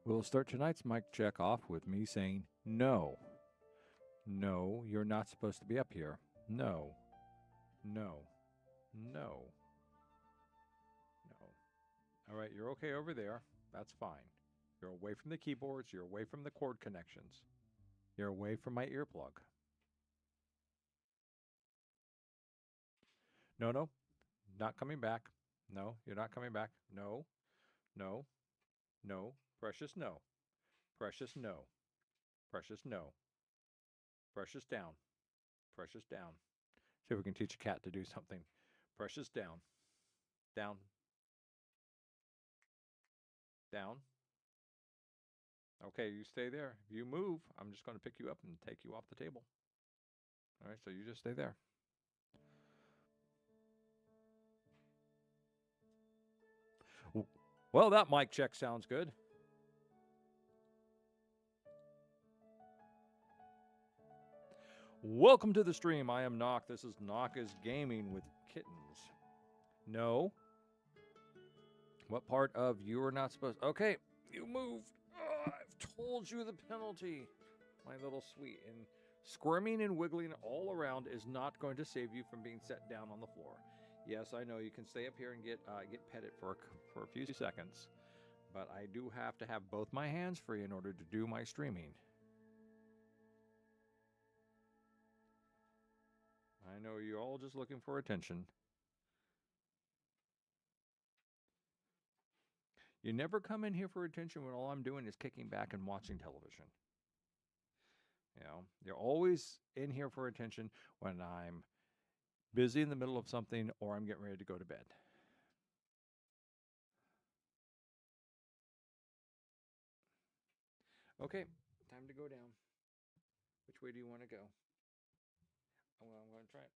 We'll start tonight's mic check off with me saying, no. No, you're not supposed to be up here. No. No. No. No. All right, you're okay over there. That's fine. You're away from the keyboards. You're away from the cord connections. You're away from my earplug. No, no. Not coming back. No, you're not coming back. No. No. No. Precious, no. Precious, no. Precious, no. Precious, down. Precious, down. See if we can teach a cat to do something. Precious, down. Down. Down. Okay, you stay there. If you move, I'm just going to pick you up and take you off the table. All right, so you just stay there. Well, that mic check sounds good. Welcome to the stream. I am NOC. This is NOC's Gaming with Kittens. No. What part of you are not supposed... Okay, you moved. Oh, I've told you the penalty, my little sweet. And squirming and wiggling all around is not going to save you from being set down on the floor. Yes, I know you can stay up here and get petted for a few seconds, but I do have to have both my hands free in order to do my streaming. I know you're all just looking for attention. You never come in here for attention when all I'm doing is kicking back and watching television. You know, you're always in here for attention when I'm busy in the middle of something or I'm getting ready to go to bed. Okay, time to go down. Which way do you want to go? Well, I'm going to try it.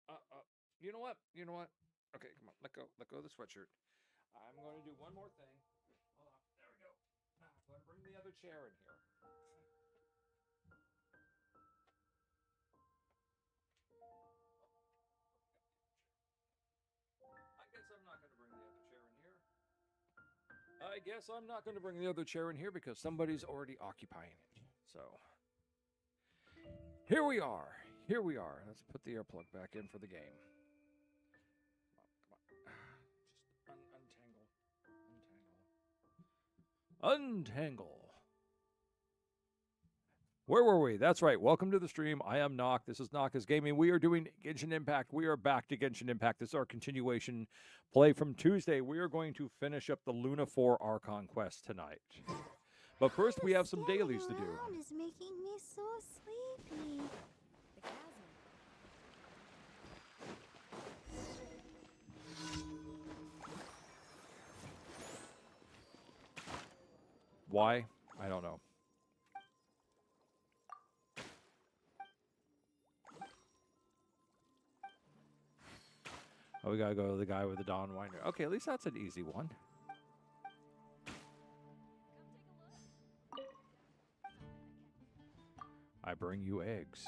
You know what? You know what? Okay, come on. Let go of the sweatshirt. I'm going to do one more thing. Hold on. There we go. I'm going to bring the other chair in here. I guess I'm not going to bring the other chair in here because somebody's already occupying it. So, here we are. Here we are. Let's put the earplug back in for the game. Come on. Just untangle. Where were we? That's right. Welcome to the stream. I am NOC. This is NOC's Gaming. We are doing Genshin Impact. We are back to Genshin Impact. This is our continuation play from Tuesday. We are going to finish up the Luna 4 Archon quest tonight. But first, we have some dailies to do. Is making me so sleepy. Why? I don't know. Oh, we gotta go to the guy with the Dawn Winery. Okay, at least that's an easy one. I bring you eggs.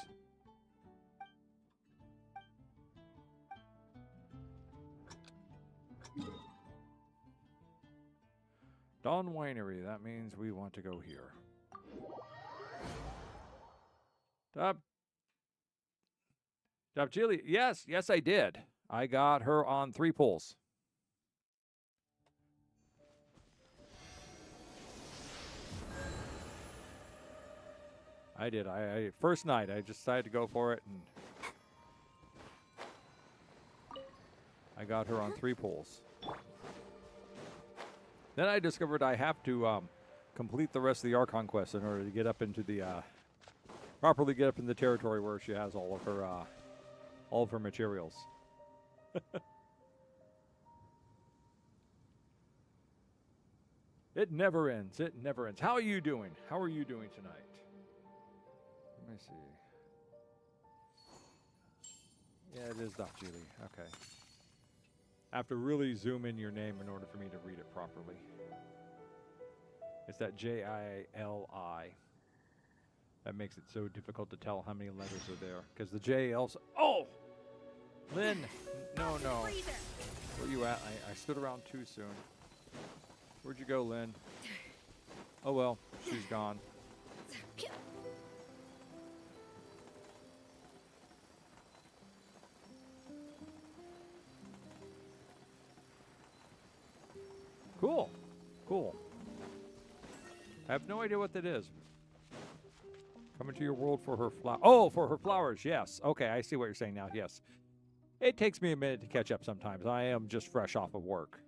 Dawn Winery, that means we want to go here. Chili. Yes, I did. I got her on 3 pulls. I did. I first night, I just decided to go for it, and I got her on 3 pulls. Then I discovered I have to complete the rest of the Archon quest in order to get up into the properly get up in the territory where she has all of her materials. It never ends. It never ends. How are you doing? How are you doing tonight? Let me see. Yeah, it is Chili. Okay. I have to really zoom in your name in order for me to read it properly. It's that J-I-L-I. That makes it so difficult to tell how many letters are there. Because the J-L... Oh! Lynn! No. Where you at? I stood around too soon. Where'd you go, Lynn? Oh well, she's gone. Cool. Cool. I have no idea what that is. Coming to your world for her flower. Oh, for her flowers. Yes. Okay, I see what you're saying now. Yes. It takes me a minute to catch up sometimes. I am just fresh off of work.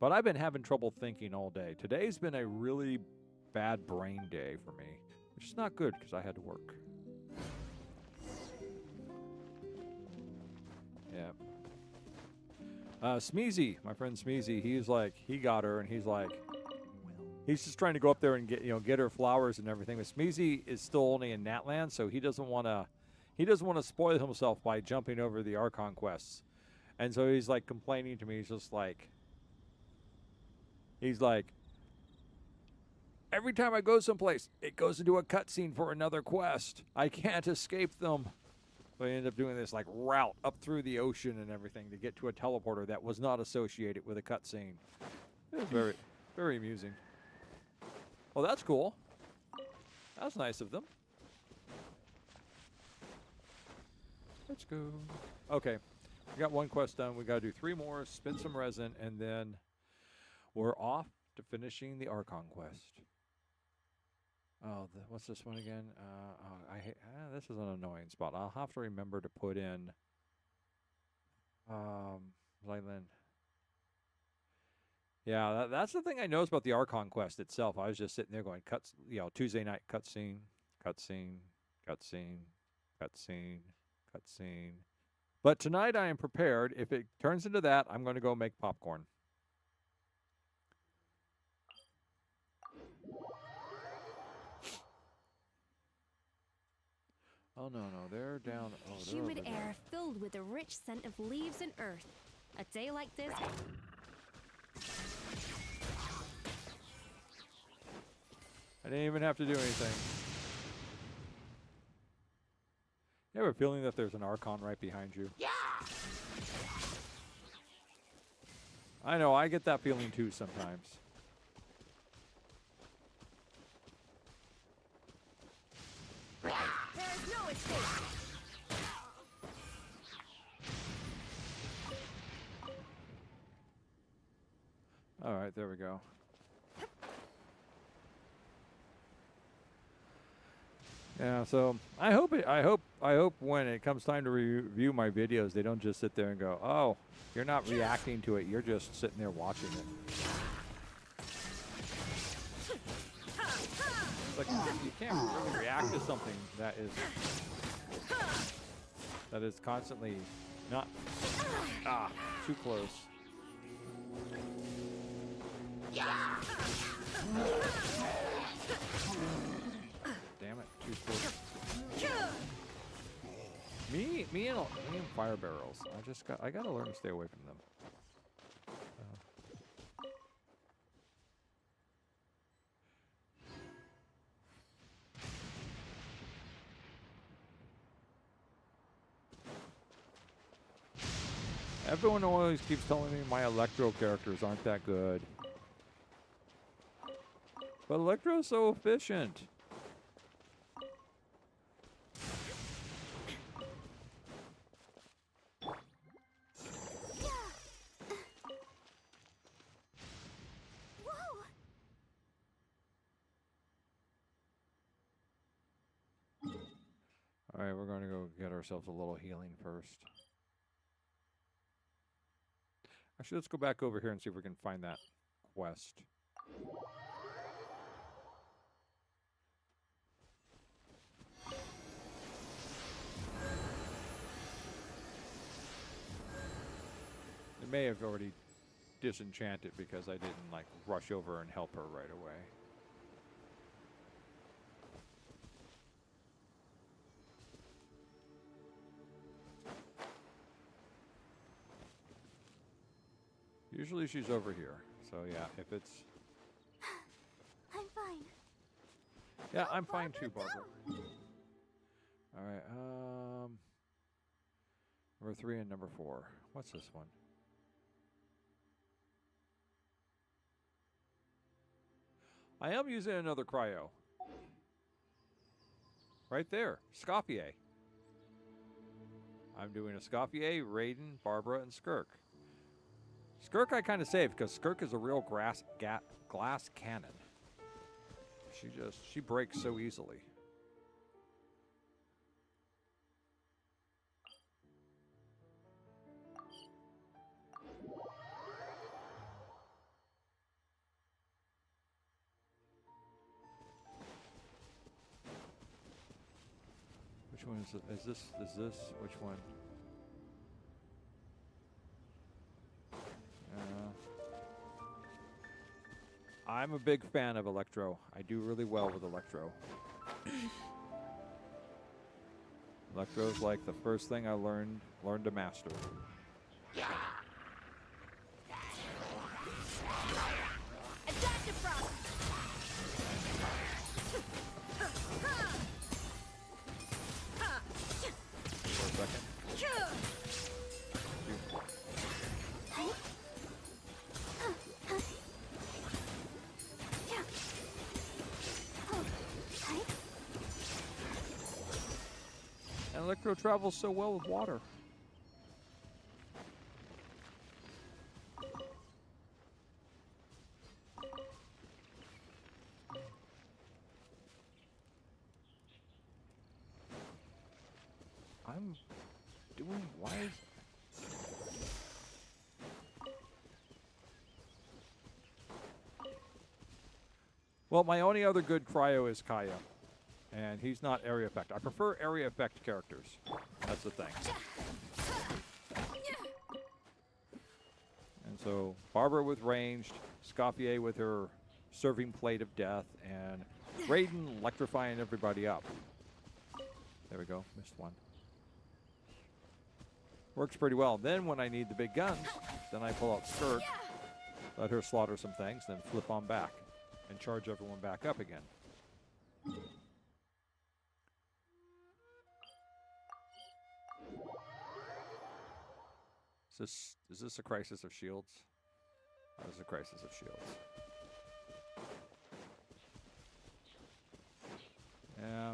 But I've been having trouble thinking all day. Today's been a really bad brain day for me, which is not good because I had to work. Yeah. Smeezy, my friend Smeezy, he's like, he got her, and he's like, he's just trying to go up there and get her flowers and everything. But Smeezy is still only in Natland, so he doesn't want to spoil himself by jumping over the Archon quests. And so he's like complaining to me. He's like, every time I go someplace, it goes into a cutscene for another quest. I can't escape them. So I ended up doing this like route up through the ocean and everything to get to a teleporter that was not associated with a cutscene. It was very, very amusing. Well, that's cool. That's nice of them. Let's go. Okay, we got one quest done. We got to do 3 more, spin some resin, and then we're off to finishing the Archon quest. Oh, what's this one again? This is an annoying spot. I'll have to remember to put in Leyland. Yeah, that's the thing I noticed about the Archon quest itself. I was just sitting there going, Tuesday night cutscene, cutscene, cutscene, cutscene, cutscene. But tonight I am prepared. If it turns into that, I'm going to go make popcorn. Oh, no, they're down. Oh, they're Humid over there. air filled with the rich scent of leaves and earth. A day like this. I didn't even have to do anything. You have a feeling that there's an Archon right behind you? Yeah! I know, I get that feeling too sometimes. There is no escape. All right, there we go. Yeah, so I hope when it comes time to review my videos, they don't just sit there and go, "Oh, you're not reacting to it. You're just sitting there watching it." It's like you can't really react to something that is constantly not too close. Damn it, too close. Me and fire barrels. I gotta learn to stay away from them. Everyone always keeps telling me my Electro characters aren't that good. But Electro's so efficient. All right, we're going to go get ourselves a little healing first. Actually, let's go back over here and see if we can find that quest. It may have already disenchanted because I didn't like rush over and help her right away. Usually she's over here. So yeah, if it's... I'm fine. Yeah, I'm fine too, Barbara. Alright, number 3 and number 4. What's this one? I am using another cryo. Right there. Scopier. I'm doing a Scopier, Raiden, Barbara, and Skirk. Skirk I kind of saved because Skirk is a real glass cannon. She breaks so easily. Which one is it? Is this? Which one? I'm a big fan of Electro. I do really well with Electro. Electro's like the first thing I learned to master. For a second. And Electro travels so well with water. I'm doing why is Well, my only other good cryo is Kaya. And he's not area effect. I prefer area effect characters. That's the thing. And so, Barbara with ranged, Scopier with her serving plate of death, and Raiden electrifying everybody up. There we go. Missed one. Works pretty well. Then when I need the big guns, then I pull out Skirt, let her slaughter some things, then flip on back and charge everyone back up again. Is this a Crisis of Shields? That is a Crisis of Shields. Yeah.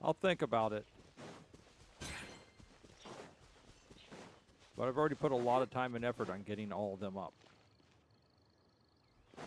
I'll think about it. But I've already put a lot of time and effort on getting all of them up. Yeah.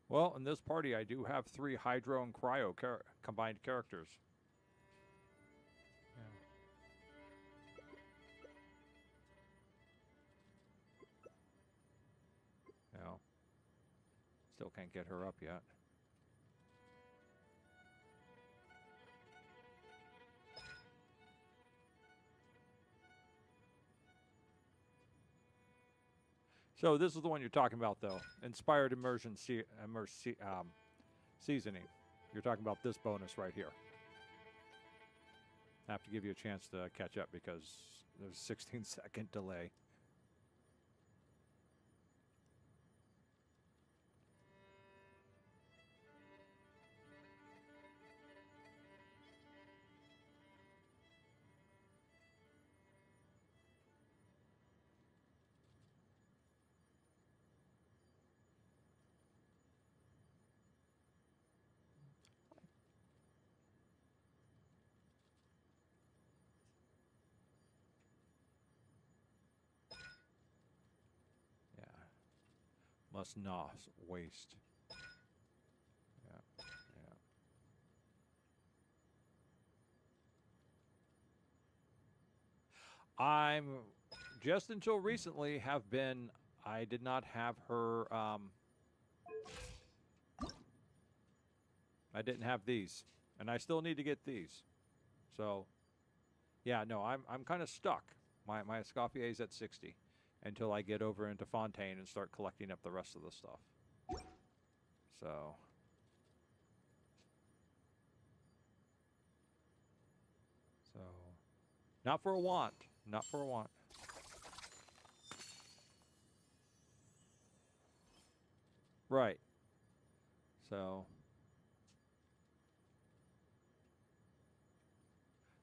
Well, in this party, I do have 3 Hydro and Cryo combined characters. Yeah. Yeah. Still can't get her up yet. So this is the one you're talking about, though. Inspired immersion seasoning. You're talking about this bonus right here. I have to give you a chance to catch up because there's a 16-second delay. Must not waste. Yeah, yeah. I'm just until recently have been. I did not have her. I didn't have these, and I still need to get these. So, yeah, no, I'm kind of stuck. My Escoffier is at 60. Until I get over into Fontaine and start collecting up the rest of the stuff. So. Not for a want. Not for a want. Right. So.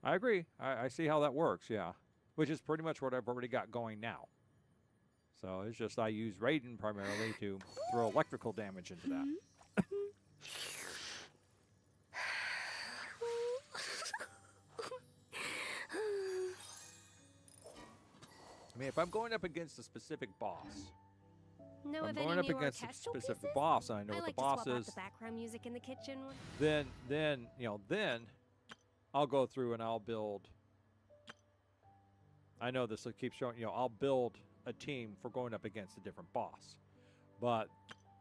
I agree. I see how that works, yeah. Which is pretty much what I've already got going now. So it's just I use Raiden primarily to throw electrical damage into that. I mean, if I'm going up against a specific boss, Know I'm of going any up new against a orchestral specific pieces? boss, and I know I what like the to boss swap out is. the background music in the kitchen. Then I'll go through and I'll build. I know this will keep showing. I'll build a team for going up against a different boss, but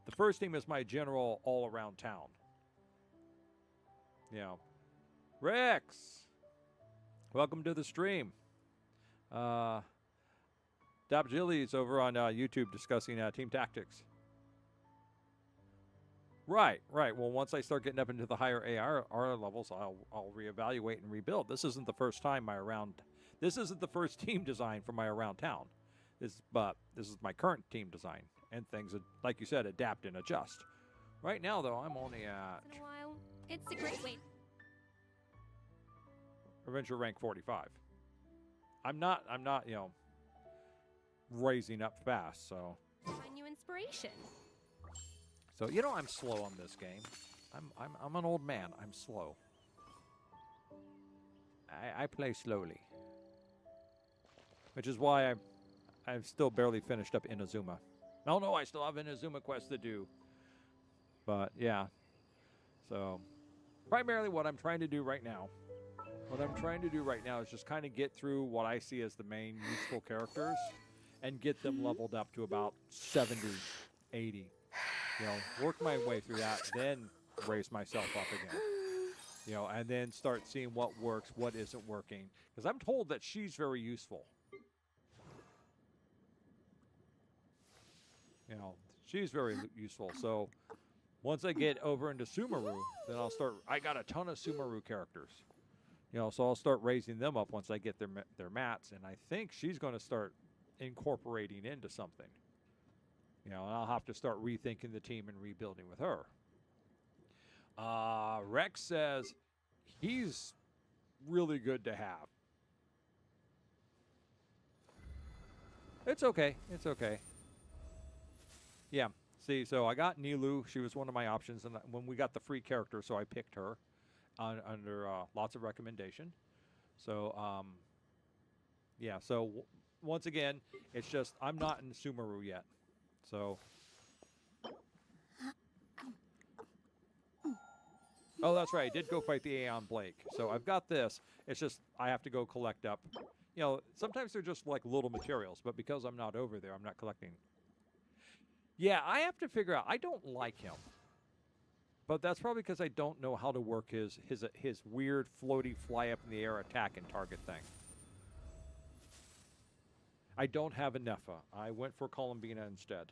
the first team is my general all around town. Rex, welcome to the stream. Dabjilly's over on YouTube discussing team tactics. Right. Well, once I start getting up into the higher AR levels, I'll reevaluate and rebuild. This isn't the first time This isn't the first team design for my around town. This is my current team design, and things like you said, adapt and adjust. Right now, though, I'm only at In a while, it's a great way. Adventure rank 45. I'm not raising up fast, so. Find new inspiration. So I'm slow on this game. I'm an old man. I'm slow. I play slowly, which is why I've still barely finished up Inazuma. No, I still have Inazuma quest to do. But yeah, so primarily what I'm trying to do right now. Is just kind of get through what I see as the main useful characters and get them leveled up to about 70, 80. Work my way through that, then raise myself up again. And then start seeing what works, what isn't working. Because I'm told that she's very useful. She's very useful. So once I get over into Sumeru, then I got a ton of Sumeru characters. So I'll start raising them up once I get their mats. And I think she's going to start incorporating into something. And I'll have to start rethinking the team and rebuilding with her. Rex says he's really good to have. It's okay. Yeah. See, so I got Nilu. She was one of my options. And when we got the free character, so I picked her under lots of recommendation. So, yeah. So, once again, it's just I'm not in Sumeru yet. So. Oh, that's right. I did go fight the Aeon Blake. So I've got this. It's just I have to go collect up. Sometimes they're just like little materials, but because I'm not over there, I'm not collecting. Yeah, I have to figure out. I don't like him. But that's probably because I don't know how to work his weird floaty fly up in the air attack and target thing. I don't have a Neffa. I went for Columbina instead.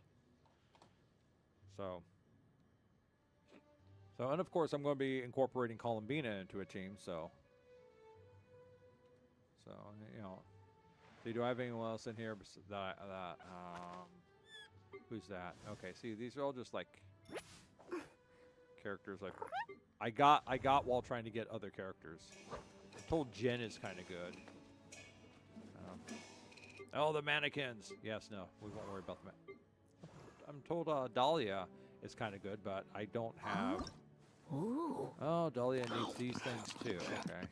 So, and of course, I'm going to be incorporating Columbina into a team. So, you know, see, do I have anyone else in here who's that? Okay, see, these are all just like characters like I got while trying to get other characters. I'm told Jen is kind of good. Oh, the mannequins. Yes, no, we won't worry about them. I'm told Dahlia is kind of good, but I don't have. Ooh. Oh, Dahlia needs these things too. Okay.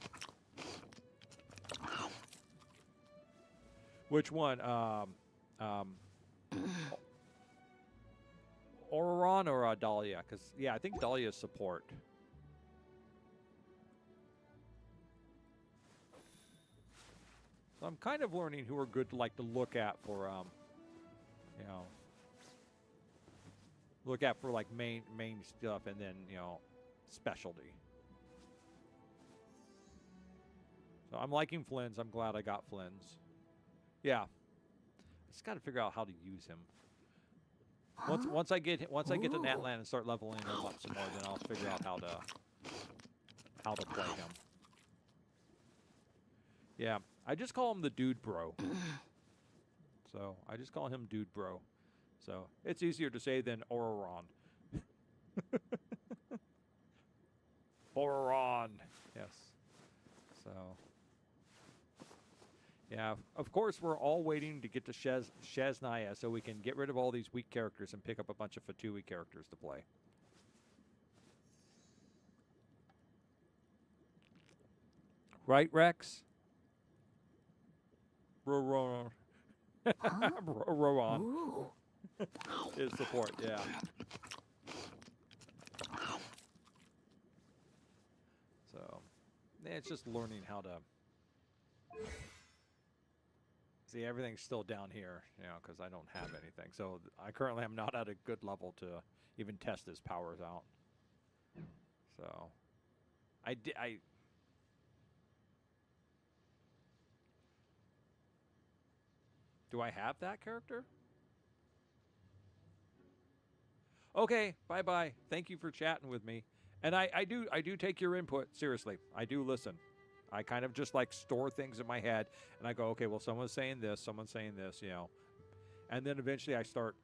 Which one? Auron or Dahlia? Because yeah, I think Dahlia's support. So I'm kind of learning who are good to like to look at for you know, look at for like main stuff, and then you know, specialty. So I'm liking Flynn's. I'm glad I got Flynn's. Yeah, just got to figure out how to use him. Once I get to Natlan and start leveling him up some more, then I'll figure out how to play him. Yeah, I just call him the Dude Bro. So I just call him Dude Bro. So it's easier to say than Auron. Auron, yes. So. Yeah, of course, we're all waiting to get to Shaznaya so we can get rid of all these weak characters and pick up a bunch of Fatui characters to play. Right, Rex? Roron. Roron. Is support, yeah. So, it's just learning how to... See, everything's still down here, you know, because I don't have anything. So I currently am not at a good level to even test his powers out. So do I have that character? Okay, bye-bye. Thank you for chatting with me. And I do take your input seriously. I do listen. I kind of just like store things in my head, and I go, okay, well, someone's saying this, you know. And then eventually I start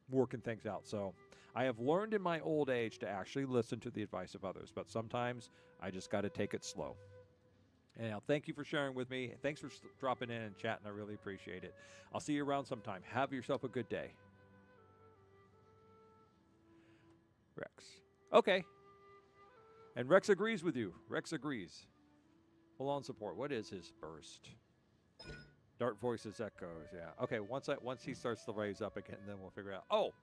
working things out. So I have learned in my old age to actually listen to the advice of others, but sometimes I just got to take it slow. Anyhow, thank you for sharing with me. Thanks for dropping in and chatting. I really appreciate it. I'll see you around sometime. Have yourself a good day. Rex. Okay. And Rex agrees with you. Rex agrees. Full on support. What is his burst? Dark voices echoes. Yeah. Okay. Once he starts to raise up again, then we'll figure out. Oh,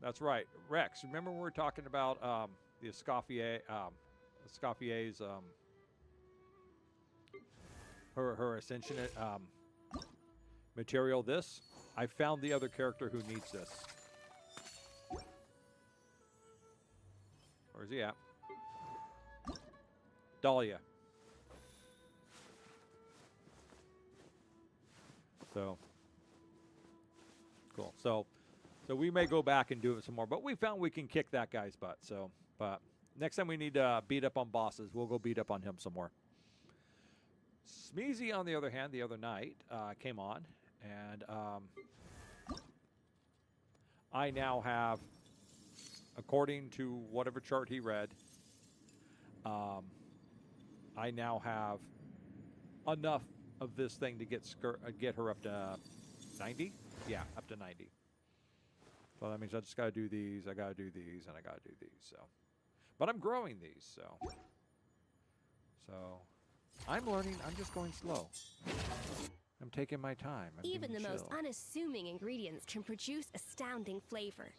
that's right. Rex. Remember when we were talking about the Escoffier's her ascension material. This. I found the other character who needs this. Where's he at? Dahlia. So, cool. So we may go back and do it some more, but we found we can kick that guy's butt. So, but next time we need to beat up on bosses, we'll go beat up on him some more. Smeezy, on the other hand, the other night came on, and I now have, according to whatever chart he read, I now have enough of this thing to get her up to 90? Yeah, up to 90. So that means I just got to do these, I got to do these, and I got to do these. So, but I'm growing these, so I'm learning. I'm just going slow. I'm taking my time. Even the most unassuming ingredients can produce astounding flavor.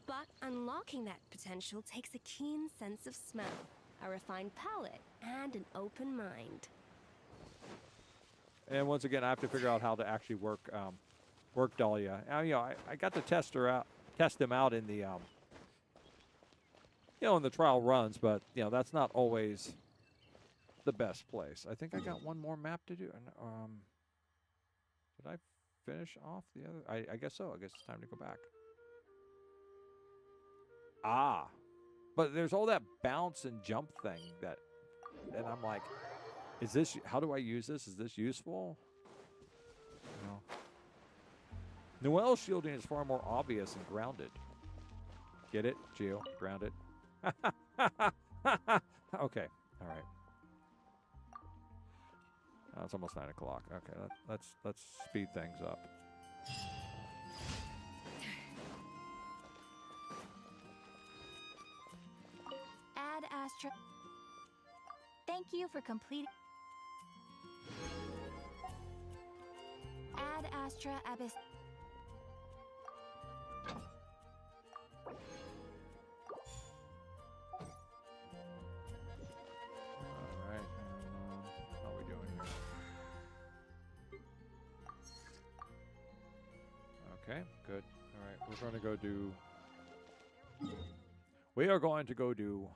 But unlocking that potential takes a keen sense of smell, a refined palate, and an open mind. And once again, I have to figure out how to actually work Dahlia. You know, I got to test him out in the in the trial runs, but you know that's not always the best place. I think I got one more map to do. Did Did I finish off the other? I guess so. I guess it's time to go back. Ah. But there's all that bounce and jump thing that... And I'm like, is this... How do I use this? Is this useful? No. Noelle's shielding is far more obvious and grounded. Get it? Geo. Grounded. Okay. All right. Oh, it's almost 9 o'clock. Okay, let's speed things up. Ad Astra. Thank you for completing. Ad Astra Abyss. Alright, how are we doing here? Okay, good. Alright, we're going to go do... We are going to go do...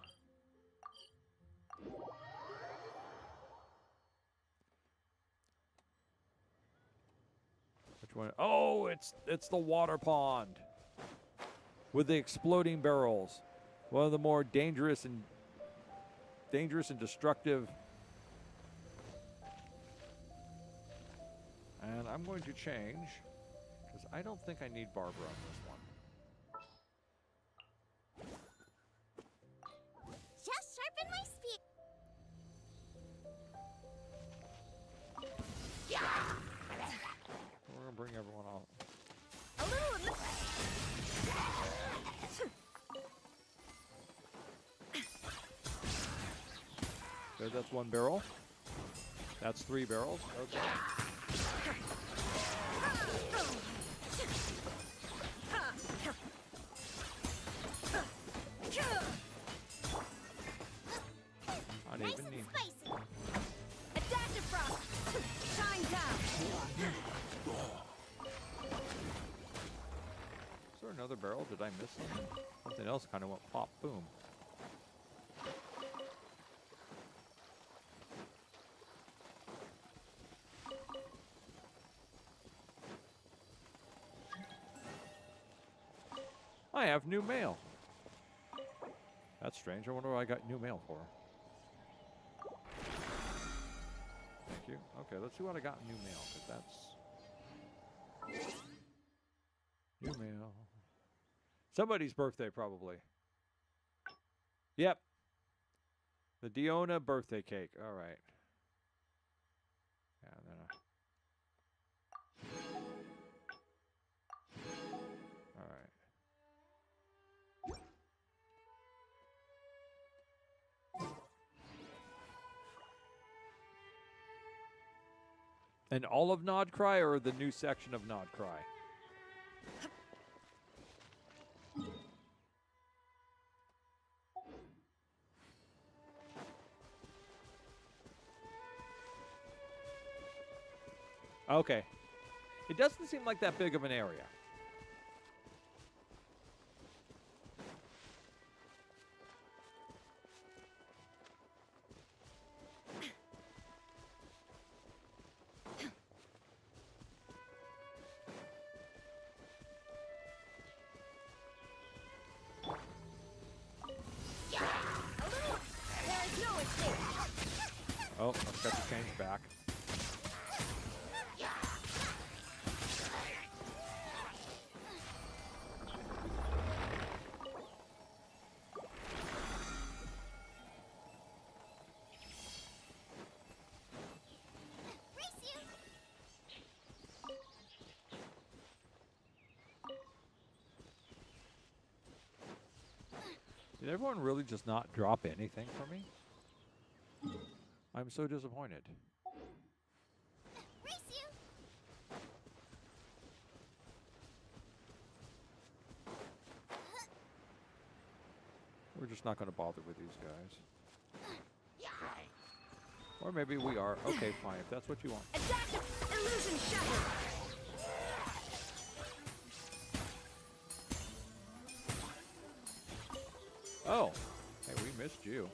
Which one? Oh, it's the water pond with the exploding barrels. One of the more dangerous and destructive. And I'm going to change because I don't think I need Barbara on this one. Just sharpen my speed. We're gonna bring everyone out. A little. Good, that's one barrel. That's 3 barrels. Okay. Nice Uneven and knee. spicy. Adaptive frost. Shine down. Is there another barrel? Did I miss something? Something else kind of went pop, boom. I have new mail. That's strange. I wonder what I got new mail for. Thank you. Okay, let's see what I got in new mail, because that's... New mail. Somebody's birthday, probably. Yep. The Diona birthday cake. All right. Yeah, then all right. And all of Nod Cry or the new section of Nod Cry? Okay. It doesn't seem like that big of an area. Oh, I've got to change back. Did everyone really just not drop anything for me? I'm so disappointed. We're just not going to bother with these guys. Or maybe we are. Okay, fine, if that's what you want. Adaptive illusion shattered. Oh, hey, we missed you.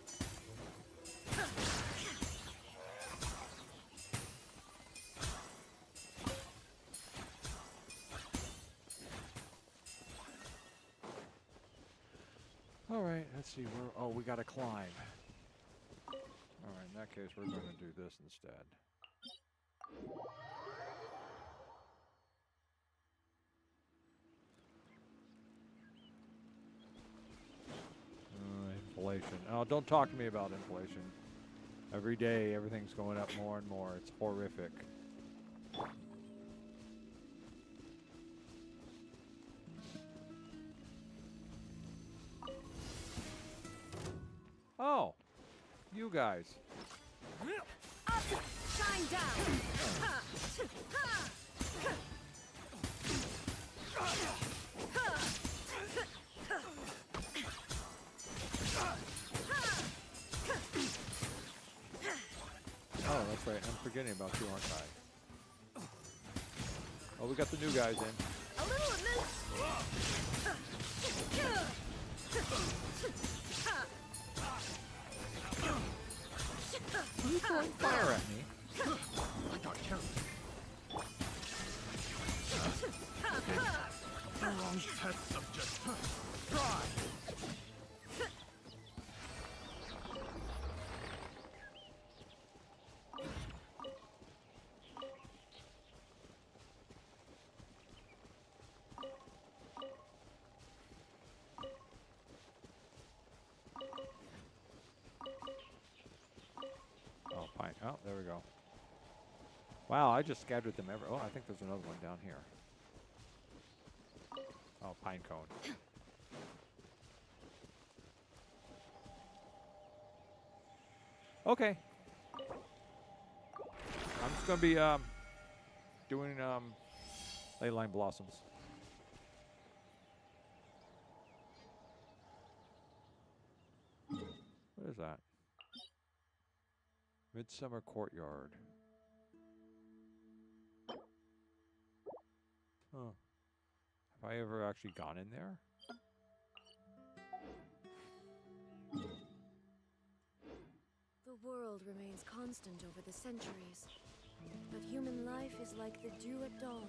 let's see. Oh, we got to climb. All right, in that case, we're going to do this instead. Inflation. Oh, don't talk to me about inflation. Every day, everything's going up more and more. It's horrific. Oh, you guys. Up, shine down. Oh, that's right. I'm forgetting about you, aren't I? Oh, we got the new guys in. A little amiss. You throwing fire at me? I got carried. The wrong test subject. Try. Oh, pine. Oh, there we go. Wow, I just scattered them everywhere. Oh, I think there's another one down here. Oh, pine cone. Okay. I'm just gonna be doing ley line blossoms. What is that? Midsummer Courtyard. Huh. Have I ever actually gone in there? The world remains constant over the centuries, but human life is like the dew at dawn,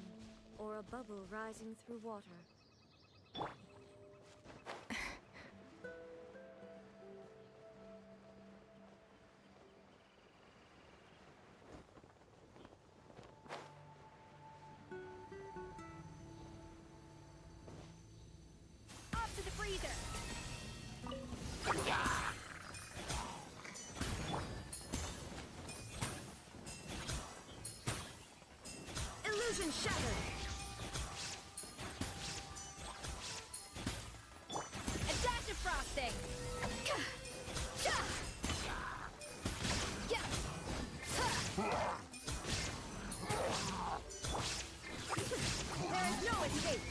or a bubble rising through water. Up to the freezer. Illusion shattered. Adaptive frosting. There is no escape.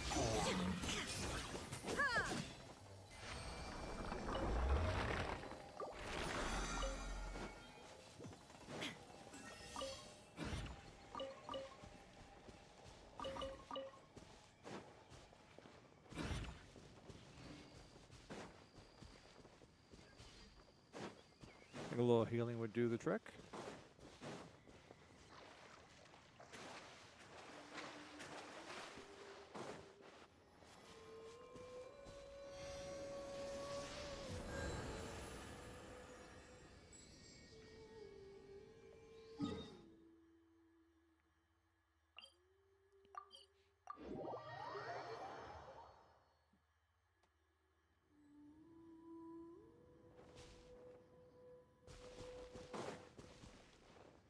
Think a little healing would do the trick.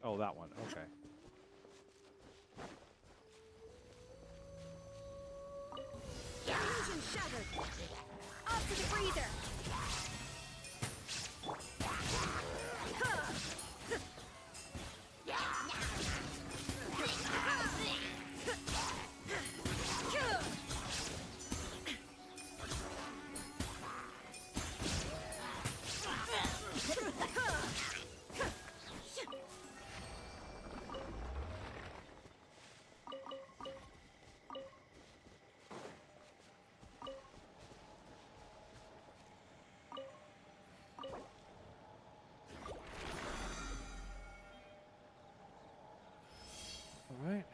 Oh, that one. Okay. Illusion shattered. Up to the freezer. All right.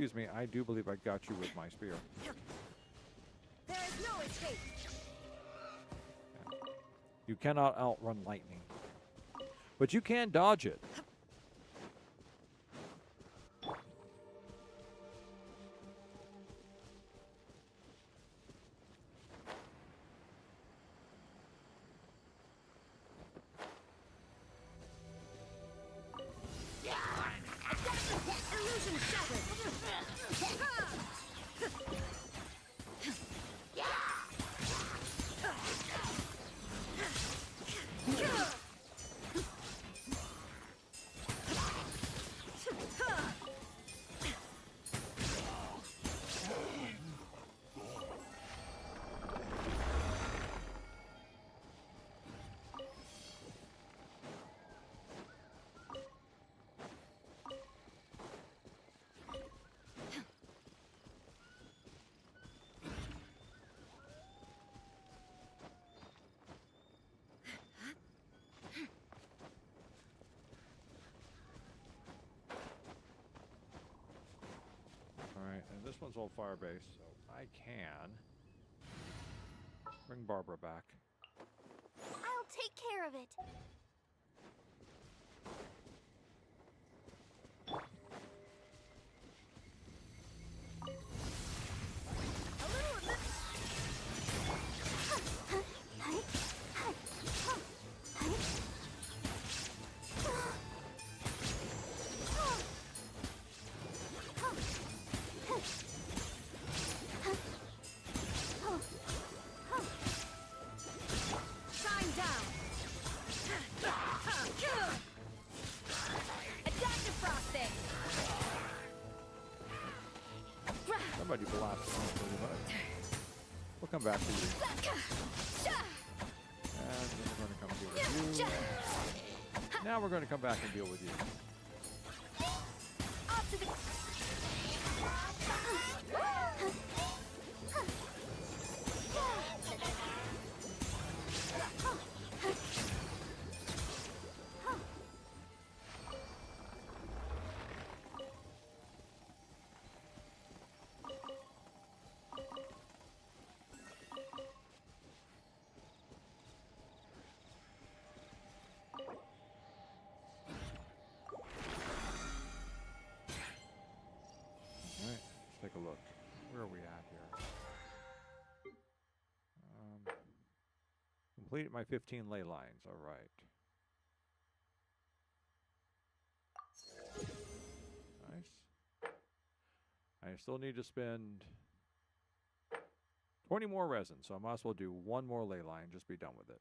Excuse me, I do believe I got you with my spear. There is no escape. You cannot outrun lightning. But you can dodge it. Illusion shattered. Alright, and this one's all fire based, so I can bring Barbara back. I'll take care of it. Shine down. Adaptive frosting. Somebody blasted me, but we'll come back to you. And then we're going to come deal with you. Now we're going to come back and deal with you. Off to the. Alright, let's take a look. Where are we at here? Completed my 15 ley lines. Alright. Nice. I still need to spend 20 more resin, so I might as well do one more ley line, just be done with it.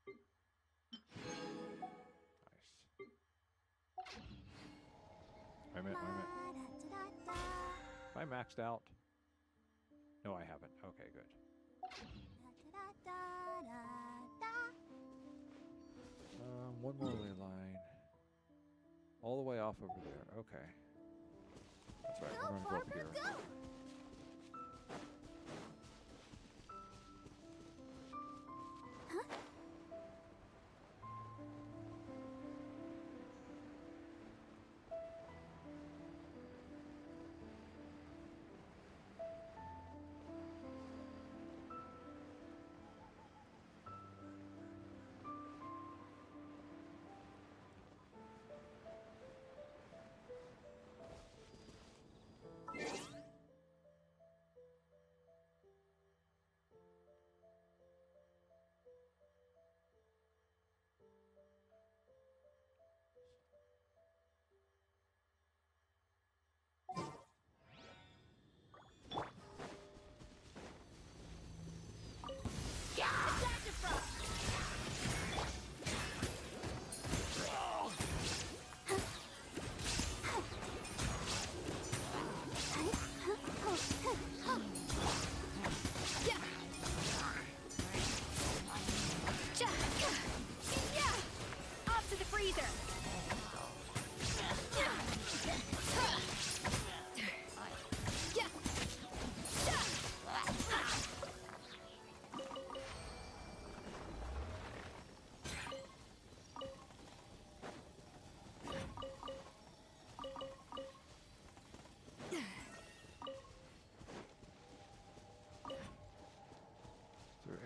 Nice. Wait a minute, wait a minute. Have I maxed out? No, I haven't. Okay, good. One more ley line. All the way off over there. Okay. That's right, we're going to go up here.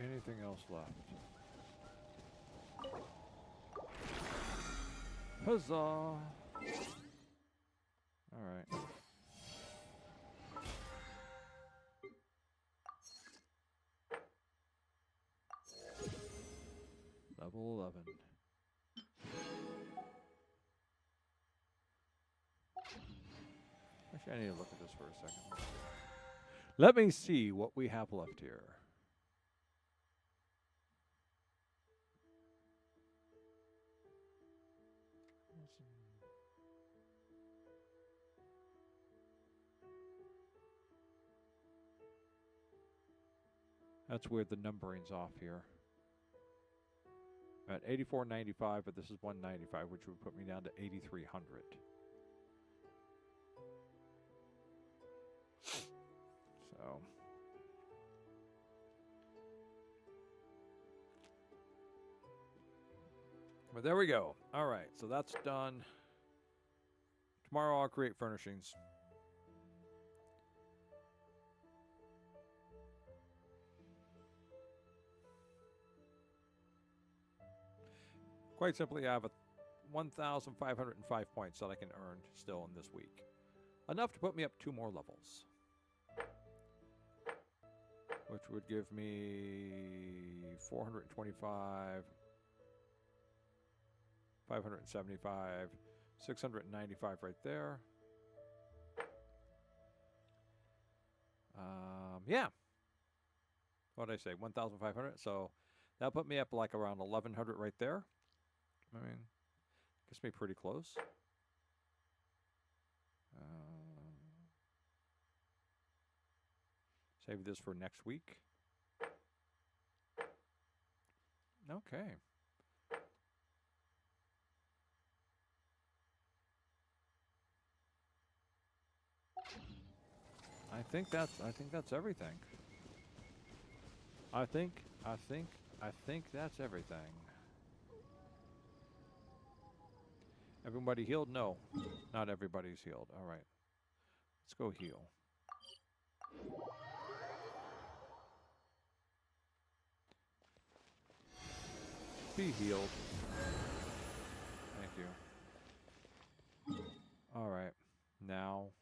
anything else left? Huzzah! Alright. Level 11. Actually, I need to look at this for a second. Let me see what we have left here. That's weird, the numbering's off here. At 84.95, but this is 195, which would put me down to 8,300. So. But there we go. All right, so that's done. Tomorrow I'll create furnishings. Quite simply, I have a 1,505 points that I can earn still in this week. Enough to put me up 2 more levels. Which would give me 425, 575, 695 right there. Yeah. What did I say? 1,500. So that put me up like around 1,100 right there. I mean, gets me pretty close. Save this for next week. Okay. I think that's everything. I think that's everything. Everybody healed? No, not everybody's healed. All right, let's go heal. Be healed. Thank you. All right, now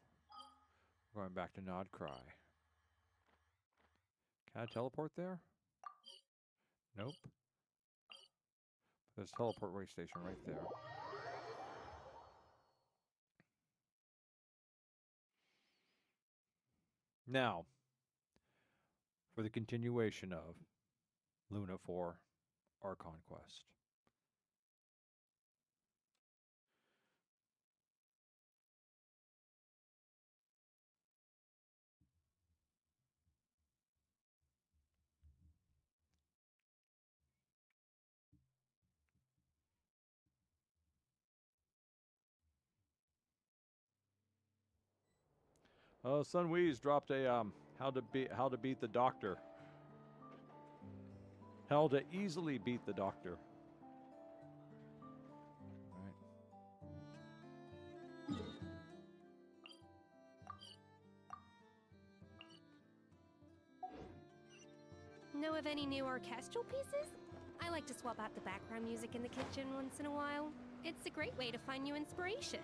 we're going back to Nod Cry. Can I teleport there? Nope. There's a teleport way station right there. Now, for the continuation of Luna 4 Archon Quest. Sun Wee's dropped a how to beat the doctor. How to easily beat the doctor. All right. Know of any new orchestral pieces? I like to swap out the background music in the kitchen once in a while. It's a great way to find new inspiration.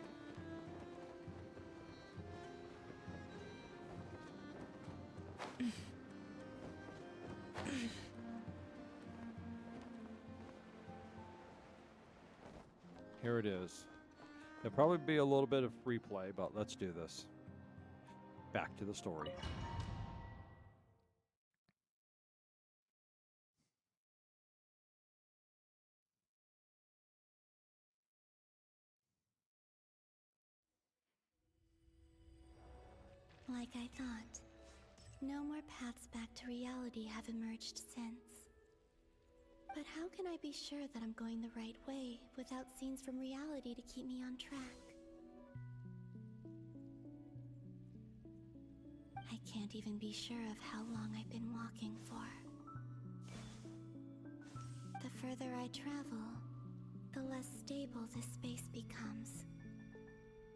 Here it is. There'll probably be a little bit of replay, but let's do this. Back to the story. Like I thought, no more paths back to reality have emerged since. But how can I be sure that I'm going the right way without scenes from reality to keep me on track? I can't even be sure of how long I've been walking for. The further I travel, the less stable this space becomes.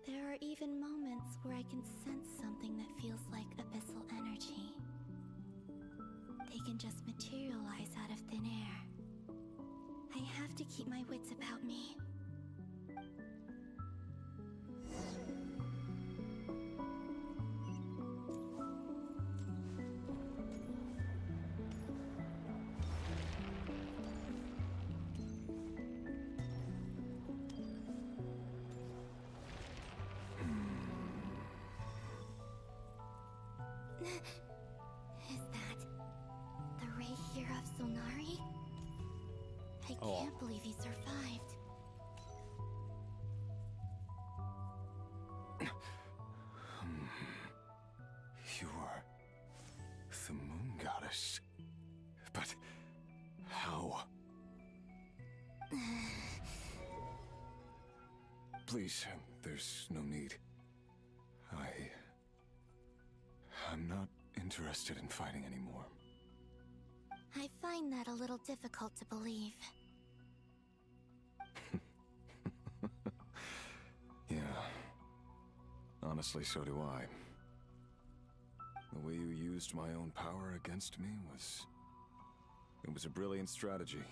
There are even moments where I can sense something that feels like abyssal energy. They can just materialize to keep my wits about me. Is that the Ray here of Solnari? I can't believe he survived. You are the moon goddess. But how? Please, there's no need. I'm not interested in fighting anymore. I find that a little difficult to believe. Yeah. Honestly, so do I. The way you used my own power against me was... It was a brilliant strategy.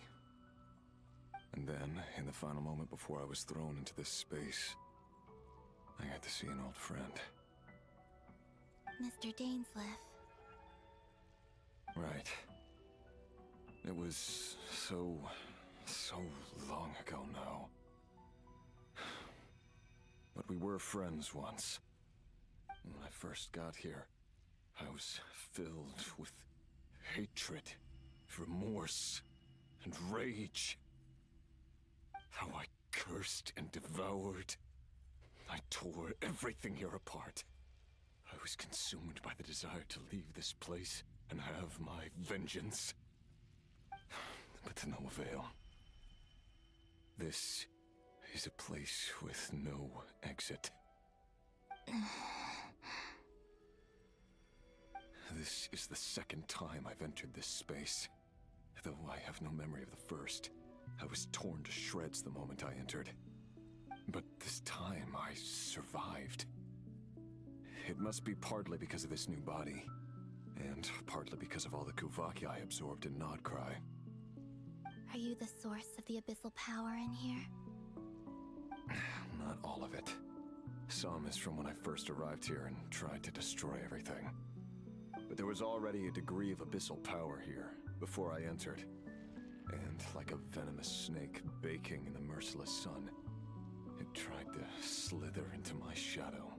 And then, in the final moment before I was thrown into this space, I got to see an old friend. Mr. Dainsleif. Right. It was so long ago now. But we were friends once. When I first got here, I was filled with hatred, remorse, and rage. How I cursed and devoured. I tore everything here apart. I was consumed by the desire to leave this place and have my vengeance. But to no avail. This is a place with no exit. This is the second time I've entered this space. Though I have no memory of the first. I was torn to shreds the moment I entered. But this time I survived. It must be partly because of this new body, and partly because of all the Kuvaki I absorbed in Nodcry. Are you the source of the abyssal power in here? Not all of it. Some is from when I first arrived here and tried to destroy everything. But there was already a degree of abyssal power here, before I entered. And like a venomous snake baking in the merciless sun, it tried to slither into my shadow.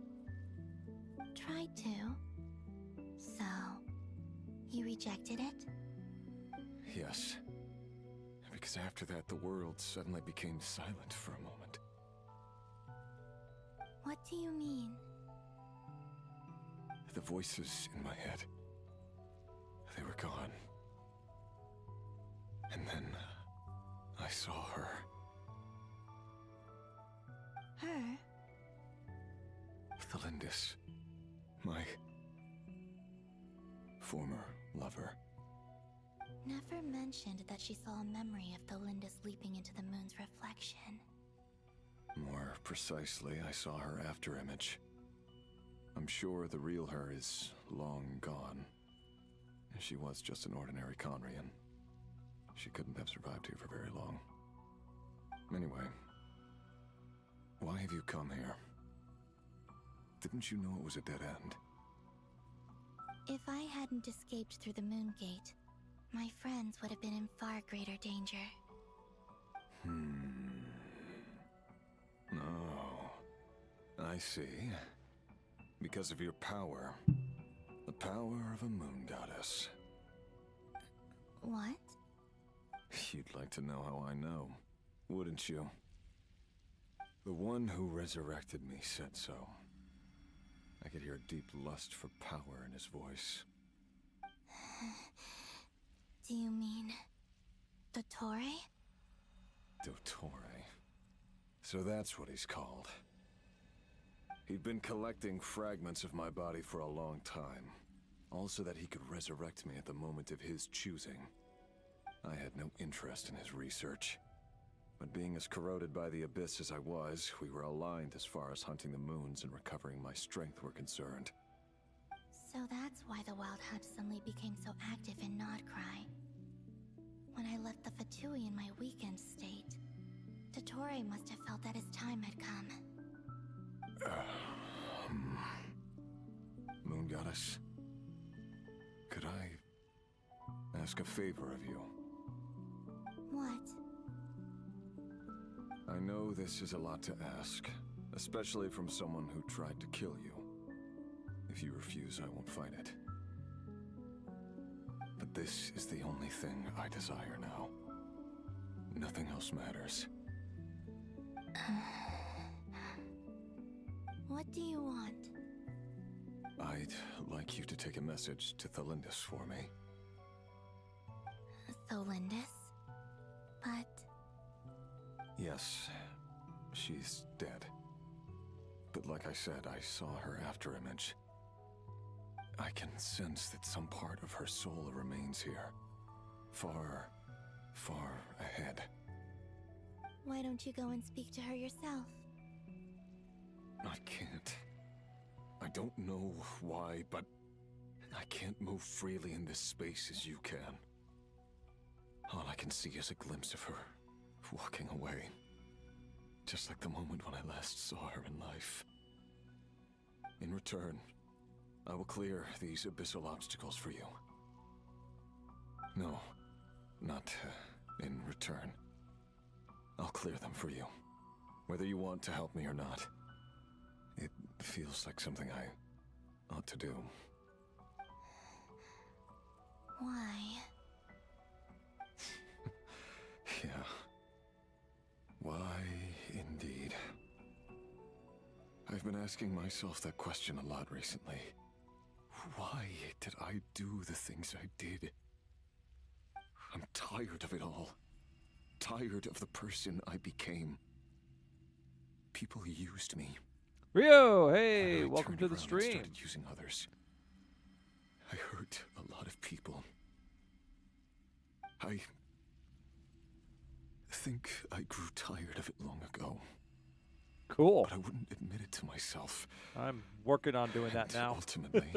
Tried to? So, you rejected it? Yes. Because after that, the world suddenly became silent for a moment. What do you mean? The voices in my head, they were gone. And then, I saw her. Her? Thelindis. My... former lover. Never mentioned that she saw a memory of Thelindis leaping into the moon's reflection. More precisely, I saw her after-image. I'm sure the real her is long gone. She was just an ordinary Conrian. She couldn't have survived here for very long. Anyway, why have you come here? Didn't you know it was a dead end? If I hadn't escaped through the moon gate, my friends would have been in far greater danger. Oh, I see. Because of your power. The power of a moon goddess. What? You'd like to know how I know, wouldn't you? The one who resurrected me said so. I could hear deep lust for power in his voice. Do you mean... Dottore? Dottore. So that's what he's called. He'd been collecting fragments of my body for a long time. Also that he could resurrect me at the moment of his choosing. I had no interest in his research. But being as corroded by the abyss as I was, we were aligned as far as hunting the moons and recovering my strength were concerned. So that's why the Wild Hunt suddenly became so active in Nodcry. When I I left the Fatui in my weakened state. Dottore must have felt that his time had come. Moon Goddess, could I ask a favor of you? What? I know this is a lot to ask, especially from someone who tried to kill you. If you refuse, I won't fight it. But this is the only thing I desire now. Nothing else matters. What do you want? I'd like you to take a message to Thelindis for me. Thelindis? But... Yes, she's dead. But like I said, I saw her afterimage. I can sense that some part of her soul remains here. Far, far ahead. why don't you go and speak to her yourself? I can't. I don't know why, but I can't move freely in this space as you can. All I can see is a glimpse of her, walking away. Just like the moment when I last saw her in life. In return, I will clear these abyssal obstacles for you. No, not in return. I'll clear them for you, whether you want to help me or not. It feels like something I ought to do. Why? Yeah. Why, indeed. I've been asking myself that question a lot recently. Why did I do the things I did? I'm tired of it all. Tired of the person I became. People used me. Rio, hey, I welcome turned to the around and stream. started using others. I hurt a lot of people. I think I grew tired of it long ago, Cool. but I wouldn't admit it to myself. I'm working on doing that And now. ultimately,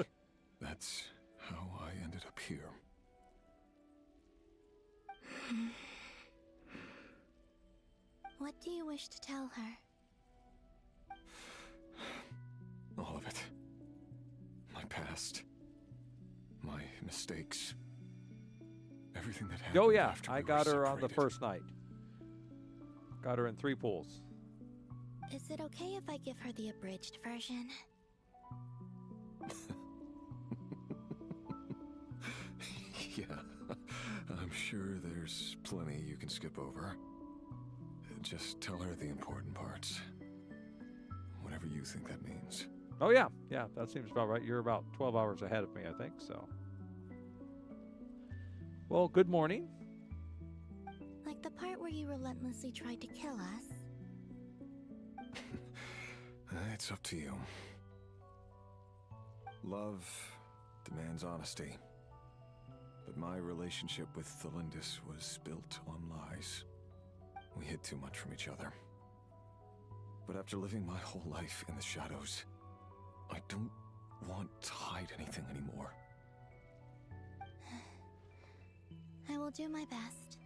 that's how I ended up here. What do you wish to tell her? All of it. My past. My mistakes. Everything that happened Oh yeah, after I we were got her on the separated. first night. Got her in 3 pools. Is it okay if I give her the abridged version? Yeah, I'm sure there's plenty you can skip over. Just tell her the important parts. Whatever you think that means. Oh yeah, yeah, that seems about right. You're about 12 hours ahead of me, I think, so. Well, good morning. Like the part where you relentlessly tried to kill us? It's up to you. Love demands honesty. But my relationship with Thelindis was built on lies. We hid too much from each other. But after living my whole life in the shadows, I don't want to hide anything anymore. I will do my best.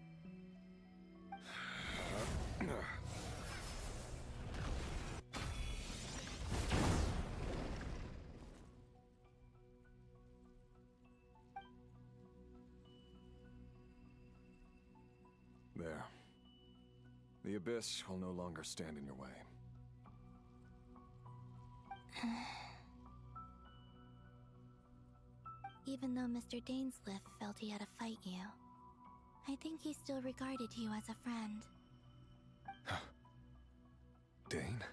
There. The abyss will no longer stand in your way. Even though Mr. Dainsliff felt he had to fight you, I think he still regarded you as a friend. Dane?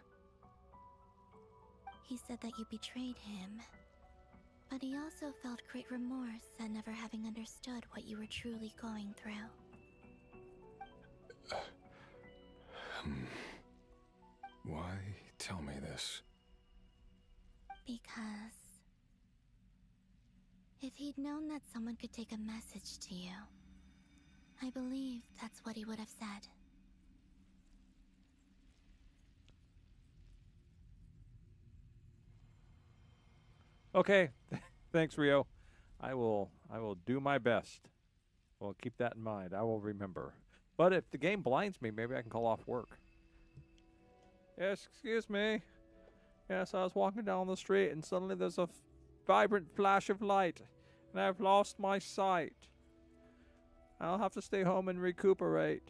He said that you betrayed him, but he also felt great remorse at never having understood what you were truly going through. Why tell me this? Because if he'd known that someone could take a message to you, I believe that's what he would have said. Okay, thanks, Rio. I will do my best. Well, keep that in mind. I will remember. But if the game blinds me, maybe I can call off work. Yes, excuse me. Yes, I was walking down the street and suddenly there's a vibrant flash of light. And I've lost my sight. I'll have to stay home and recuperate.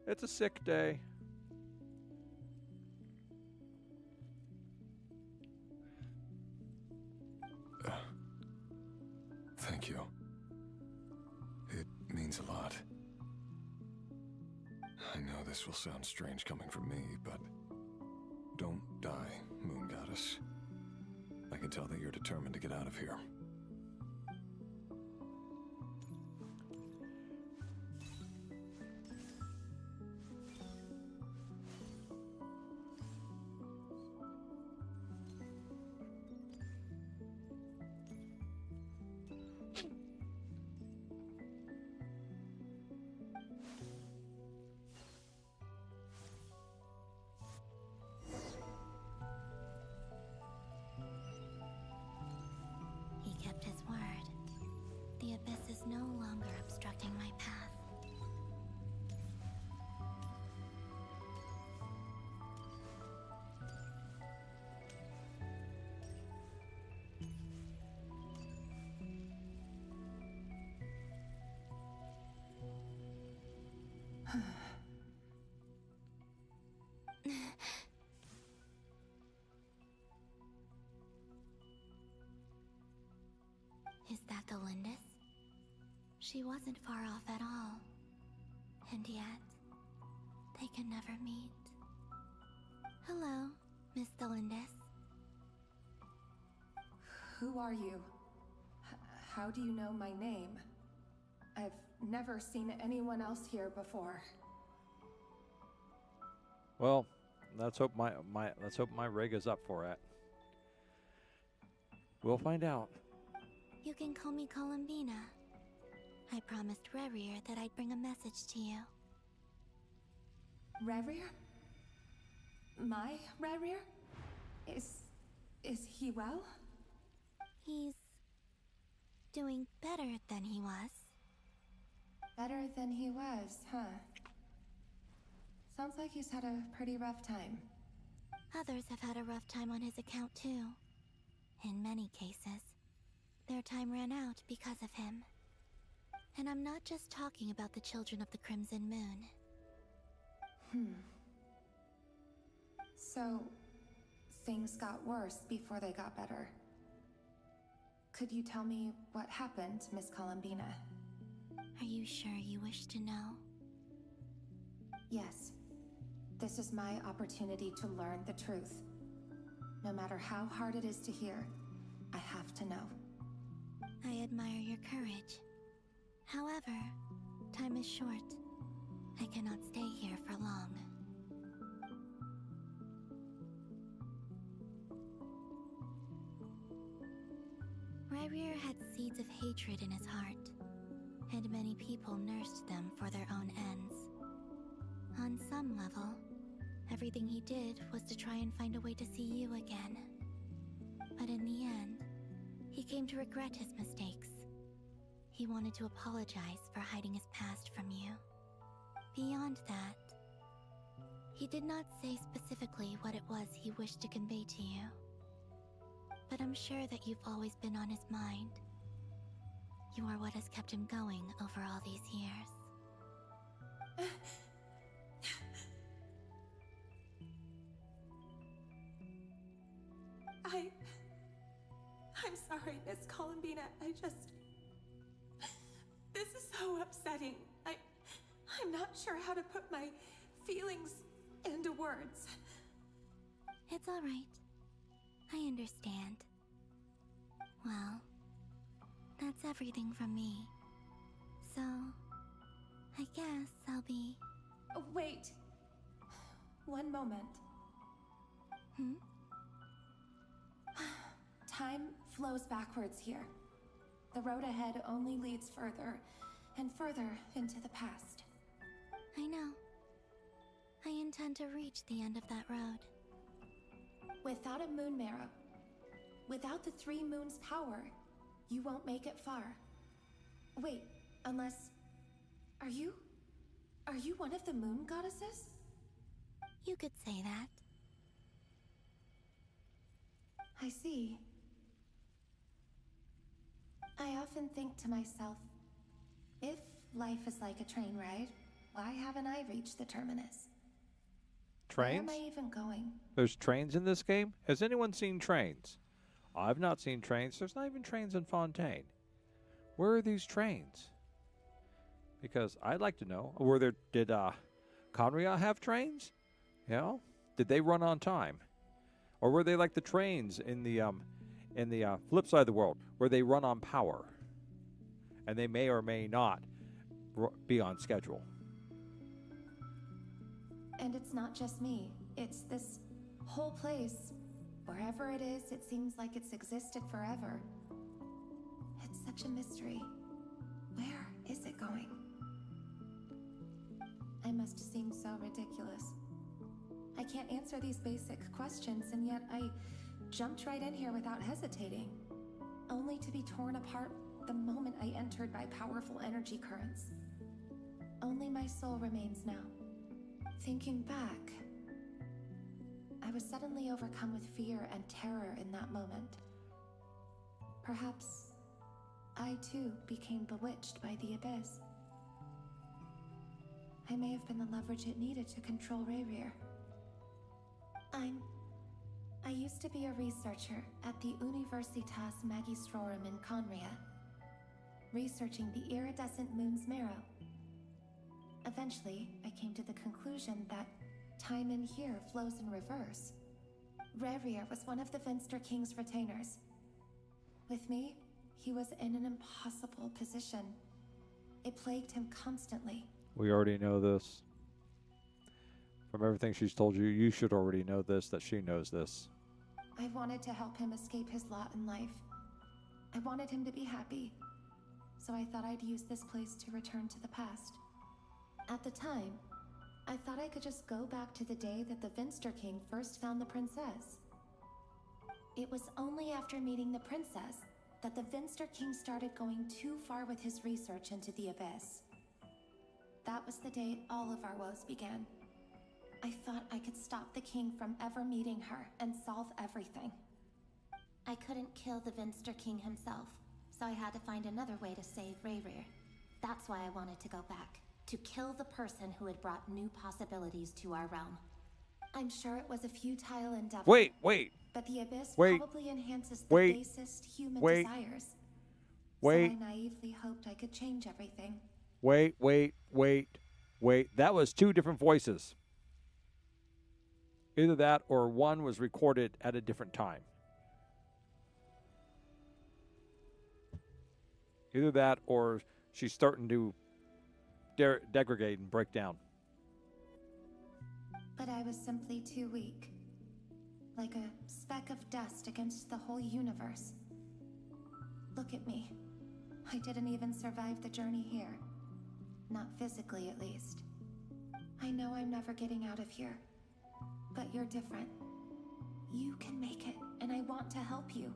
It's a sick day. Thank you. It means a lot. I know this will sound strange coming from me, but don't die, Moon Goddess. I can tell that you're determined to get out of here. He kept his word. The abyss is no longer obstructing my path. Is that the Lindis? She wasn't far off at all. And yet, they can never meet. Hello, Miss Delindis. Who are you? How do you know my name? I've never seen anyone else here before. Well, let's hope my rig is up for it. We'll find out. You can call me Columbina. I promised Rerir that I'd bring a message to you. Rerir? My Rerir? Is he well? He's doing better than he was. Better than he was, huh? Sounds like he's had a pretty rough time. Others have had a rough time on his account too. In many cases, their time ran out because of him. And I'm not just talking about the children of the Crimson Moon. So, things got worse before they got better. Could you tell me what happened, Miss Columbina? Are you sure you wish to know? Yes. This is my opportunity to learn the truth. No matter how hard it is to hear, I have to know. I admire your courage. However, time is short. I cannot stay here for long. Rerir had seeds of hatred in his heart, and many people nursed them for their own ends. On some level, everything he did was to try and find a way to see you again. But in the end, he came to regret his mistakes. He wanted to apologize for hiding his past from you. Beyond that, he did not say specifically what it was he wished to convey to you. But I'm sure that you've always been on his mind. You are what has kept him going over all these years. I'm sorry, Miss Columbina. This is so upsetting. I'm not sure how to put my feelings into words. It's all right. I understand. Well, that's everything from me. So, I guess I'll be... Oh, wait. One moment. Time flows backwards here. The road ahead only leads further and further into the past. I know. I intend to reach the end of that road. Without a moon marrow, without the 3 moons' power, you won't make it far. Wait, unless Are you... Are you one of the moon goddesses? You could say that. I see. I often think to myself, if life is like a train ride, why haven't I reached the terminus? Trains? Where am I even going? There's trains in this game? Has anyone seen trains? I've not seen trains. There's not even trains in Fontaine. Where are these trains? Because I'd like to know. Did Conria have trains? You know? Did they run on time? Or were they like the trains in the flip side of the world, where they run on power? And they may or may not be on schedule. And it's not just me. It's this whole place. Wherever it is, it seems like it's existed forever. It's such a mystery. Where is it going? I must seem so ridiculous. I can't answer these basic questions, and yet I jumped right in here without hesitating, only to be torn apart the moment I entered by powerful energy currents. Only my soul remains now. Thinking back, I was suddenly overcome with fear and terror in that moment. Perhaps I too became bewitched by the abyss. I may have been the leverage it needed to control Rayrir. I used to be a researcher at the Universitas Magistrorum in Conria, researching the iridescent moon's marrow. Eventually, I came to the conclusion that time in here flows in reverse. Rayrir was one of the Vinster King's retainers. With me, he was in an impossible position. It plagued him constantly. We already know this. From everything she's told you, you should already know this, that she knows this. I wanted to help him escape his lot in life. I wanted him to be happy. So I thought I'd use this place to return to the past. At the time, I thought I could just go back to the day that the Vinster King first found the princess. It was only after meeting the princess that the Vinster King started going too far with his research into the abyss. That was the day all of our woes began. I thought I could stop the king from ever meeting her and solve everything. I couldn't kill the Vinster King himself, so I had to find another way to save Rayrir. That's why I wanted to go back, to kill the person who had brought new possibilities to our realm. I'm sure it was a futile endeavor. Wait. But the abyss Wait. probably enhances the Wait. basest human Wait. desires. Wait. So I naively hoped I could change everything. Wait. That was two different voices. Either that or one was recorded at a different time. Either that or she's starting to degrade and break down. But I was simply too weak. Like a speck of dust against the whole universe. Look at me. I didn't even survive the journey here. Not physically, at least. I know I'm never getting out of here. But you're different. You can make it, and I want to help you.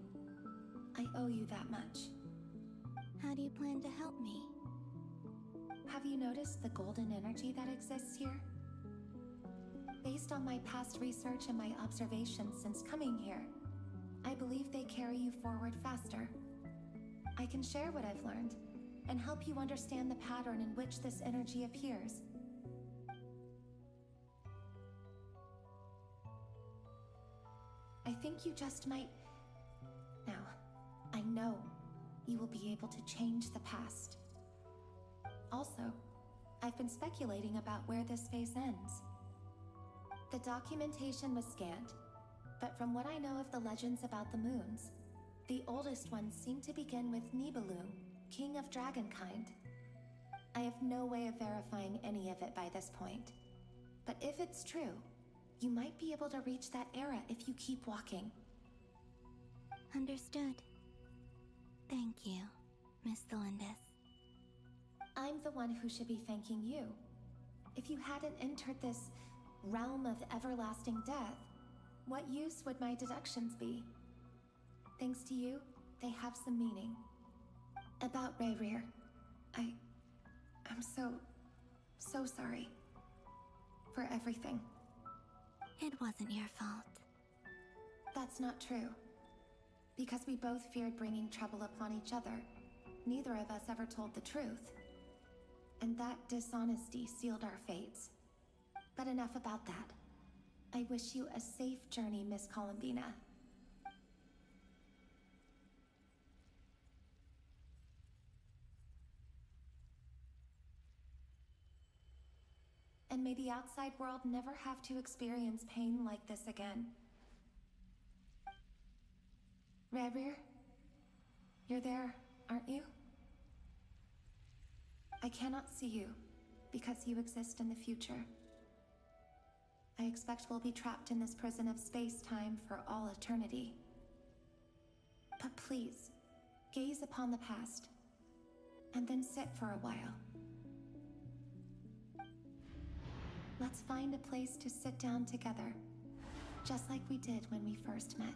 I owe you that much. How do you plan to help me? Have you noticed the golden energy that exists here? Based on my past research and my observations since coming here, I believe they carry you forward faster. I can share what I've learned, and help you understand the pattern in which this energy appears. I think you just might... Now, I know you will be able to change the past. Also, I've been speculating about where this phase ends. The documentation was scanned, but from what I know of the legends about the moons, the oldest ones seem to begin with Nibelung, king of dragonkind. I have no way of verifying any of it by this point. But if it's true, you might be able to reach that era if you keep walking. Understood. Thank you, Miss Delindis. I'm the one who should be thanking you. If you hadn't entered this realm of everlasting death, what use would my deductions be? Thanks to you, they have some meaning. About Rayrir, I'm so so sorry. For everything. It wasn't your fault. That's not true. Because we both feared bringing trouble upon each other, neither of us ever told the truth. And that dishonesty sealed our fates. But enough about that. I wish you a safe journey, Miss Columbina. And may the outside world never have to experience pain like this again. Rerir, you're there, aren't you? I cannot see you, because you exist in the future. I expect we'll be trapped in this prison of space-time for all eternity. But please, gaze upon the past, and then sit for a while. Let's find a place to sit down together, just like we did when we first met.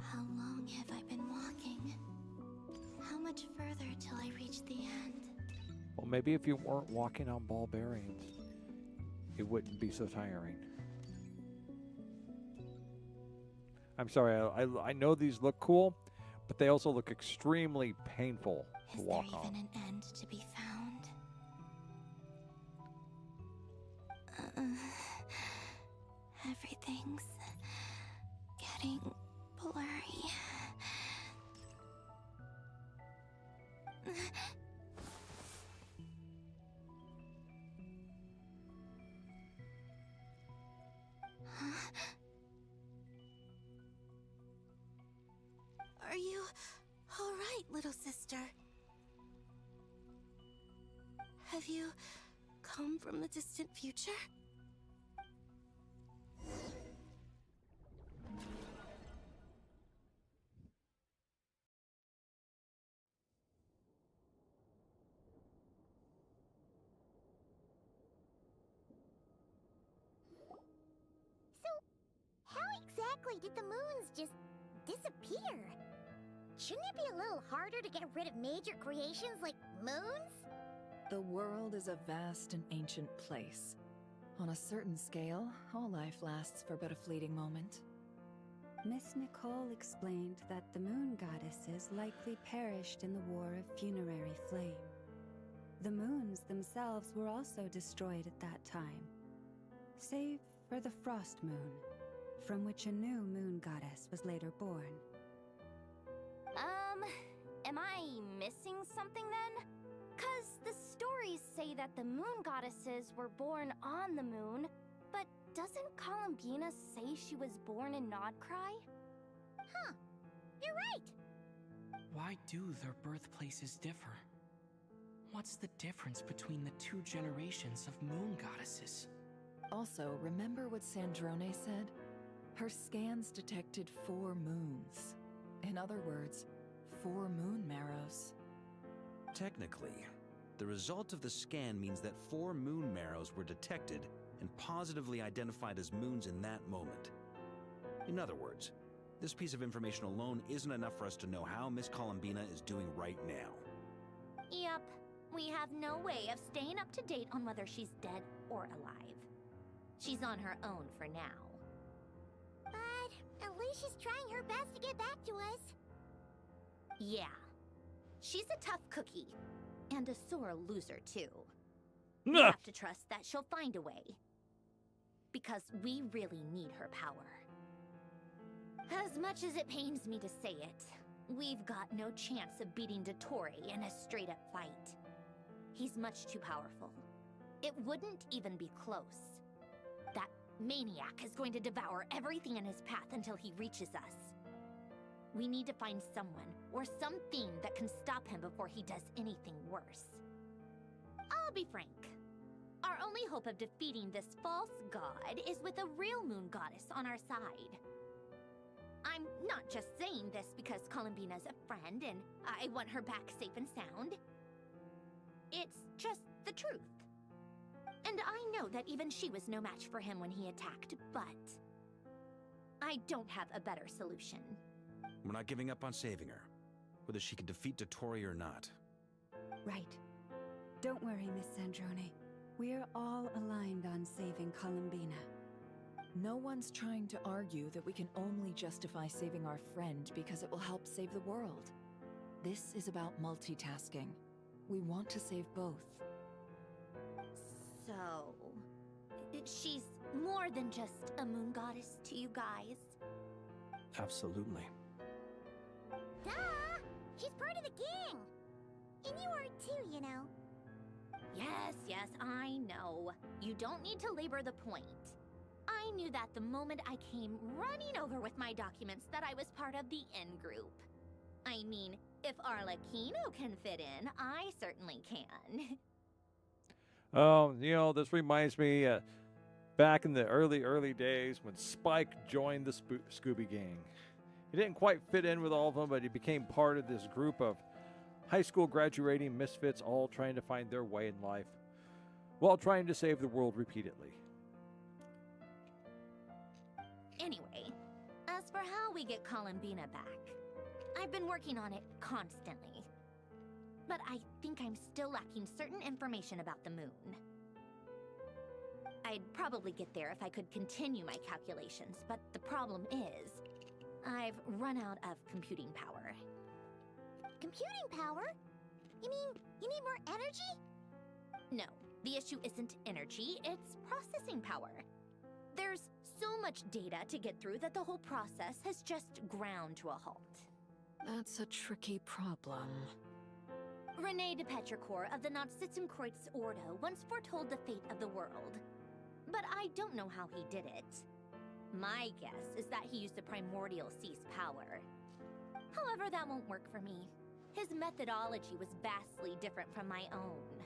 How long have I been walking? How much further till I reach the end? Well, maybe if you weren't walking on ball bearings, it wouldn't be so tiring. I'm sorry, I know these look cool, but they also look extremely painful to Is walk there even on. an end to be found? Everything's getting blurry. Are you all right, little sister? Have you come from the distant future? How exactly did the moons just disappear? Shouldn't it be a little harder to get rid of major creations like moons? The world is a vast and ancient place. On a certain scale, all life lasts for but a fleeting moment. Miss Nicole explained that the moon goddesses likely perished in the War of Funerary Flame. The moons themselves were also destroyed at that time, save for the Frost Moon, from which a new moon goddess was later born. Am I missing something then? 'Cause the stories say that the moon goddesses were born on the moon, but doesn't Columbina say she was born in Nodcry? Huh. You're right. Why do their birthplaces differ? What's the difference between the two generations of moon goddesses? Also, remember what Sandrone said? Her scans detected 4 moons. In other words, 4 moon marrows. Technically, the result of the scan means that 4 moon marrows were detected and positively identified as moons in that moment. In other words, this piece of information alone isn't enough for us to know how Miss Columbina is doing right now. Yep. We have no way of staying up to date on whether she's dead or alive. She's on her own for now. But at least she's trying her best to get back to us. Yeah. She's a tough cookie. And a sore loser, too. We have to trust that she'll find a way. Because we really need her power. As much as it pains me to say it, we've got no chance of beating Dottore in a straight-up fight. He's much too powerful. It wouldn't even be close. That maniac is going to devour everything in his path until he reaches us. We need to find someone, or something that can stop him before he does anything worse. I'll be frank. Our only hope of defeating this false god is with a real moon goddess on our side. I'm not just saying this because Columbina's a friend and I want her back safe and sound. It's just the truth. And I know that even she was no match for him when he attacked, but I don't have a better solution. We're not giving up on saving her, whether she can defeat Dottore or not. Right. Don't worry, Miss Sandrone. We're all aligned on saving Columbina. No one's trying to argue that we can only justify saving our friend because it will help save the world. This is about multitasking. We want to save both. So, she's more than just a moon goddess to you guys. Absolutely. Duh! She's part of the gang! And you are too, you know. Yes, I know. You don't need to labor the point. I knew that the moment I came running over with my documents that I was part of the in-group. I mean, if Arlecchino can fit in, I certainly can. Oh, this reminds me back in the early days when Spike joined the Scooby Gang. He didn't quite fit in with all of them, but he became part of this group of high school graduating misfits all trying to find their way in life while trying to save the world repeatedly. Anyway, as for how we get Columbina back, I've been working on it constantly. But I think I'm still lacking certain information about the moon. I'd probably get there if I could continue my calculations, but the problem is, I've run out of computing power. Computing power? You mean you need more energy? No, the issue isn't energy, it's processing power. There's so much data to get through that the whole process has just ground to a halt. That's a tricky problem. René de Petrichor of the Nazissenkreuz Ordo once foretold the fate of the world. But I don't know how he did it. My guess is that he used the primordial sea's power. However, that won't work for me. His methodology was vastly different from my own.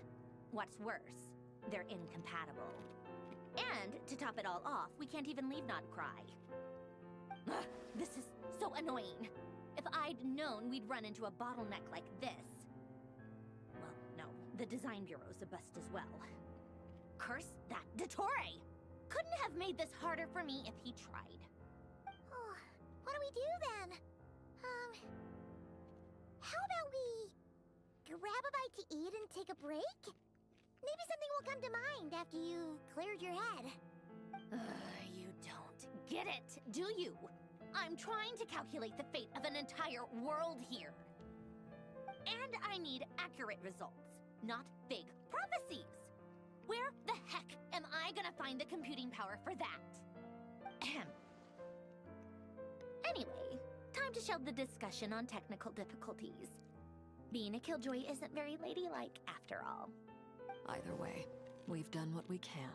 What's worse, they're incompatible. And, to top it all off, we can't even leave Notcry. Ugh, this is so annoying. If I'd known we'd run into a bottleneck like this... Well, no, the design bureau's a bust as well. Curse that Dottore! Couldn't have made this harder for me if he tried. Oh, what do we do then? How about we grab a bite to eat and take a break? Maybe something will come to mind after you've cleared your head. You don't get it, do you? I'm trying to calculate the fate of an entire world here. And I need accurate results, not vague prophecies. Where the heck am I gonna find the computing power for that? Ahem. Anyway, time to shelve the discussion on technical difficulties. Being a killjoy isn't very ladylike after all. Either way, we've done what we can.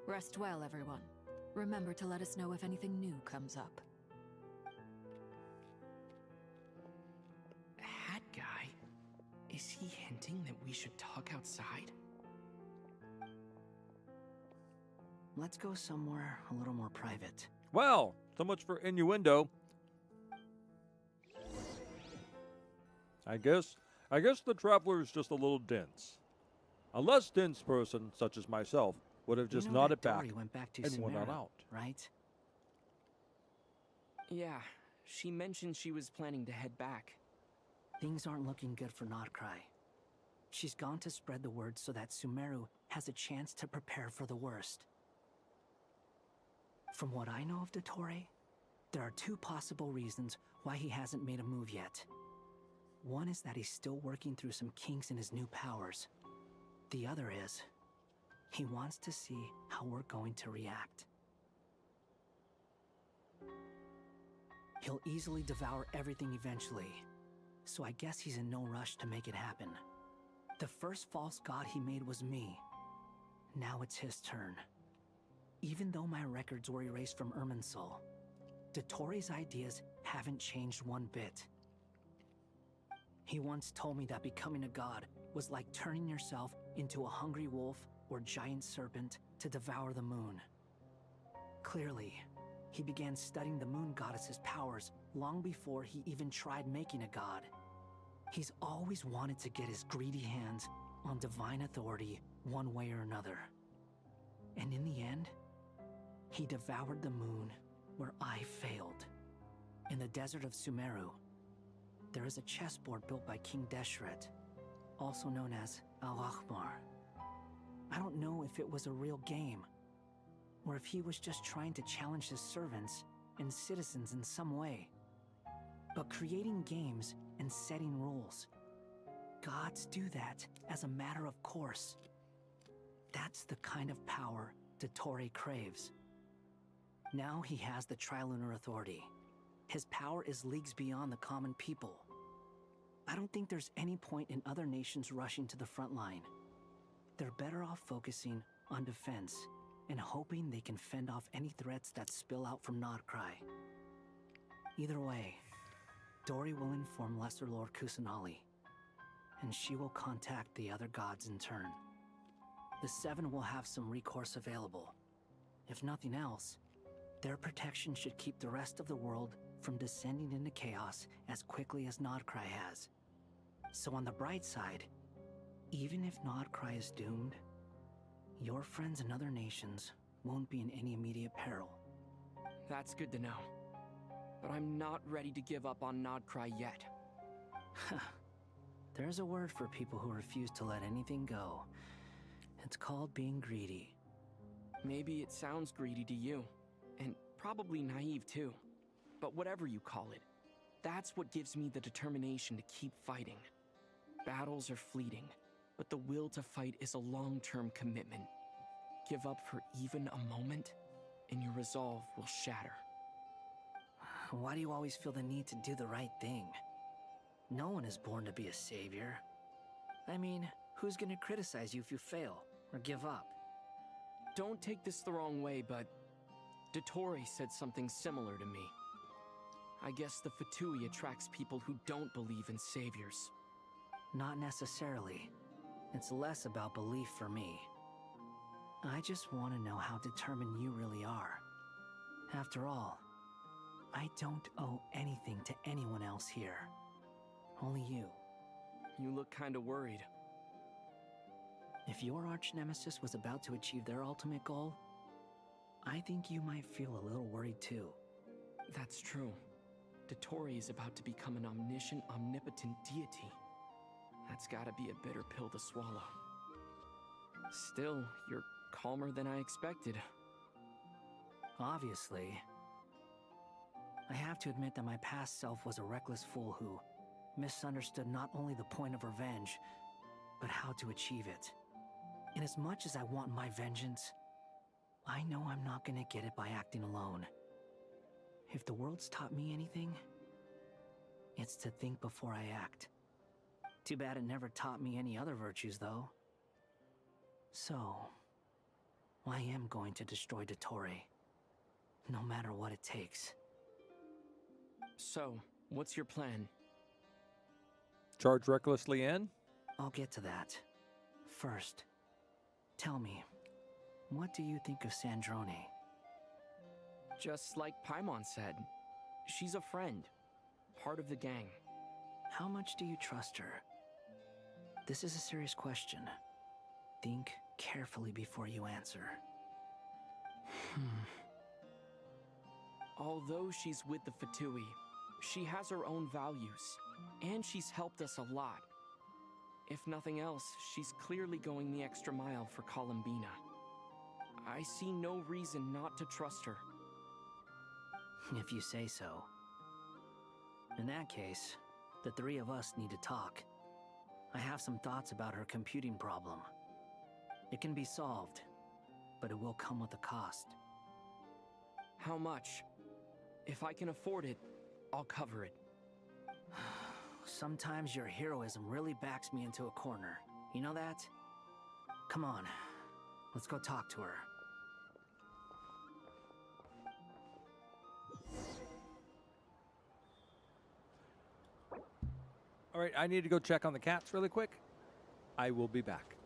Rest well, everyone. Remember to let us know if anything new comes up. Hat guy? Is he hinting that we should talk outside? Let's go somewhere a little more private. Well, so much for innuendo. I guess the traveler is just a little dense. A less dense person, such as myself, would have just nodded back and went on out. Right? Yeah, she mentioned she was planning to head back. Things aren't looking good for Notcry. She's gone to spread the word so that Sumeru has a chance to prepare for the worst. From what I know of Dottore, there are two possible reasons why he hasn't made a move yet. One is that he's still working through some kinks in his new powers. The other is, he wants to see how we're going to react. He'll easily devour everything eventually, so I guess he's in no rush to make it happen. The first false god he made was me. Now it's his turn. Even though my records were erased from Irminsul, Dottore's ideas haven't changed one bit. He once told me that becoming a god was like turning yourself into a hungry wolf or giant serpent to devour the moon. Clearly, he began studying the moon goddess's powers long before he even tried making a god. He's always wanted to get his greedy hands on divine authority one way or another. And in the end, he devoured the moon where I failed. In the desert of Sumeru, there is a chessboard built by King Deshret, also known as Al-Ahmar. I don't know if it was a real game, or if he was just trying to challenge his servants and citizens in some way. But creating games and setting rules, gods do that as a matter of course. That's the kind of power Dottore craves. Now he has the Trilunar Authority. His power is leagues beyond the common people. I don't think there's any point in other nations rushing to the front line. They're better off focusing on defense and hoping they can fend off any threats that spill out from Nodcry. Either way, Dori will inform Lesser Lord Kusanali, and she will contact the other gods in turn. The Seven will have some recourse available. If nothing else, their protection should keep the rest of the world from descending into chaos as quickly as Nodcry has. So on the bright side, even if Nodcry is doomed, your friends in other nations won't be in any immediate peril. That's good to know. But I'm not ready to give up on Nodcry yet. There's a word for people who refuse to let anything go. It's called being greedy. Maybe it sounds greedy to you, and probably naive too. But whatever you call it, that's what gives me the determination to keep fighting. Battles are fleeting, but the will to fight is a long-term commitment. Give up for even a moment, and your resolve will shatter. Why do you always feel the need to do the right thing? No one is born to be a savior. I mean, who's gonna criticize you if you fail, or give up? Don't take this the wrong way, but Dottore said something similar to me. I guess the Fatui attracts people who don't believe in saviors. Not necessarily. It's less about belief for me. I just want to know how determined you really are. After all, I don't owe anything to anyone else here. Only you. You look kinda worried. If your arch-nemesis was about to achieve their ultimate goal, I think you might feel a little worried too. That's true. Dottore is about to become an omniscient, omnipotent deity. That's gotta be a bitter pill to swallow. Still, you're calmer than I expected. Obviously. I have to admit that my past self was a reckless fool who misunderstood not only the point of revenge, but how to achieve it. And as much as I want my vengeance, I know I'm not gonna get it by acting alone. If the world's taught me anything, it's to think before I act. Too bad it never taught me any other virtues, though. So, I am going to destroy Dottore, no matter what it takes. So, what's your plan? Charge recklessly in? I'll get to that. First, tell me, what do you think of Sandrone? Just like Paimon said, she's a friend, part of the gang. How much do you trust her? This is a serious question. Think carefully before you answer. Although she's with the Fatui, she has her own values, and she's helped us a lot. If nothing else, she's clearly going the extra mile for Columbina. I see no reason not to trust her. If you say so. In that case, the three of us need to talk. I have some thoughts about her computing problem. It can be solved, but it will come with a cost. How much? If I can afford it, I'll cover it. Sometimes your heroism really backs me into a corner. You know that? Come on, let's go talk to her. All right, I need to go check on the cats really quick. I will be back.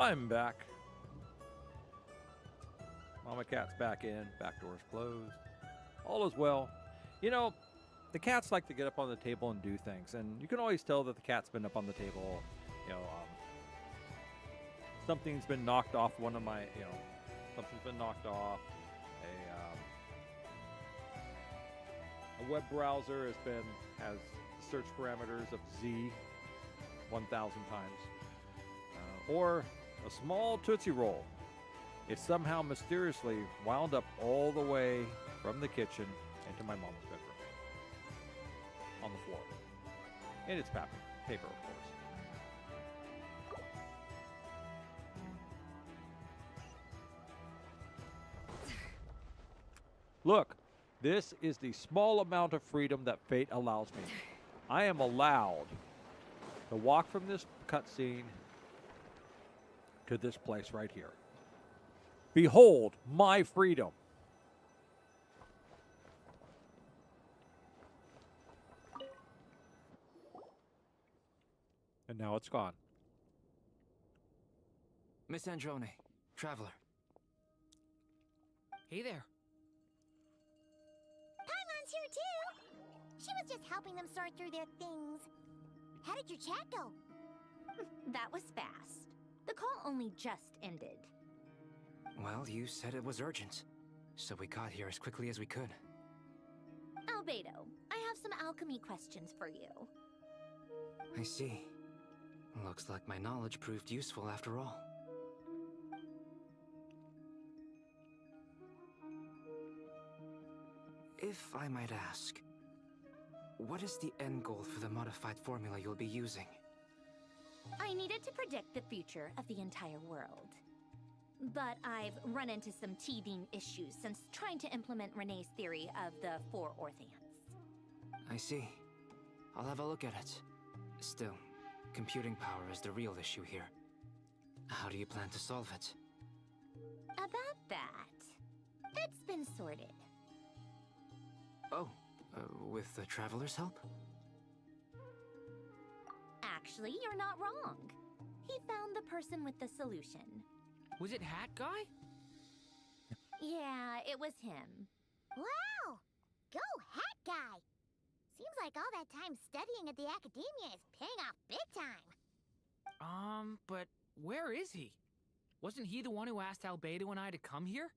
I'm back. Mama cat's back in. Back door's closed. All is well. You know, the cats like to get up on the table and do things, and you can always tell that the cat's been up on the table. You know, something's been knocked off one of my, something's been knocked off. A web browser has the search parameters of Z 1,000 times. Or a small Tootsie Roll. It somehow mysteriously wound up all the way from the kitchen into my mom's bedroom. On the floor. And it's paper, of course. Look, this is the small amount of freedom that fate allows me. I am allowed to walk from this cutscene to this place right here. Behold my freedom. And now it's gone. Miss Androne, traveler. Hey there. Paimon's here too. She was just helping them sort through their things. How did your chat go? That was fast. The call only just ended. Well, you said it was urgent, so we got here as quickly as we could. Albedo, I have some alchemy questions for you. I see. Looks like my knowledge proved useful after all. If I might ask, what is the end goal for the modified formula you'll be using? I needed to predict the future of the entire world. But I've run into some teething issues since trying to implement Renee's theory of the 4 Orthants. I see. I'll have a look at it. Still, computing power is the real issue here. How do you plan to solve it? About that, it's been sorted. Oh, with the Traveler's help? Actually, you're not wrong. He found the person with the solution. Was it Hat Guy? Yeah, it was him. Wow! Go Hat Guy! Seems like all that time studying at the academia is paying off big time. But where is he? Wasn't he the one who asked Albedo and I to come here?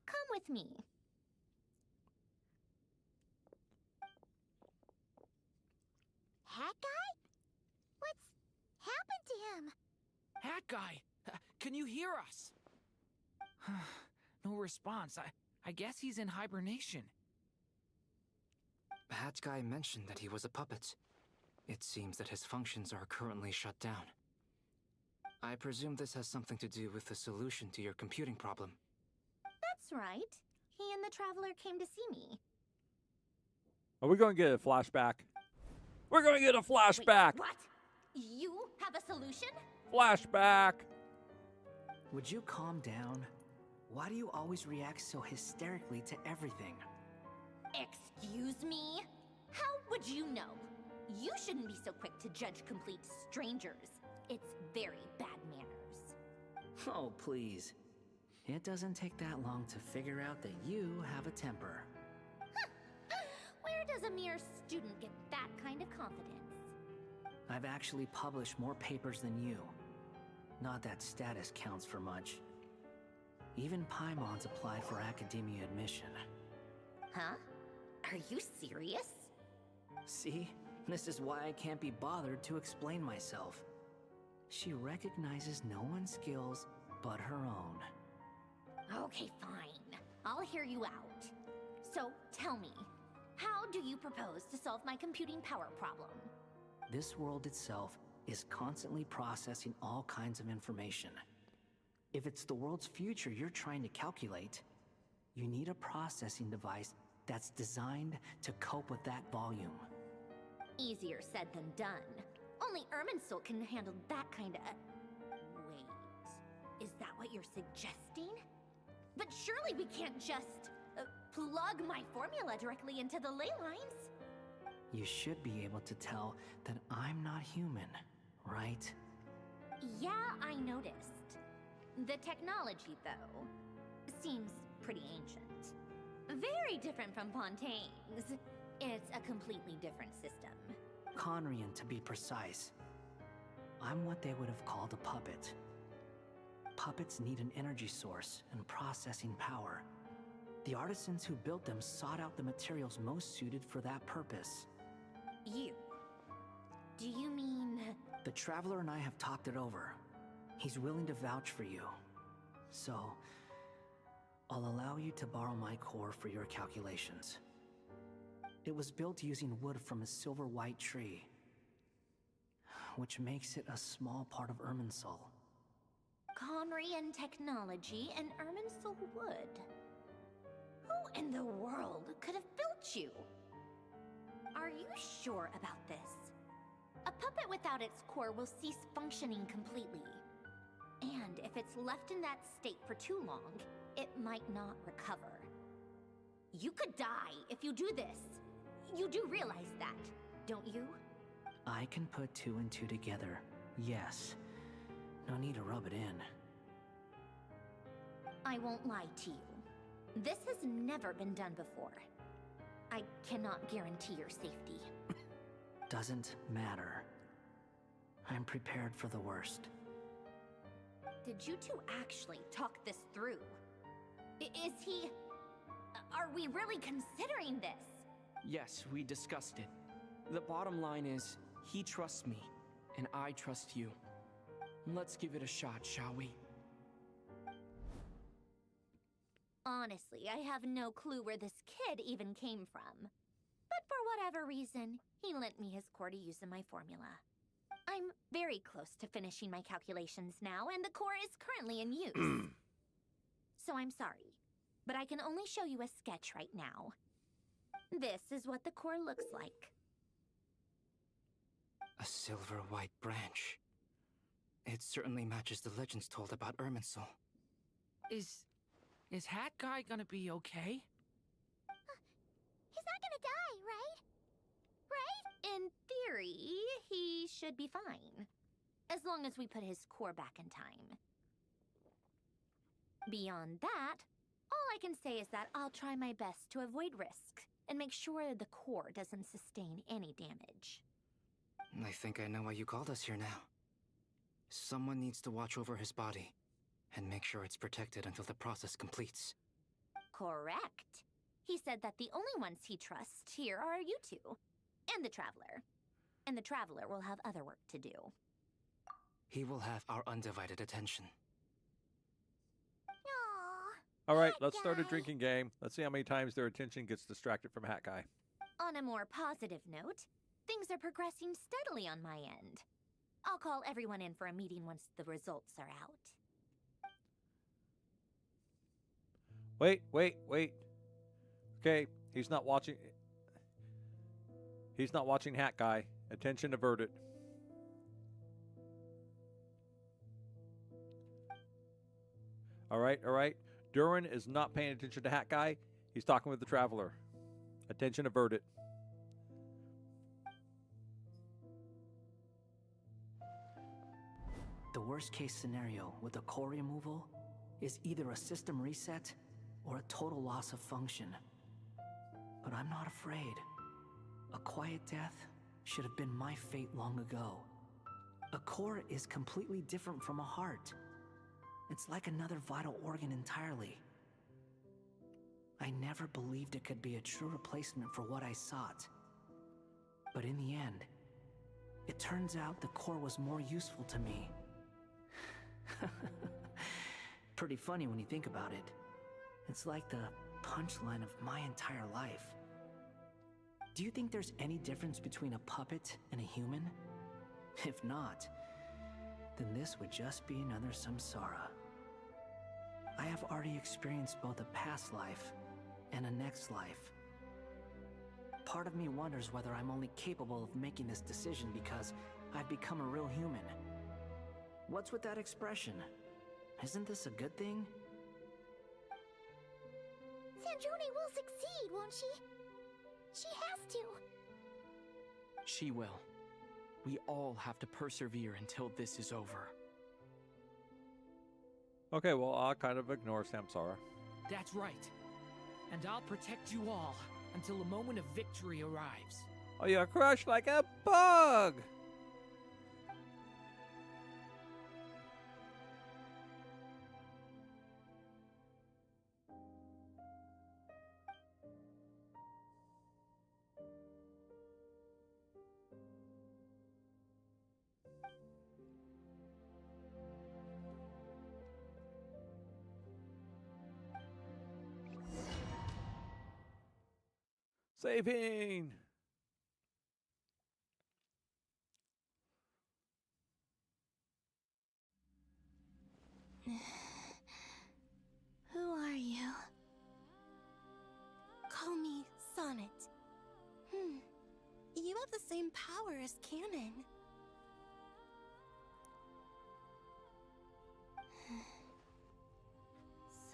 Come with me. Hat Guy? What's happened to him? Hat Guy! Can you hear us? No response. I guess he's in hibernation. Hat Guy mentioned that he was a puppet. It seems that his functions are currently shut down. I presume this has something to do with the solution to your computing problem. That's right. He and the Traveler came to see me. Are we going to get a flashback? We're going to get a flashback! Wait, what? You have a solution? Flashback! Would you calm down? Why do you always react so hysterically to everything? Excuse me? How would you know? You shouldn't be so quick to judge complete strangers. It's very bad manners. Oh, please. It doesn't take that long to figure out that you have a temper. Where does a mere student get that kind of confidence? I've actually published more papers than you. Not that status counts for much. Even Paimon's applied for academia admission. Huh? Are you serious? See? This is why I can't be bothered to explain myself. She recognizes no one's skills but her own. Okay, fine. I'll hear you out. So, tell me, how do you propose to solve my computing power problem? This world itself is constantly processing all kinds of information. If it's the world's future you're trying to calculate, you need a processing device that's designed to cope with that volume. Easier said than done. Only Irminsul can handle that kind of... Wait, is that what you're suggesting? But surely we can't just plug my formula directly into the ley lines. You should be able to tell that I'm not human, right? Yeah, I noticed. The technology, though, seems pretty ancient. Very different from Fontaine's. It's a completely different system. Conrian, to be precise. I'm what they would have called a puppet. Puppets need an energy source and processing power. The artisans who built them sought out the materials most suited for that purpose. You? Do you mean... The Traveler and I have talked it over. He's willing to vouch for you. So, I'll allow you to borrow my core for your calculations. It was built using wood from a silver white tree, which makes it a small part of Irminsul. Conrian technology and Irminsul wood. Who in the world could have built you? Are you sure about this? A puppet without its core will cease functioning completely. And if it's left in that state for too long, it might not recover. You could die if you do this. You do realize that, don't you? I can put 2 and 2 together, yes. No need to rub it in. I won't lie to you. This has never been done before. I cannot guarantee your safety. Doesn't matter. I'm prepared for the worst. Did you two actually talk this through? Is he... Are we really considering this? Yes, we discussed it. The bottom line is, he trusts me, and I trust you. Let's give it a shot, shall we? Honestly, I have no clue where this kid even came from. But for whatever reason, he lent me his core to use in my formula. I'm very close to finishing my calculations now, and the core is currently in use. So I'm sorry, but I can only show you a sketch right now. This is what the core looks like. A silver white branch. It certainly matches the legends told about Irminsul. Is Hat Guy gonna be okay? He's not gonna die, right? Right? In theory, he should be fine. As long as we put his core back in time. Beyond that, all I can say is that I'll try my best to avoid risk and make sure the core doesn't sustain any damage. I think I know why you called us here now. Someone needs to watch over his body and make sure it's protected until the process completes. Correct. He said that the only ones he trusts here are you two, and the Traveler. And the Traveler will have other work to do. He will have our undivided attention. Aww. All right, Hat let's start a Guy. drinking game. Let's see how many times their attention gets distracted from Hat Guy. On a more positive note, things are progressing steadily on my end. I'll call everyone in for a meeting once the results are out. Wait. Okay, he's not watching. He's not watching Hat Guy. Attention averted. All right. Durin is not paying attention to Hat Guy. He's talking with the Traveler. Attention averted. The worst case scenario with the core removal is either a system reset or a total loss of function. But I'm not afraid. A quiet death should have been my fate long ago. A core is completely different from a heart. It's like another vital organ entirely. I never believed it could be a true replacement for what I sought. But in the end, it turns out the core was more useful to me. Pretty funny when you think about it. It's like the punchline of my entire life. Do you think there's any difference between a puppet and a human? If not, then this would just be another samsara. I have already experienced both a past life and a next life. Part of me wonders whether I'm only capable of making this decision because I've become a real human. What's with that expression? Isn't this a good thing? Sanjoni will succeed, won't she? She has to. She will. We all have to persevere until this is over. Okay, well, I'll kind of ignore Samsara. That's right. And I'll protect you all until a moment of victory arrives. Oh, you're crushed like a bug! Saving! Who are you? Call me Sonnet. You have the same power as Canon.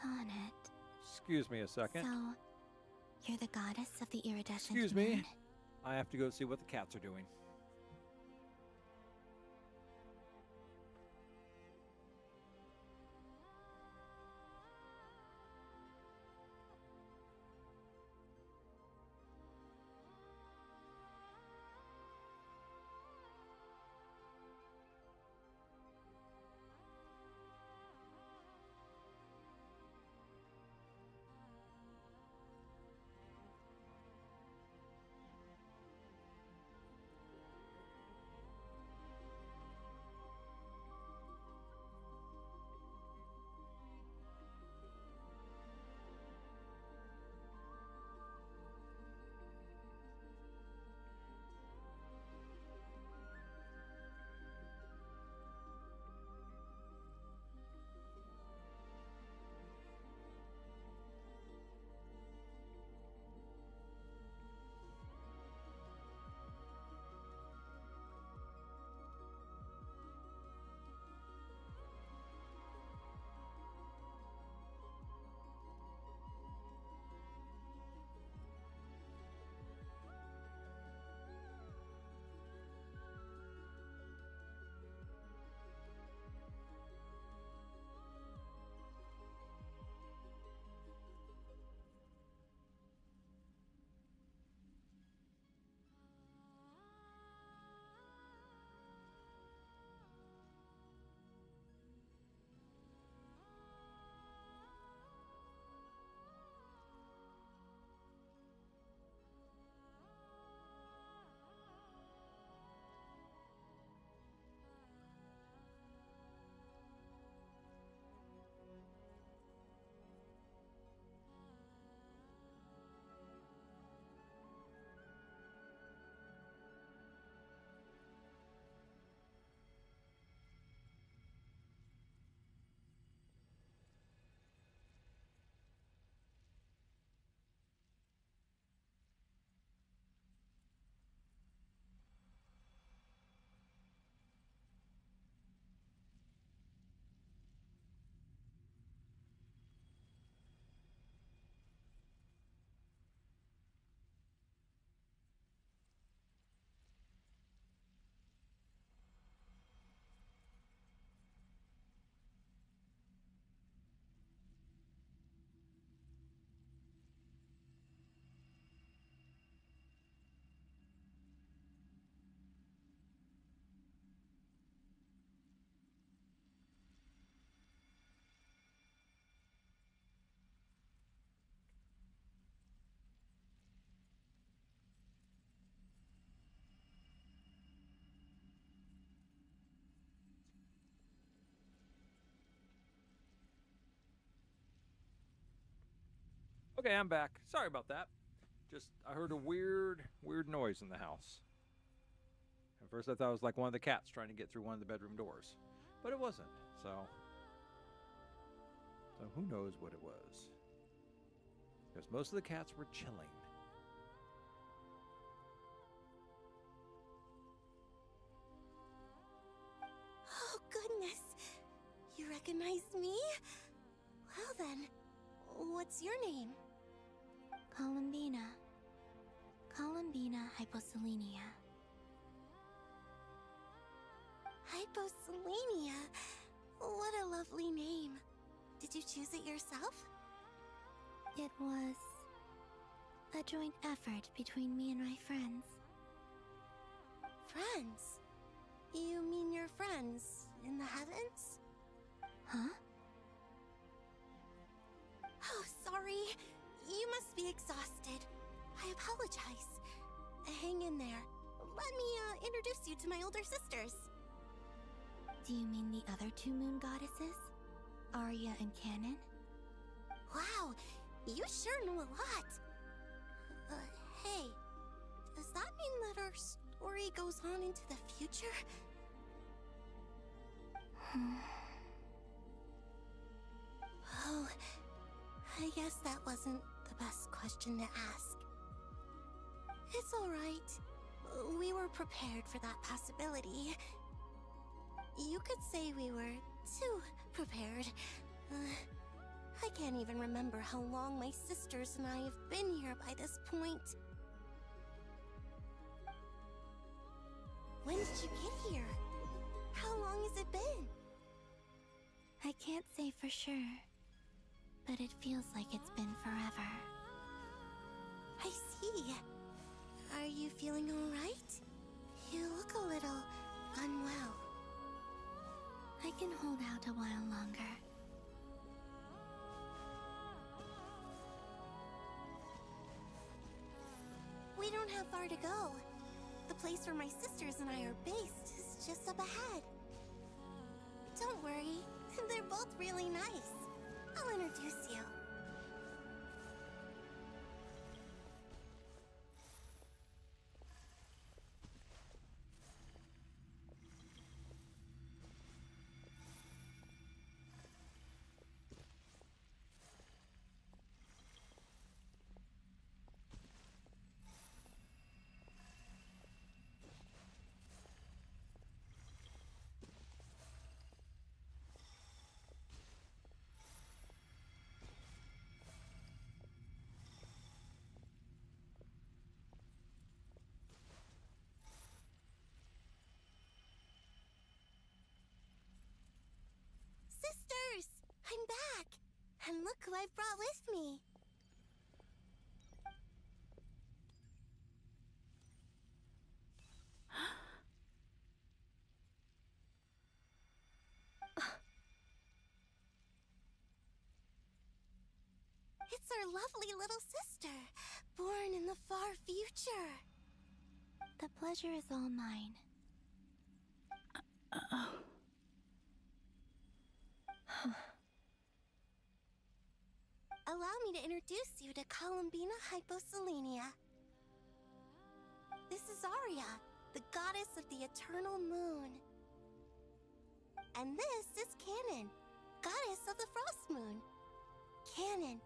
Sonnet. Excuse me a second. So, you're the goddess of the iridescent Excuse me. moon? I have to go see what the cats are doing. Okay, I'm back. Sorry about that. Just, I heard a weird noise in the house. At first I thought it was like one of the cats trying to get through one of the bedroom doors. But it wasn't, so who knows what it was. Because most of the cats were chilling. Oh, goodness. You recognize me? Well then, what's your name? Columbina. Columbina Hyposelenia. Hyposelenia? What a lovely name. Did you choose it yourself? It was a joint effort between me and my friends. Friends? You mean your friends in the heavens? Huh? Oh, sorry. You must be exhausted. I apologize. Hang in there. Let me, introduce you to my older sisters. Do you mean the other two moon goddesses? Arya and Canon? Wow, you sure know a lot. Hey, does that mean that our story goes on into the future? Oh, I guess that wasn't the best question to ask. It's alright. We were prepared for that possibility. You could say we were too prepared. I can't even remember how long my sisters and I have been here by this point. When did you get here? How long has it been? I can't say for sure, but it feels like it's been forever. I see. Are you feeling alright? You look a little unwell. I can hold out a while longer. We don't have far to go. The place where my sisters and I are based is just up ahead. Don't worry, they're both really nice. I'll introduce you. Sisters! I'm back! And look who I've brought with me! It's our lovely little sister, born in the far future. The pleasure is all mine. Allow me to introduce you to Columbina Hyposelenia. This is Arya, the goddess of the eternal moon. And this is Canon, goddess of the frost moon. Canon,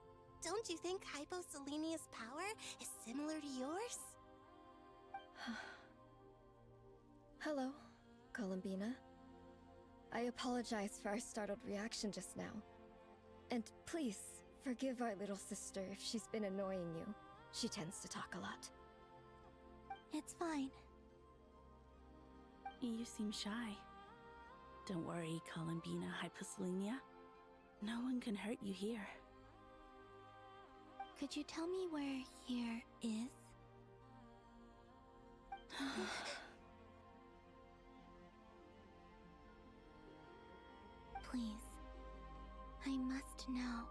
don't you think Hyposelenia's power is similar to yours? Hello, Columbina. I apologize for our startled reaction just now. And please, forgive our little sister if she's been annoying you. She tends to talk a lot. It's fine. You seem shy. Don't worry, Columbina Hyposelenia. No one can hurt you here. Could you tell me where here is? Please. I must know.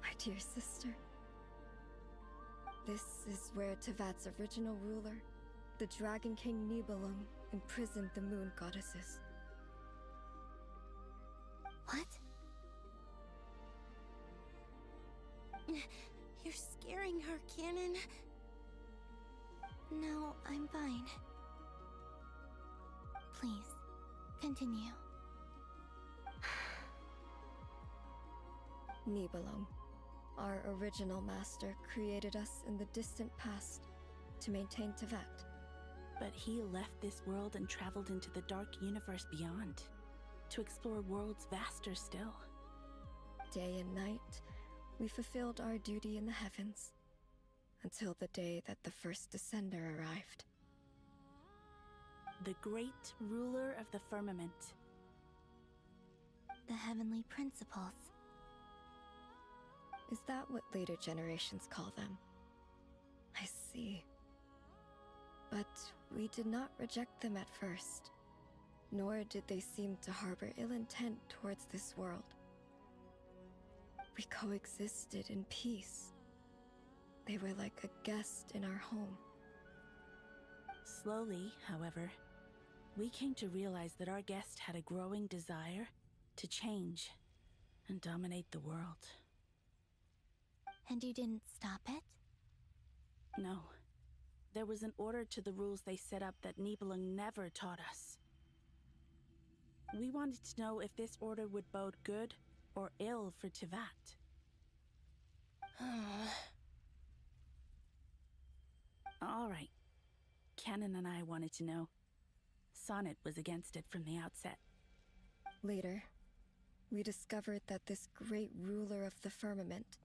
My dear sister. This is where Tevat's original ruler, the Dragon King Nibelung, imprisoned the moon goddesses. What? You're scaring her, Canon. No, I'm fine. Please, continue. Nibelung, our original master, created us in the distant past to maintain Tevat. But he left this world and traveled into the dark universe beyond, to explore worlds vaster still. Day and night, we fulfilled our duty in the heavens, until the day that the first Descender arrived. The great ruler of the firmament, The heavenly principles. Is that what later generations call them? I see. But we did not reject them at first, nor did they seem to harbor ill intent towards this world. We coexisted in peace. They were like a guest in our home. Slowly, however, we came to realize that our guest had a growing desire to change and dominate the world. And you didn't stop it? No. There was an order to the rules they set up that Nibelung never taught us. We wanted to know if this order would bode good or ill for Tivat. All right. Canon and I wanted to know. Sonnet was against it from the outset. Later, we discovered that this great ruler of the firmament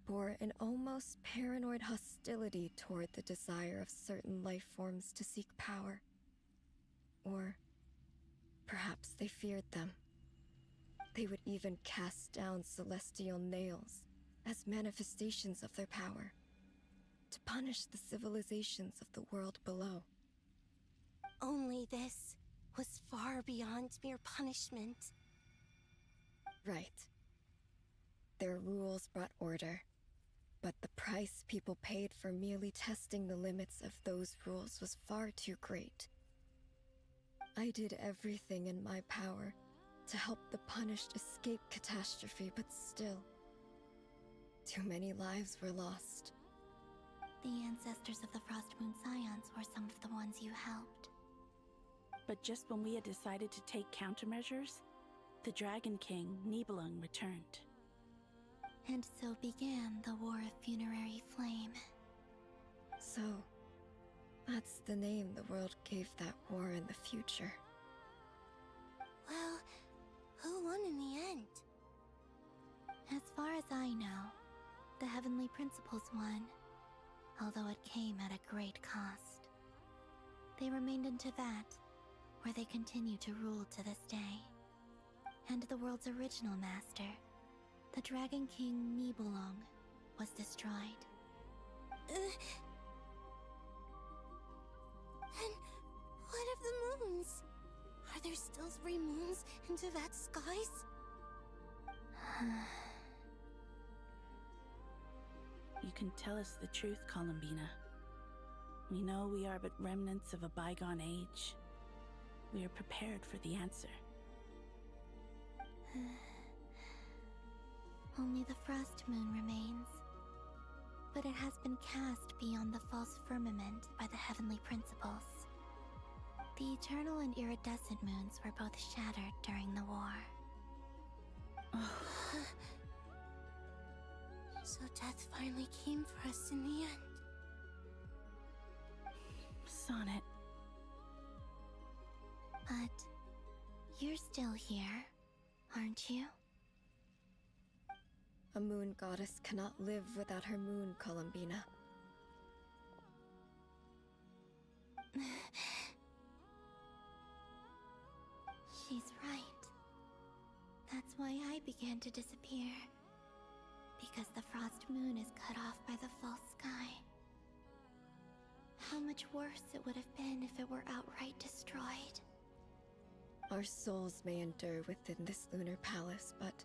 bore an almost paranoid hostility toward the desire of certain life forms to seek power. Or perhaps they feared them. They would even cast down celestial nails as manifestations of their power, to punish the civilizations of the world below. Only this was far beyond mere punishment. Right. Their rules brought order, but the price people paid for merely testing the limits of those rules was far too great. I did everything in my power to help the punished escape catastrophe, but still, too many lives were lost. The ancestors of the Frostmoon Scions were some of the ones you helped. But just when we had decided to take countermeasures, the Dragon King, Nibelung, returned. And so began the War of Funerary Flame. So, that's the name the world gave that war in the future. Well, who won in the end? As far as I know, the Heavenly Principles won, although it came at a great cost. They remained in Tivat, where they continue to rule to this day. And the world's original master, the Dragon King Nibelung, was destroyed. And what of the moons? Are there still 3 moons in Tivat's skies? You can tell us the truth, Columbina. We know we are but remnants of a bygone age. We are prepared for the answer. Only the Frost Moon remains. But it has been cast beyond the false firmament by the Heavenly Principles. The eternal and iridescent moons were both shattered during the war. So death finally came for us in the end. Sonnet. But you're still here, aren't you? A moon goddess cannot live without her moon, Columbina. She's right. That's why I began to disappear. Because the Frost Moon is cut off by the false sky. How much worse it would have been if it were outright destroyed. Our souls may endure within this lunar palace, but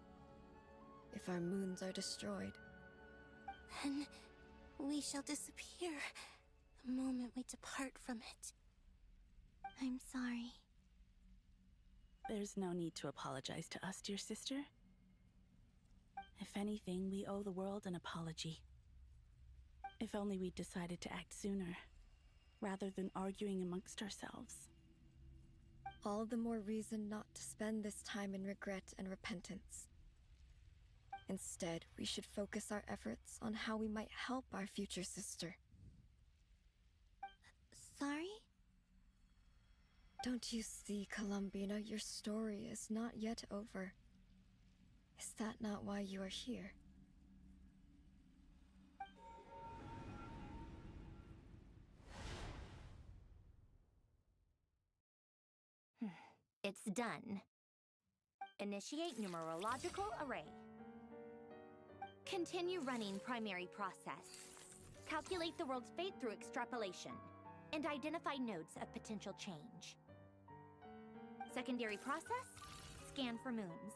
if our moons are destroyed, then we shall disappear the moment we depart from it. I'm sorry. There's no need to apologize to us, dear sister. If anything, we owe the world an apology. If only we'd decided to act sooner, rather than arguing amongst ourselves. all the more reason not to spend this time in regret and repentance. Instead, we should focus our efforts on how we might help our future sister. Sorry? Don't you see, Columbina, your story is not yet over. Is that not why you are here? It's done. Initiate numerological array. Continue running primary process. Calculate the world's fate through extrapolation, and identify nodes of potential change. Secondary process, scan for moons.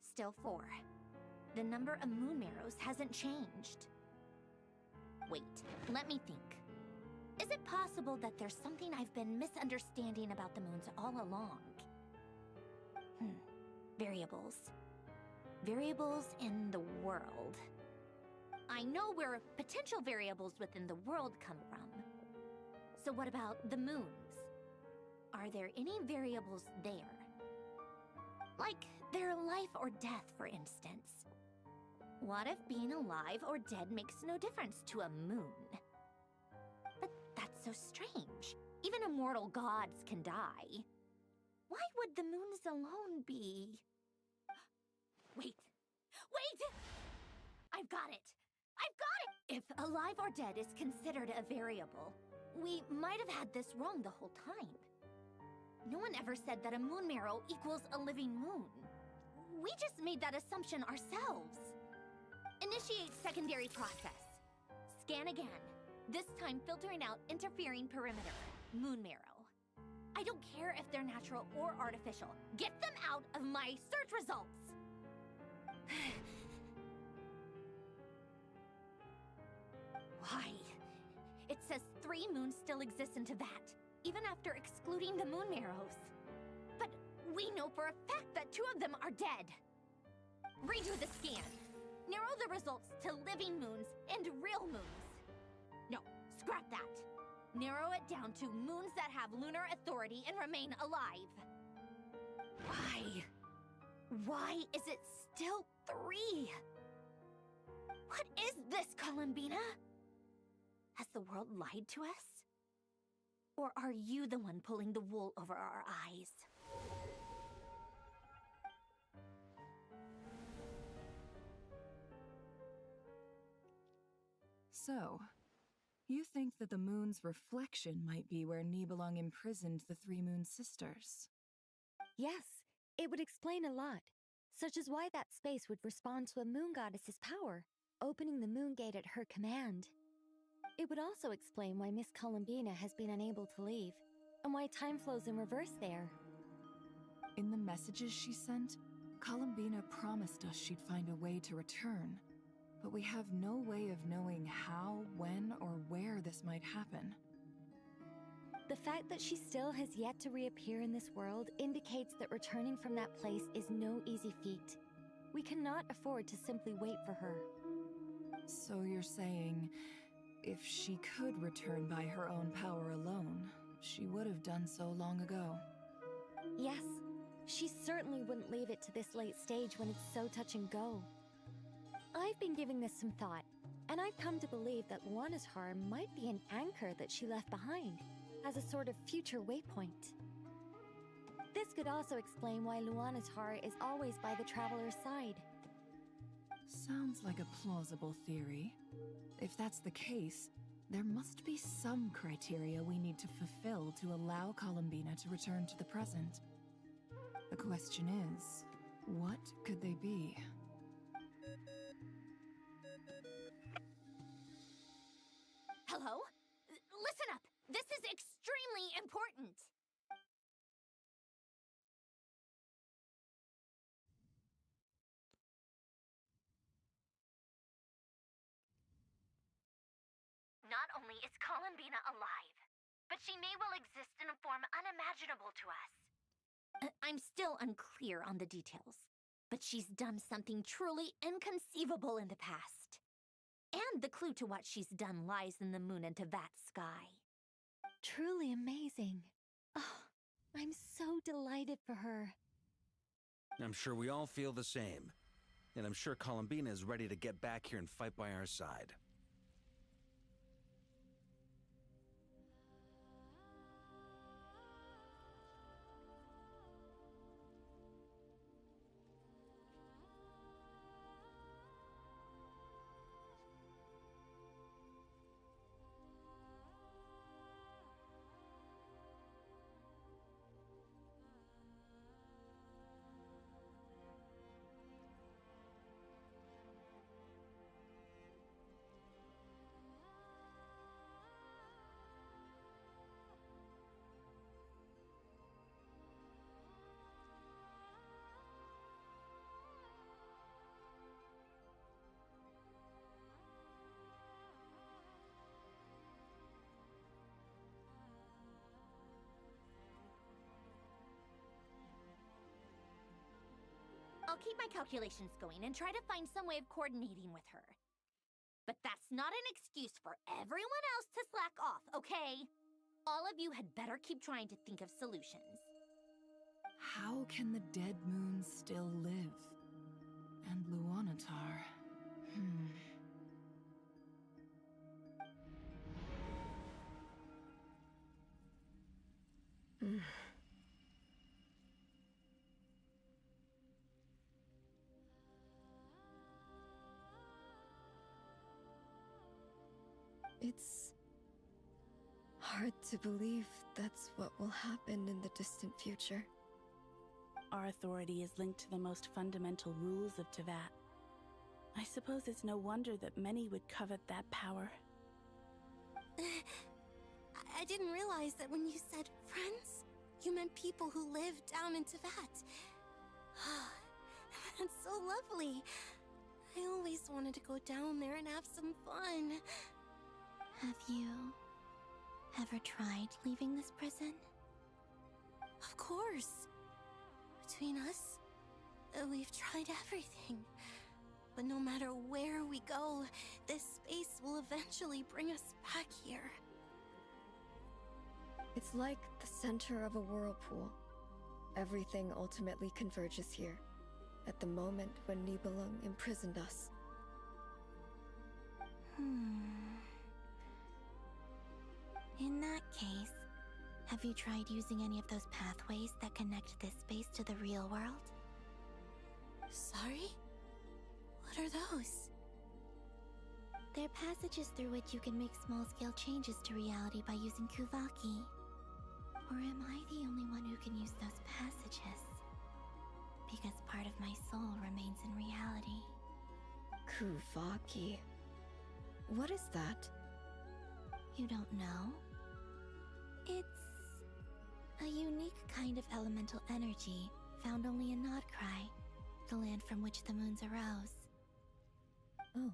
Still 4. The number of moon marrows hasn't changed. Wait, let me think. Is it possible that there's something I've been misunderstanding about the moons all along? Variables. Variables in the world. I know where potential variables within the world come from. So what about the moons? Are there any variables there? Like their life or death, for instance. What if being alive or dead makes no difference to a moon? But that's so strange. Even immortal gods can die. Why would the moons alone be... Wait! I've got it! If alive or dead is considered a variable, we might have had this wrong the whole time. No one ever said that a moon marrow equals a living moon. We just made that assumption ourselves. Initiate secondary process. Scan again, this time filtering out interfering perimeter, moon marrow. I don't care if they're natural or artificial. Get them out of my search results! Why? It says 3 moons still exist in Teyvat, even after excluding the moon marrows. But we know for a fact that 2 of them are dead. Redo the scan. Narrow the results to living moons and real moons. No, scrap that. Narrow it down to moons that have lunar authority and remain alive. Why? Why is it still 3? What is this, Columbina? Has the world lied to us? Or are you the one pulling the wool over our eyes? So, you think that the moon's reflection might be where Nibelung imprisoned the 3 moon sisters? Yes, it would explain a lot, such as why that space would respond to a moon goddess's power, opening the moon gate at her command. It would also explain why Miss Columbina has been unable to leave, and why time flows in reverse there. In the messages she sent, Columbina promised us she'd find a way to return, but we have no way of knowing how, when, or where this might happen. The fact that she still has yet to reappear in this world indicates that returning from that place is no easy feat. We cannot afford to simply wait for her. So you're saying, if she could return by her own power alone, she would have done so long ago. Yes, she certainly wouldn't leave it to this late stage when it's so touch and go. I've been giving this some thought, and I've come to believe that Luana's Har might be an anchor that she left behind, as a sort of future waypoint. This could also explain why Luana's Har is always by the Traveler's side. Sounds like a plausible theory. If that's the case, there must be some criteria we need to fulfill to allow Columbina to return to the present. The question is, what could they be? Hello? Listen up! This is extremely important! Not only is Columbina alive, but she may well exist in a form unimaginable to us. I'm still unclear on the details, but she's done something truly inconceivable in the past. And the clue to what she's done lies in the moon and Teyvat sky. Truly amazing. Oh, I'm so delighted for her. I'm sure we all feel the same. And I'm sure Columbina is ready to get back here and fight by our side. keep my calculations going and try to find some way of coordinating with her. But that's not an excuse for everyone else to slack off, okay? All of you had better keep trying to think of solutions. How can the dead moon still live? And Luanatar... It's hard to believe that's what will happen in the distant future. Our authority is linked to the most fundamental rules of Teyvat. I suppose it's no wonder that many would covet that power. I didn't realize that when you said friends, you meant people who live down in Teyvat. That's so lovely. I always wanted to go down there and have some fun. Have you ever tried leaving this prison? Of course. Between us, we've tried everything. But no matter where we go, this space will eventually bring us back here. It's like the center of a whirlpool. Everything ultimately converges here, at the moment when Nibelung imprisoned us. In that case, have you tried using any of those pathways that connect this space to the real world? Sorry? What are those? They're passages through which you can make small-scale changes to reality by using Kuvaki. Or am I the only one who can use those passages? Because part of my soul remains in reality. Kuvaki. What is that? You don't know? It's a unique kind of elemental energy found only in Nodcry, the land from which the moons arose. Oh.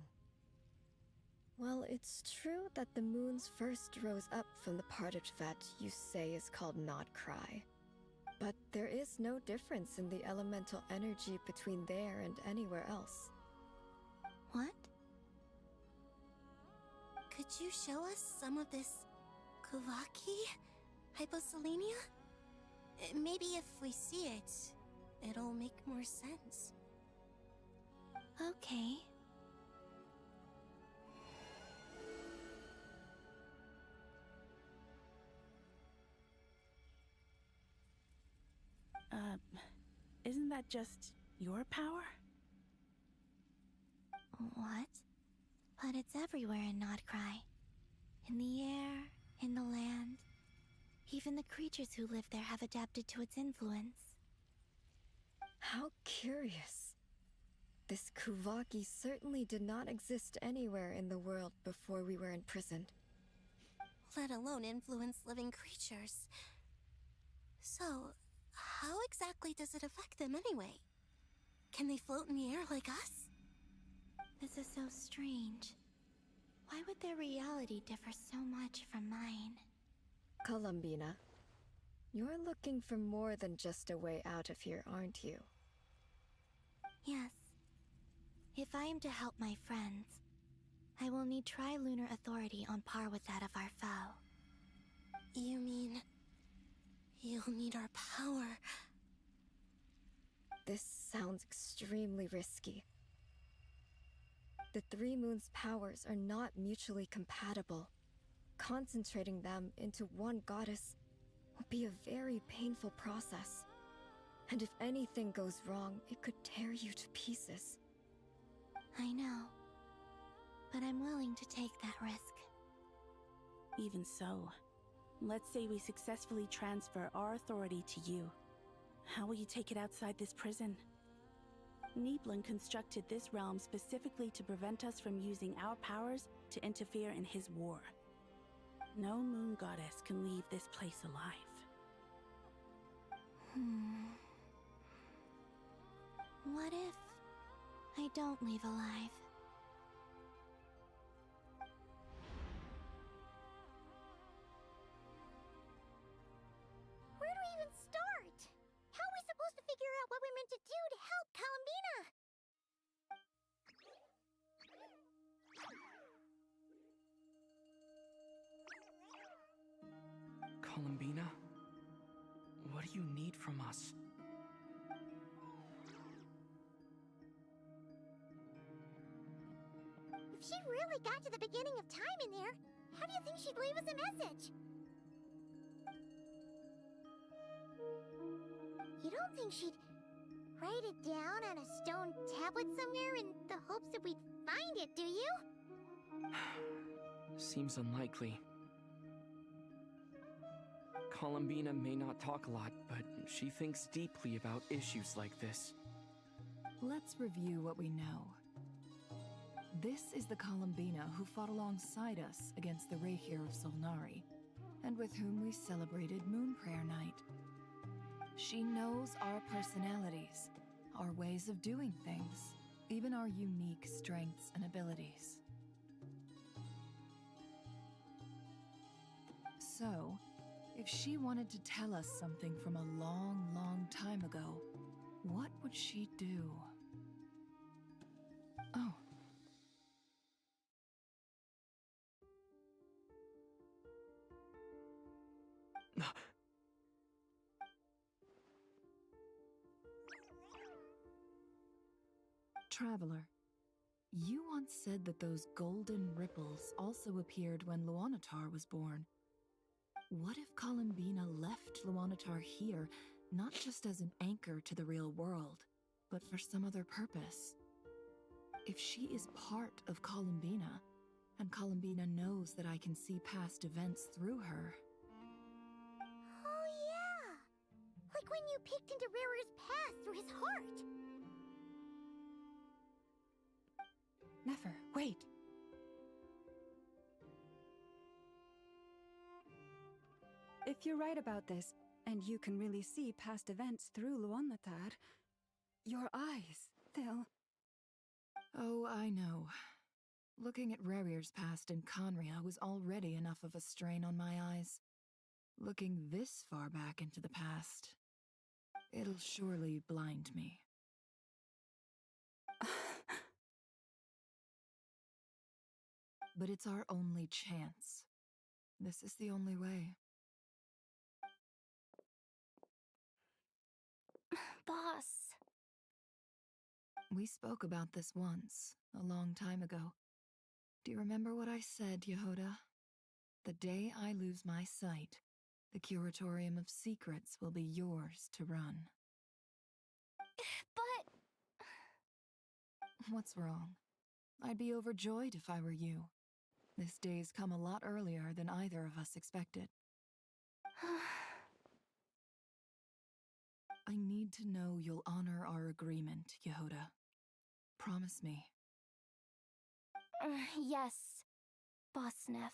Well, it's true that the moons first rose up from the part of Teyvat you say is called Nodcry. But there is no difference in the elemental energy between there and anywhere else. What? Could you show us some of this Kuvaki? Hyposelenia? Maybe if we see it, it'll make more sense. Okay. Isn't that just your power? What? But it's everywhere in Nodcry. In the air, in the land. Even the creatures who live there have adapted to its influence. How curious. This Kuvaki certainly did not exist anywhere in the world before we were imprisoned. Let alone influence living creatures. So, how exactly does it affect them anyway? Can they float in the air like us? This is so strange. Why would their reality differ so much from mine? Columbina, you're looking for more than just a way out of here, aren't you? Yes. If I am to help my friends, I will need tri-lunar authority on par with that of our foe. You mean... you'll need our power? This sounds extremely risky. The Three Moons' powers are not mutually compatible. Concentrating them into one goddess will be a very painful process. And if anything goes wrong, it could tear you to pieces. I know. But I'm willing to take that risk. Even so, let's say we successfully transfer our authority to you. How will you take it outside this prison? Nibelung constructed this realm specifically to prevent us from using our powers to interfere in his war. No moon goddess can leave this place alive. What if I don't leave alive? Where do we even start? How are we supposed to figure out what we're meant to do to help Columbina? you need from us? If she really got to the beginning of time in there, how do you think she'd leave us a message? You don't think she'd write it down on a stone tablet somewhere in the hopes that we'd find it, do you? Seems unlikely. Columbina may not talk a lot, but she thinks deeply about issues like this. Let's review what we know. This is the Columbina who fought alongside us against the Raihir of Solnari, and with whom we celebrated Moon Prayer Night. She knows our personalities, our ways of doing things, even our unique strengths and abilities. So, if she wanted to tell us something from a long, long time ago, what would she do? Oh. Traveler, you once said that those golden ripples also appeared when Luanatar was born. What if Columbina left Luanatar here, not just as an anchor to the real world, but for some other purpose? If she is part of Columbina, and Columbina knows that I can see past events through her... Oh yeah! Like when you peeked into Rare's past through his heart! Nefer, wait! If you're right about this, and you can really see past events through Luanatar, your eyes, they'll... Oh, I know. Looking at Rarir's past in Conria was already enough of a strain on my eyes. Looking this far back into the past, it'll surely blind me. But it's our only chance. This is the only way. Boss. We spoke about this once, a long time ago. Do you remember what I said, Yehoda? The day I lose my sight, the Curatorium of Secrets will be yours to run. But... What's wrong? I'd be overjoyed if I were you. This day's come a lot earlier than either of us expected. I need to know you'll honor our agreement, Yehoda. Promise me. Yes, Boss Neff.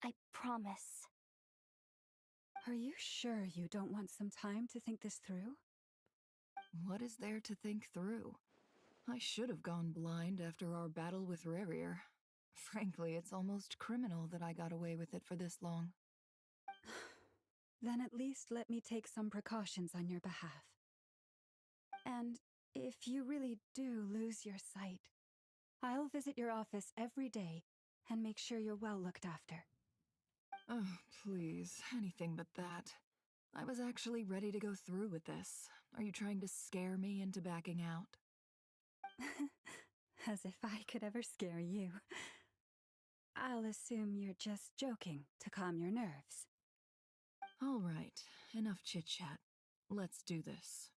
I promise. Are you sure you don't want some time to think this through? What is there to think through? I should have gone blind after our battle with Rarir. Frankly, it's almost criminal that I got away with it for this long. Then at least let me take some precautions on your behalf. And if you really do lose your sight, I'll visit your office every day and make sure you're well looked after. Oh, please, anything but that. I was actually ready to go through with this. Are you trying to scare me into backing out? As if I could ever scare you. I'll assume you're just joking to calm your nerves. All right, enough chit-chat. Let's do this.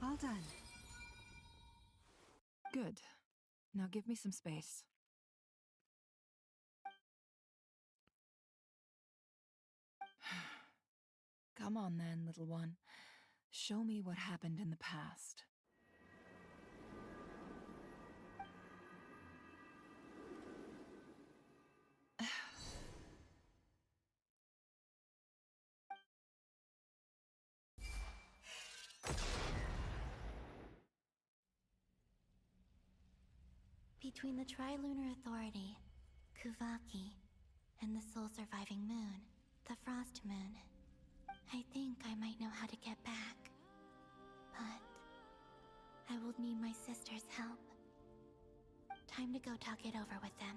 All done. Good. Now give me some space. Come on then, little one. Show me what happened in the past. Between the Trilunar Authority, Kuvaki, and the soul-surviving moon, the Frost Moon, I think I might know how to get back. But I will need my sister's help. Time to go talk it over with them.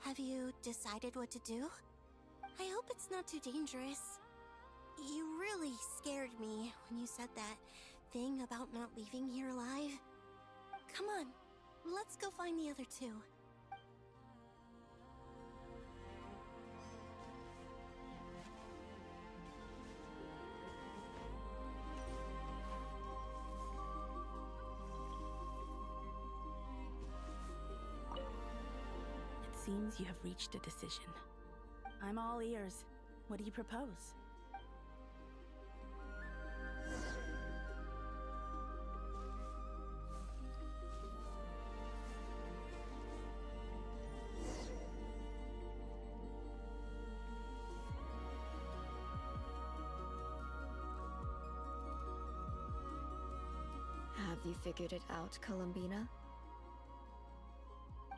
Have you decided what to do? I hope it's not too dangerous. You really scared me when you said that thing about not leaving here alive. Come on, let's go find the other two. Seems you have reached a decision. I'm all ears. What do you propose? Have you figured it out, Columbina?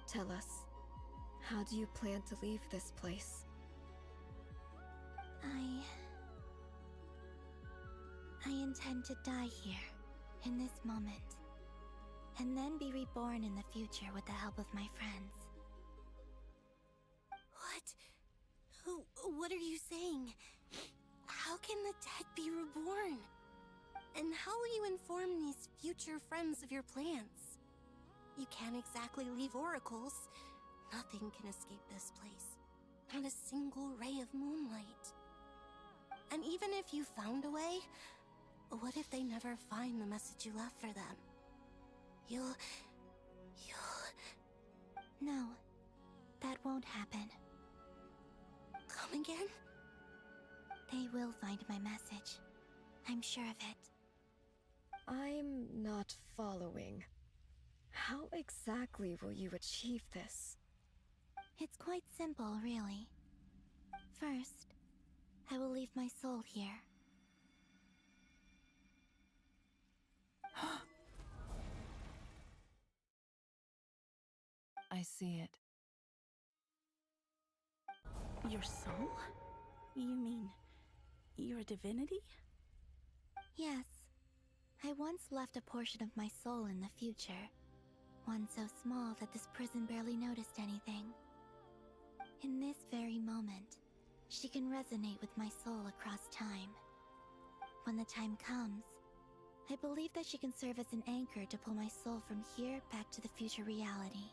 Tell us. How do you plan to leave this place? I intend to die here, in this moment, and then be reborn in the future with the help of my friends. What? What are you saying? How can the dead be reborn? And how will you inform these future friends of your plans? You can't exactly leave oracles. Nothing can escape this place. Not a single ray of moonlight. And even if you found a way, what if they never find the message you left for them? You'll... No, that won't happen. Come again? They will find my message. I'm sure of it. I'm not following. How exactly will you achieve this? It's quite simple, really. First, I will leave my soul here. I see it. Your soul? You mean your divinity? Yes. I once left a portion of my soul in the future. One so small that this prison barely noticed anything. In this very moment, she can resonate with my soul across time. When the time comes, I believe that she can serve as an anchor to pull my soul from here back to the future reality.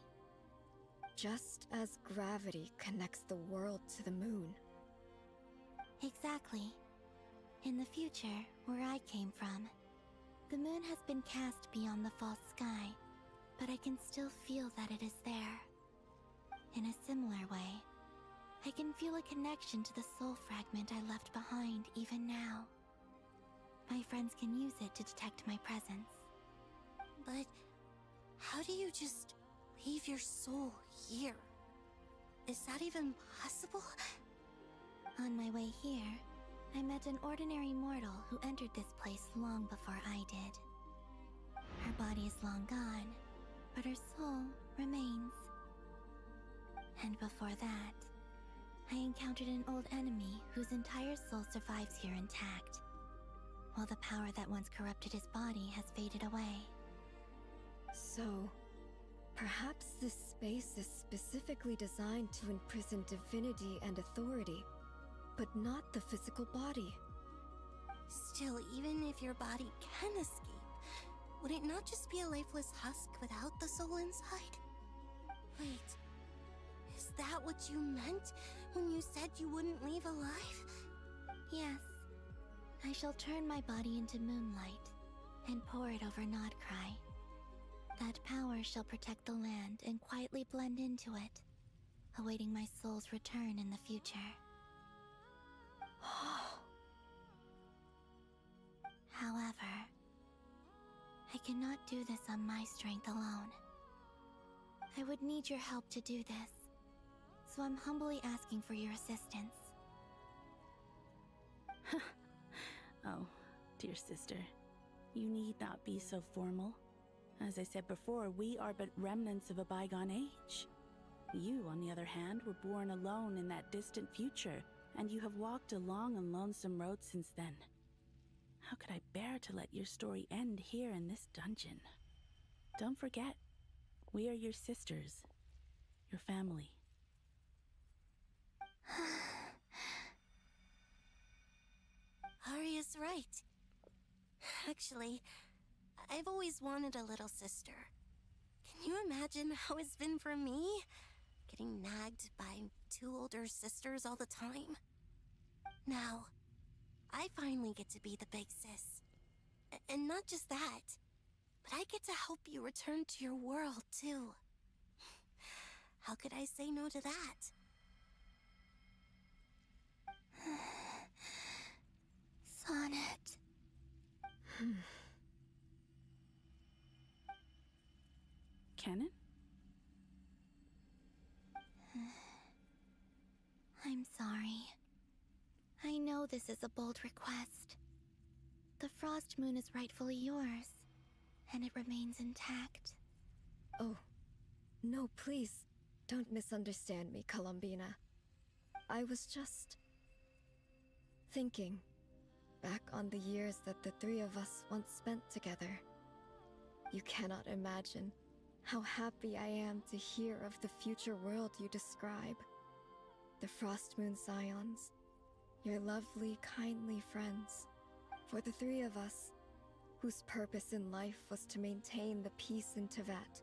Just as gravity connects the world to the moon. Exactly. In the future, where I came from, the moon has been cast beyond the false sky, but I can still feel that it is there. In a similar way, I can feel a connection to the soul fragment I left behind even now. My friends can use it to detect my presence. But how do you just leave your soul here? Is that even possible? On my way here, I met an ordinary mortal who entered this place long before I did. Her body is long gone, but her soul remains. And before that, I encountered an old enemy whose entire soul survives here intact, while the power that once corrupted his body has faded away. So, perhaps this space is specifically designed to imprison divinity and authority, but not the physical body. Still, even if your body can escape, would it not just be a lifeless husk without the soul inside? Wait, is that what you meant when you said you wouldn't leave alive? Yes. I shall turn my body into moonlight and pour it over Nodcry. That power shall protect the land and quietly blend into it, awaiting my soul's return in the future. However, I cannot do this on my strength alone. I would need your help to do this, so I'm humbly asking for your assistance. Oh, dear sister, you need not be so formal. As I said before, we are but remnants of a bygone age. You, on the other hand, were born alone in that distant future, and you have walked a long and lonesome road since then. How could I bear to let your story end here in this dungeon? Don't forget, we are your sisters, your family. Arya's right. Actually, I've always wanted a little sister. Can you imagine how it's been for me? Getting nagged by 2 older sisters all the time. Now, I finally get to be the big sis. And not just that, but I get to help you return to your world, too. How could I say no to that? Sonnet. Canon? I'm sorry. I know this is a bold request. The Frost Moon is rightfully yours, and it remains intact. Oh, no, please, don't misunderstand me, Columbina. I was just thinking back on the years that the 3 of us once spent together. You cannot imagine how happy I am to hear of the future world you describe. The Frost Moon Scions, your lovely, kindly friends. For the 3 of us, whose purpose in life was to maintain the peace in Teyvat.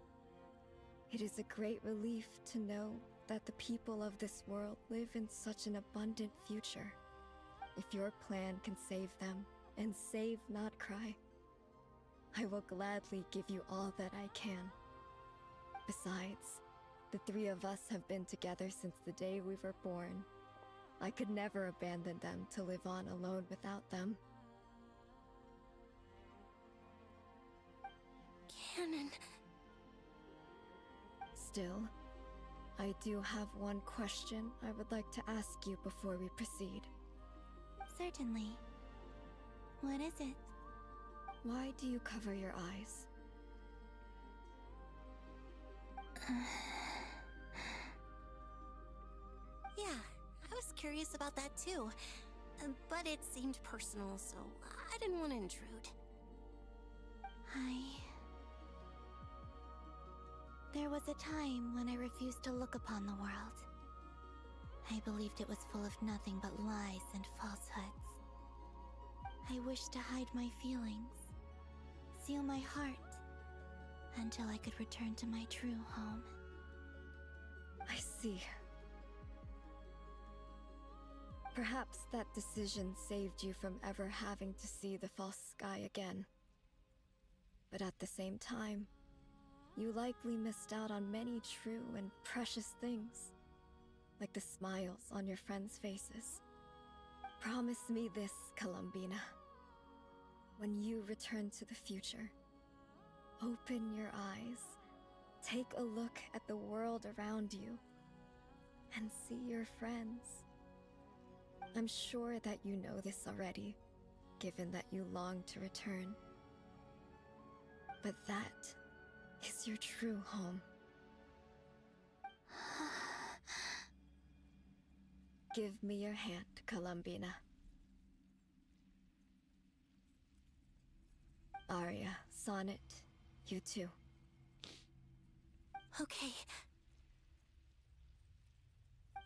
It is a great relief to know that the people of this world live in such an abundant future. If your plan can save them, and save not cry, I will gladly give you all that I can. Besides, the 3 of us have been together since the day we were born. I could never abandon them to live on alone without them. Canon. Still, I do have one question I would like to ask you before we proceed. Certainly. What is it? Why do you cover your eyes? Yeah, I was curious about that too. But it seemed personal, so I didn't want to intrude. There was a time when I refused to look upon the world. I believed it was full of nothing but lies and falsehoods. I wished to hide my feelings, seal my heart, until I could return to my true home. I see. Perhaps that decision saved you from ever having to see the false sky again. But at the same time, you likely missed out on many true and precious things, like the smiles on your friends' faces. Promise me this, Columbina. When you return to the future, open your eyes, take a look at the world around you, and see your friends. I'm sure that you know this already, given that you long to return. But that is your true home. Give me your hand, Columbina. Arya, Sonnet, you too. Okay.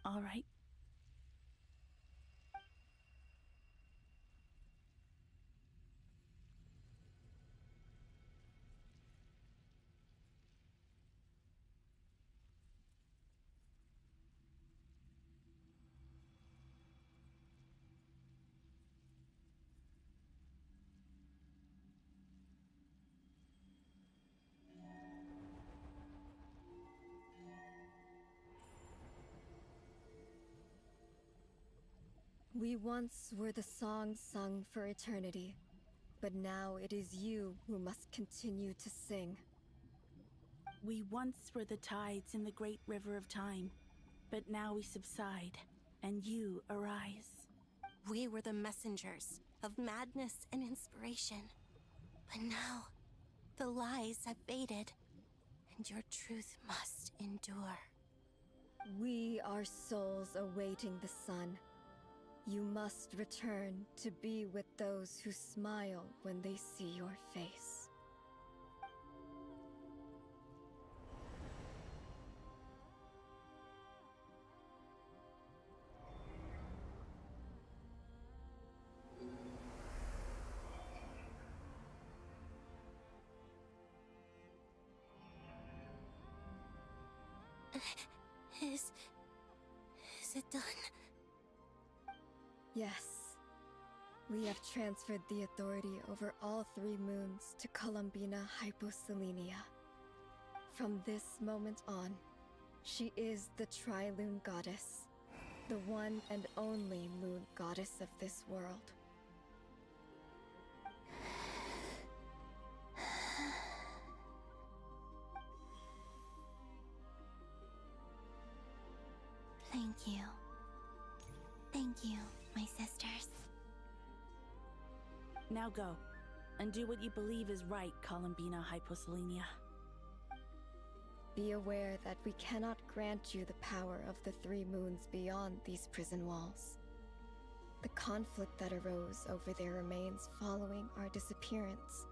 All right. We once were the songs sung for eternity, But now it is you who must continue to sing. We once were the tides in the great river of time, but now we subside, and you arise. We were the messengers of madness and inspiration. But now, the lies have faded, and your truth must endure. We are souls awaiting the sun. You must return to be with those who smile when they see your face. Is it done? Yes. We have transferred the authority over all 3 moons to Columbina Hyposelenia. From this moment on, she is the Tri-Lune Goddess, the one and only moon goddess of this world. Thank you. Thank you, my sisters. Now go, and do what you believe is right, Columbina Hyposelenia. Be aware that we cannot grant you the power of the 3 moons beyond these prison walls. The conflict that arose over their remains following our disappearance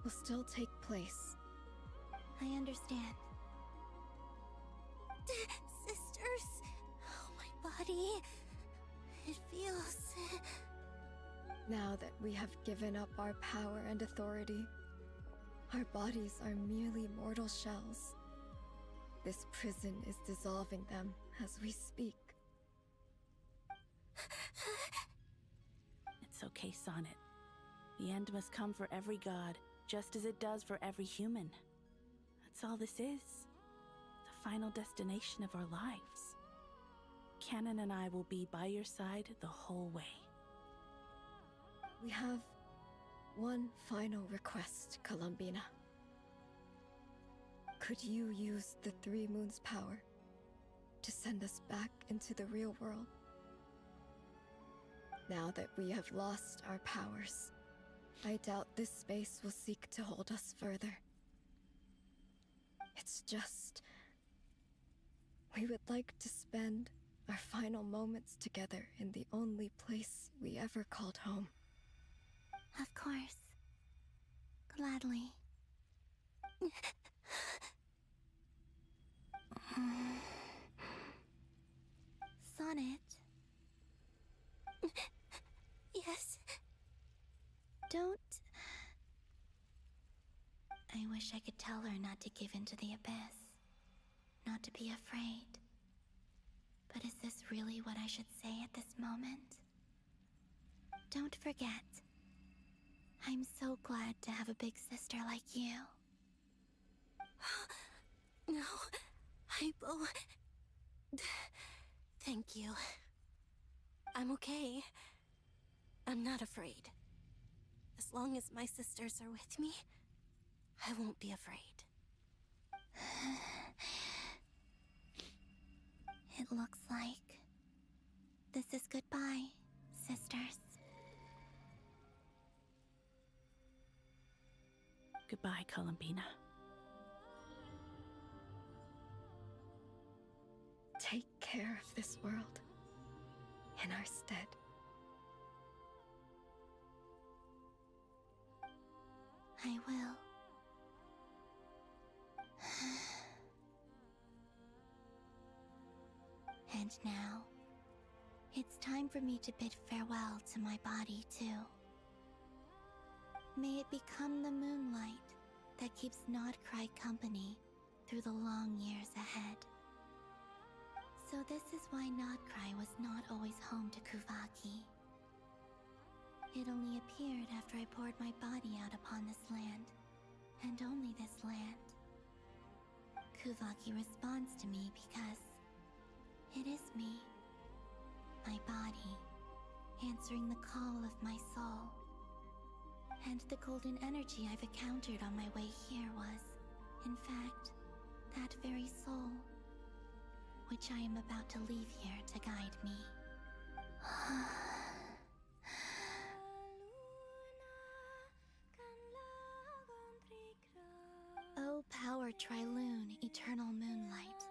will still take place. I understand. Sisters, oh, my body, it feels... Now that we have given up our power and authority, our bodies are merely mortal shells. This prison is dissolving them as we speak. It's okay, Sonnet. The end must come for every god, just as it does for every human. That's all this is. The final destination of our lives. Canon and I will be by your side the whole way. We have one final request, Columbina. Could you use the 3 moons' power to send us back into the real world? Now that we have lost our powers, I doubt this space will seek to hold us further. It's just... we would like to spend our final moments together in the only place we ever called home. Of course. Gladly. Sonnet? Yes? Don't... I wish I could tell her not to give in to the abyss. Not to be afraid. But is this really what I should say at this moment? Don't forget. I'm so glad to have a big sister like you. No, Hypo... Thank you. I'm okay. I'm not afraid. As long as my sisters are with me, I won't be afraid. It looks like this is goodbye, sisters. Goodbye, Columbina. Take care of this world in our stead. I will. And now, it's time for me to bid farewell to my body, too. May it become the moonlight that keeps Nodcry company through the long years ahead. So this is why Nodcry was not always home to Kuvaki. It only appeared after I poured my body out upon this land, and only this land. Kuvaki responds to me because it is me, my body, answering the call of my soul. And the golden energy I've encountered on my way here was, in fact, that very soul, which I am about to leave here to guide me. O power Triloon, eternal moonlight.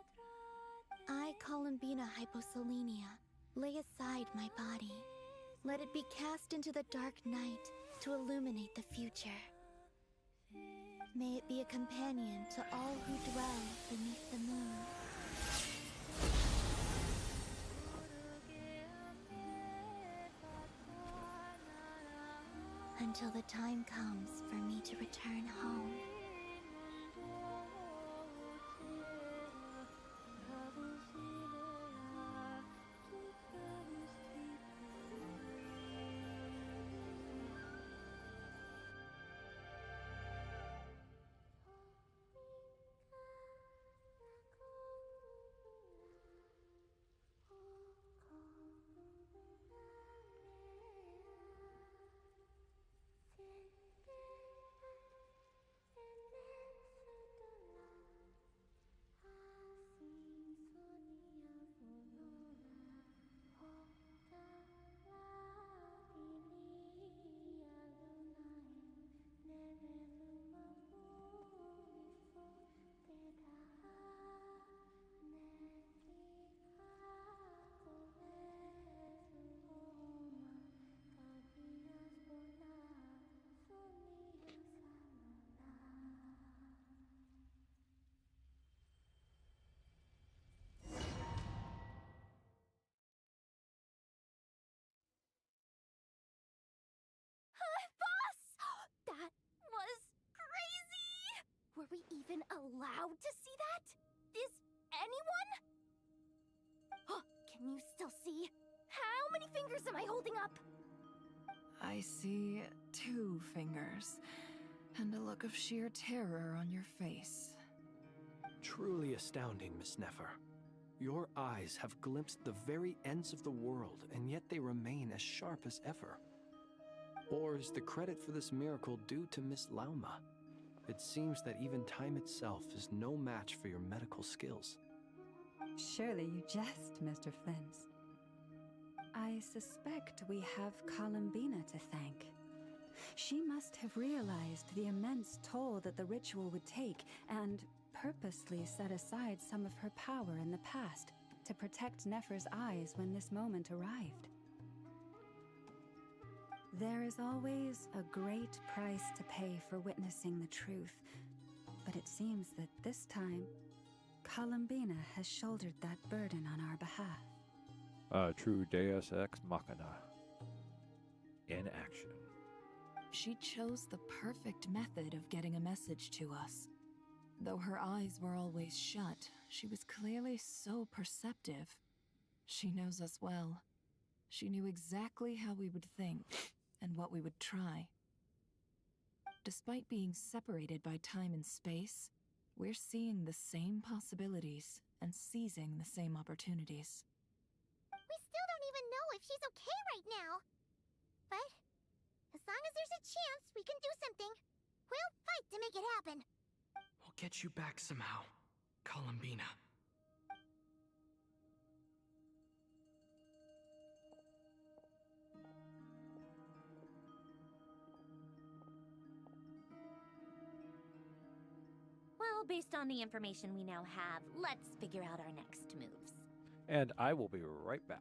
I, Columbina Hyposelenia, lay aside my body. Let it be cast into the dark night to illuminate the future. May it be a companion to all who dwell beneath the moon. Until the time comes for me to return home. That was crazy! Were we even allowed to see that? Is anyone? Can you still see? How many fingers am I holding up? I see 2 fingers, and a look of sheer terror on your face. Truly astounding, Miss Nefer. Your eyes have glimpsed the very ends of the world, and yet they remain as sharp as ever. Or is the credit for this miracle due to Miss Lauma? It seems that even time itself is no match for your medical skills. Surely you jest, Mr. Flins. I suspect we have Columbina to thank. She must have realized the immense toll that the ritual would take and purposely set aside some of her power in the past to protect Nefer's eyes when this moment arrived. There is always a great price to pay for witnessing the truth, but it seems that this time, Columbina has shouldered that burden on our behalf. A true Deus Ex Machina. In action. She chose the perfect method of getting a message to us. Though her eyes were always shut, she was clearly so perceptive. She knows us well. She knew exactly how we would think and what we would try. Despite being separated by time and space, we're seeing the same possibilities and seizing the same opportunities. We still don't even know if she's okay right now. But as long as there's a chance we can do something, we'll fight to make it happen. We'll get you back somehow, Columbina. Well, based on the information we now have, let's figure out our next moves. And I will be right back.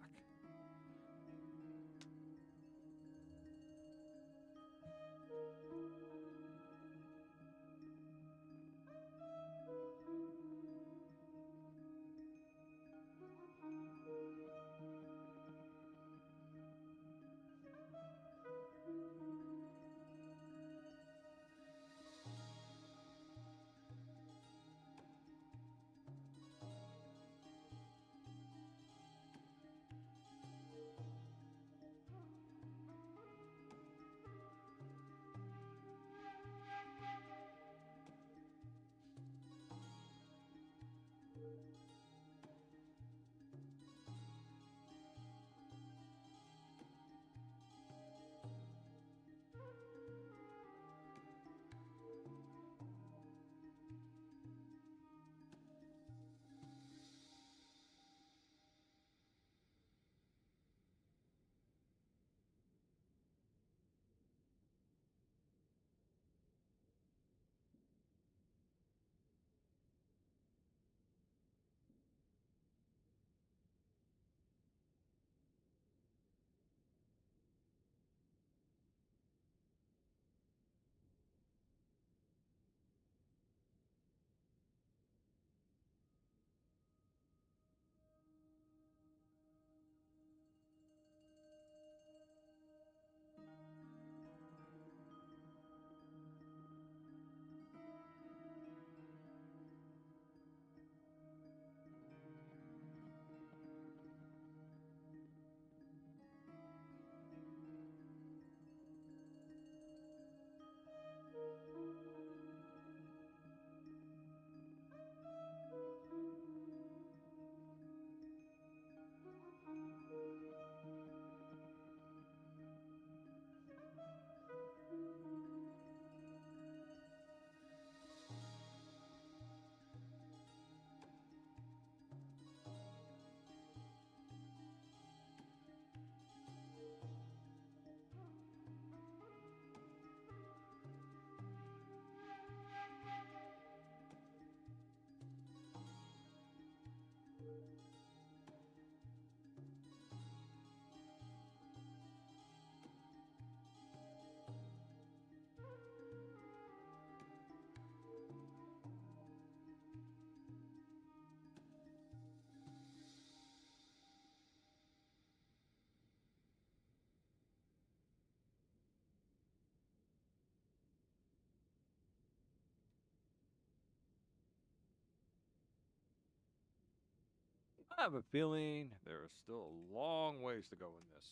I have a feeling there is still a long ways to go in this.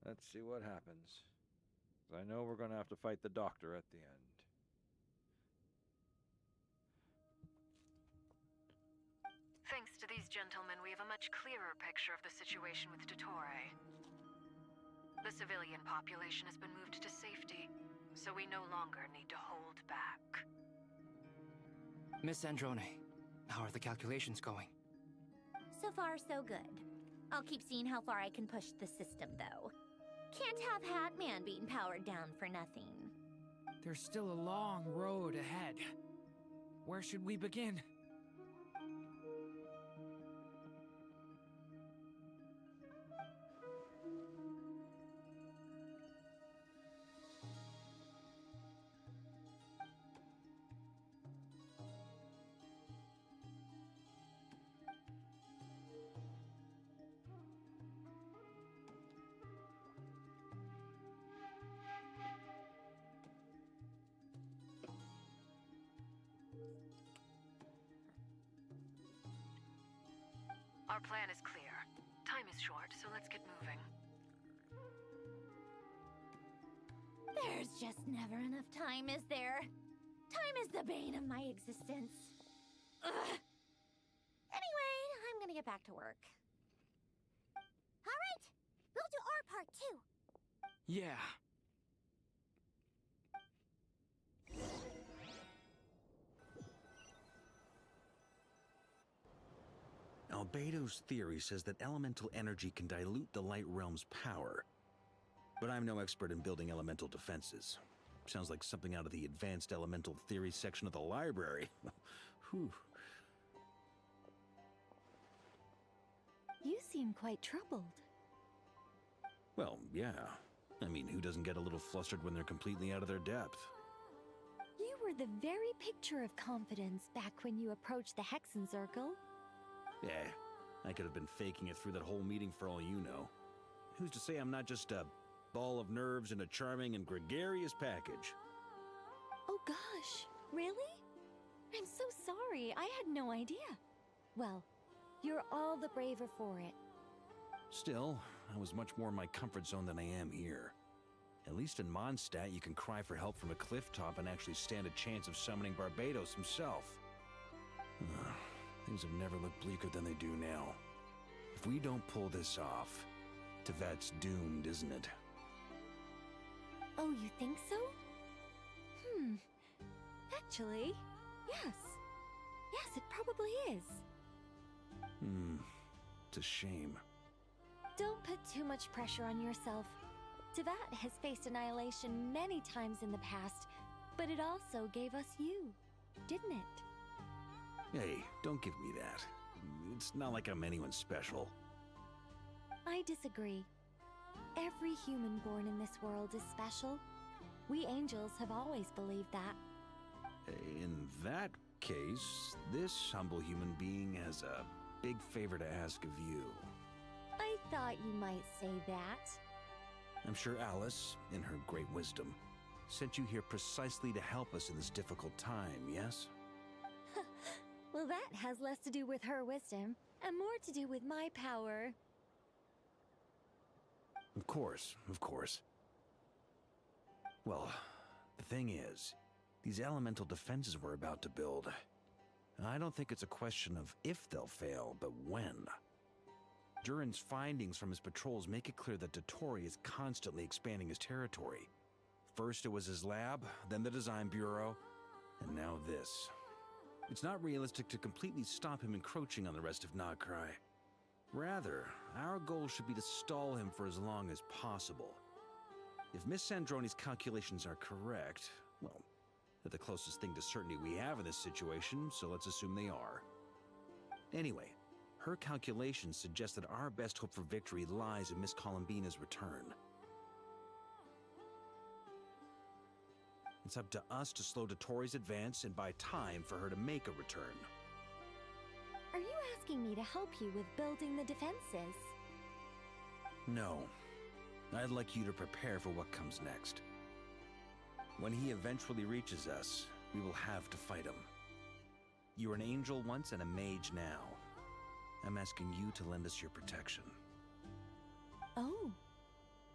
Let's see what happens. 'Cause I know we're going to have to fight the doctor at the end. Thanks to these gentlemen, we have a much clearer picture of the situation with Dottore. The civilian population has been moved to safety, so we no longer need to hold back. Miss Androne, how are the calculations going? So far, so good. I'll keep seeing how far I can push the system, though. Can't have Hatman being powered down for nothing. There's still a long road ahead. Where should we begin? Our plan is clear. Time is short, so let's get moving. There's just never enough time, is there? Time is the bane of my existence. Ugh. Anyway, I'm gonna get back to work. All right, we'll do our part too. Yeah. Albedo's theory says that elemental energy can dilute the light realm's power. But I'm no expert in building elemental defenses. Sounds like something out of the advanced elemental theory section of the library. Whew. You seem quite troubled. Well, yeah. I mean, who doesn't get a little flustered when they're completely out of their depth? You were the very picture of confidence back when you approached the Hexen Circle. Yeah, I could have been faking it through that whole meeting for all you know. Who's to say I'm not just a ball of nerves in a charming and gregarious package? Oh gosh, really? I'm so sorry, I had no idea. Well, you're all the braver for it. Still, I was much more in my comfort zone than I am here. At least in Mondstadt, you can cry for help from a cliff top and actually stand a chance of summoning Barbados himself. Things have never looked bleaker than they do now. If we don't pull this off, Tevat's doomed, isn't it? Oh, you think so? Actually, yes. Yes, it probably is. It's a shame. Don't put too much pressure on yourself. Tevat has faced annihilation many times in the past, but it also gave us you, didn't it? Hey, don't give me that. It's not like I'm anyone special. I disagree. Every human born in this world is special. We angels have always believed that. In that case, this humble human being has a big favor to ask of you. I thought you might say that. I'm sure Alice, in her great wisdom, sent you here precisely to help us in this difficult time, yes? Well, that has less to do with her wisdom, and more to do with my power. Of course, of course. Well, the thing is, these elemental defenses we're about to build, I don't think it's a question of if they'll fail, but when. Durin's findings from his patrols make it clear that Dottore is constantly expanding his territory. First it was his lab, then the design bureau, and now this. It's not realistic to completely stop him encroaching on the rest of Nagrai. Rather, our goal should be to stall him for as long as possible. If Miss Sandroni's calculations are correct, well, they're the closest thing to certainty we have in this situation, so let's assume they are. Anyway, her calculations suggest that our best hope for victory lies in Miss Columbina's return. It's up to us to slow Dottore's advance and buy time for her to make a return. Are you asking me to help you with building the defenses? No. I'd like you to prepare for what comes next. When he eventually reaches us, we will have to fight him. You were an angel once and a mage now. I'm asking you to lend us your protection. Oh.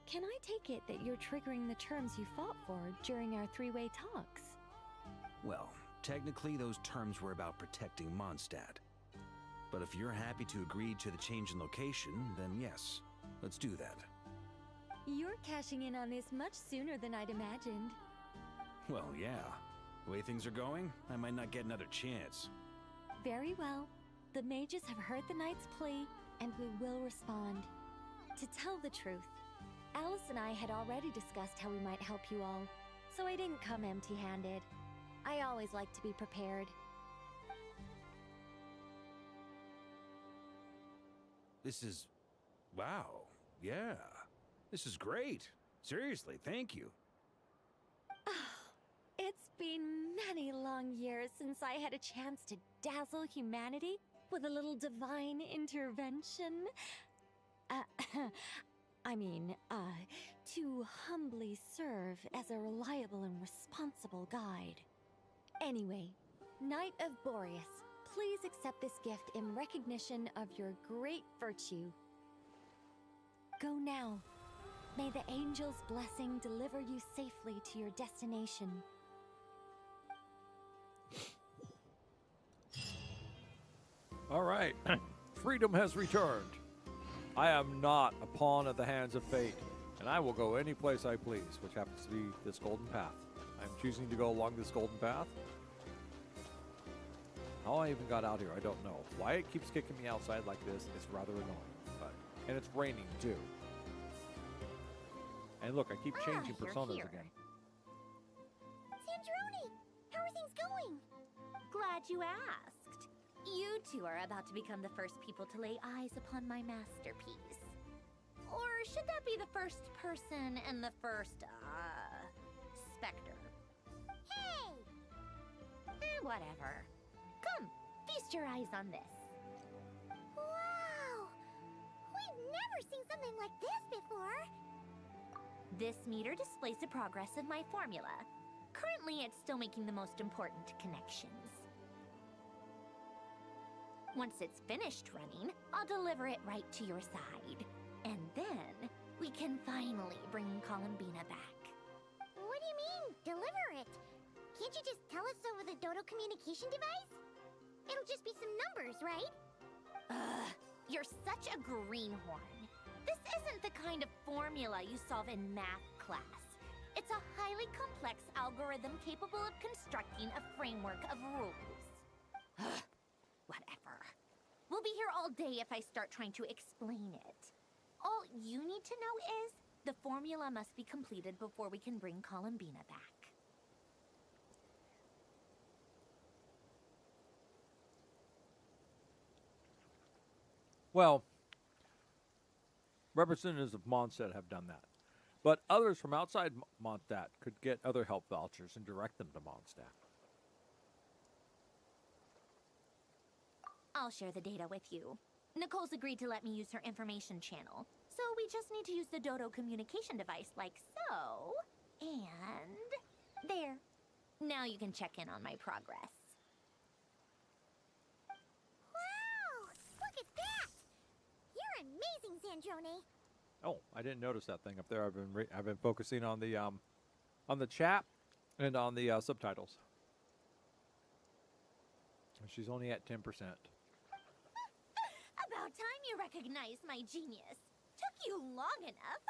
Can I take it that you're triggering the terms you fought for during our three-way talks? Well, technically those terms were about protecting Mondstadt. But if you're happy to agree to the change in location, then yes, let's do that. You're cashing in on this much sooner than I'd imagined. Well, yeah. The way things are going, I might not get another chance. Very well. The mages have heard the knight's plea, and we will respond. To tell the truth, Alice and I had already discussed how we might help you all, so I didn't come empty-handed. I always like to be prepared. This is... wow. Yeah. This is great. Seriously, thank you. It's been many long years since I had a chance to dazzle humanity with a little divine intervention. To humbly serve as a reliable and responsible guide. Anyway, Knight of Boreas, please accept this gift in recognition of your great virtue. Go now. May the angel's blessing deliver you safely to your destination. All right. Freedom has returned. I am not a pawn at the hands of fate, and I will go any place I please, which happens to be this golden path. I'm choosing to go along this golden path. How I even got out here, I don't know. Why it keeps kicking me outside like this is rather annoying. And it's raining, too. And look, I keep changing personas again. Sandrone, how are things going? Glad you asked. You two are about to become the first people to lay eyes upon my masterpiece. Or should that be the first person and the first, specter? Hey! Whatever. Come, feast your eyes on this. Wow! We've never seen something like this before. This meter displays the progress of my formula. Currently, it's still making the most important connections. Once it's finished running, I'll deliver it right to your side. And then, we can finally bring Columbina back. What do you mean, deliver it? Can't you just tell us over the Dodo communication device? It'll just be some numbers, right? You're such a greenhorn. This isn't the kind of formula you solve in math class. It's a highly complex algorithm capable of constructing a framework of rules. Whatever. We'll be here all day if I start trying to explain it. All you need to know is the formula must be completed before we can bring Columbina back. Well, representatives of Mondstadt have done that. But others from outside Mondstadt could get other help vouchers and direct them to Mondstadt. I'll share the data with you. Nicole's agreed to let me use her information channel, so we just need to use the Dodo communication device like so. And there. Now you can check in on my progress. Wow! Look at that! You're amazing, Sandrone. Oh, I didn't notice that thing up there. I've been focusing on the chat and on the subtitles. She's only at 10%. About time you recognized my genius. Took you long enough.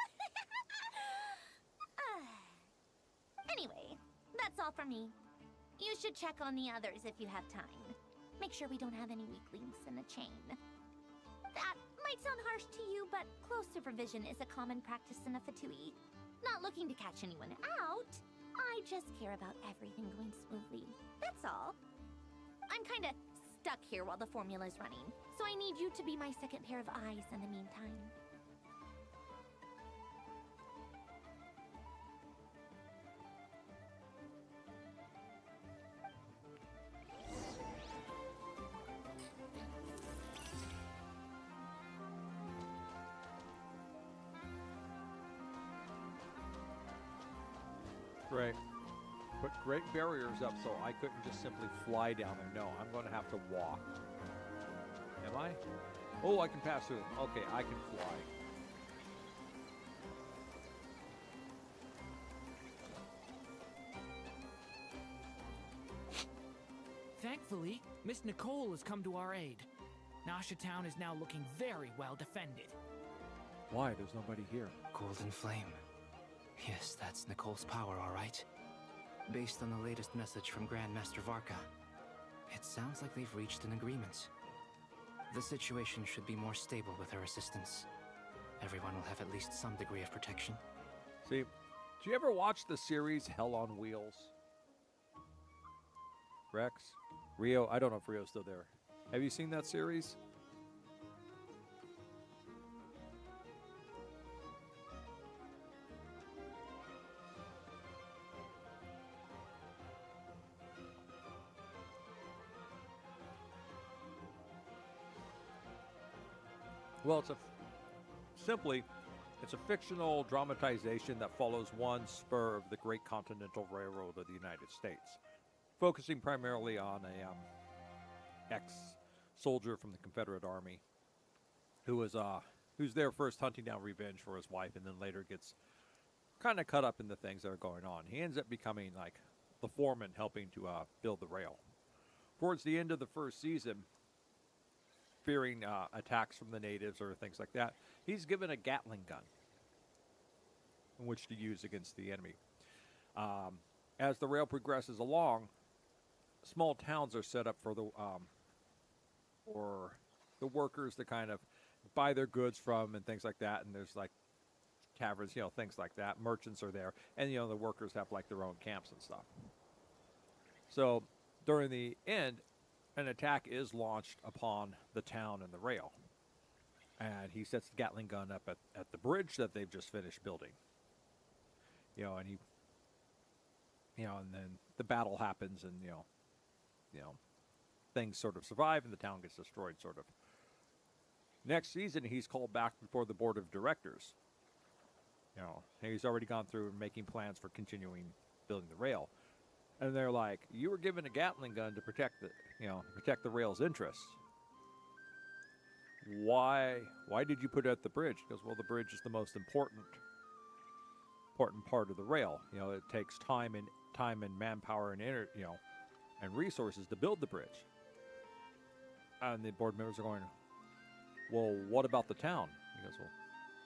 Anyway, that's all for me. You should check on the others if you have time. Make sure we don't have any weak links in the chain. That might sound harsh to you, but close supervision is a common practice in a Fatui. Not looking to catch anyone out. I just care about everything going smoothly. That's all. I'm kinda stuck here while the formula's running, so I need you to be my second pair of eyes in the meantime. Right. put great barriers up so I couldn't just simply fly down there. No, I'm going to have to walk. Am I? Oh, I can pass through them. Okay, I can fly. Thankfully, Miss Nicole has come to our aid. Nasha Town is now looking very well defended. Why? There's nobody here. Golden Flame. Yes, that's Nicole's power, all right. Based on the latest message from Grandmaster Varka, it sounds like they've reached an agreement. The situation should be more stable with her assistance. Everyone will have at least some degree of protection. See, do you ever watch the series Hell on Wheels? Rex? Rio? I don't know if Rio's still there. Have you seen that series? Well, it's a fictional dramatization that follows one spur of the Great Continental Railroad of the United States, focusing primarily on a ex-soldier from the Confederate Army who's there first hunting down revenge for his wife, and then later gets kind of caught up in the things that are going on. He ends up becoming like the foreman, helping to build the rail. Towards the end of the first season, fearing attacks from the natives or things like that, he's given a Gatling gun in which to use against the enemy. As the rail progresses along, small towns are set up for the workers to kind of buy their goods from and things like that. And there's like taverns, things like that. Merchants are there, and the workers have like their own camps and stuff. So during the end, an attack is launched upon the town and the rail, and he sets the Gatling gun up at the bridge that they've just finished building. And and then the battle happens, and things sort of survive, and the town gets destroyed, sort of. Next season, he's called back before the board of directors. He's already gone through making plans for continuing building the rail. And they're like, you were given a Gatling gun to protect the rail's interests. Why did you put it at the bridge? Because, well, the bridge is the most important part of the rail. It takes time and manpower and and resources to build the bridge. And the board members are going, well, what about the town? He goes, well,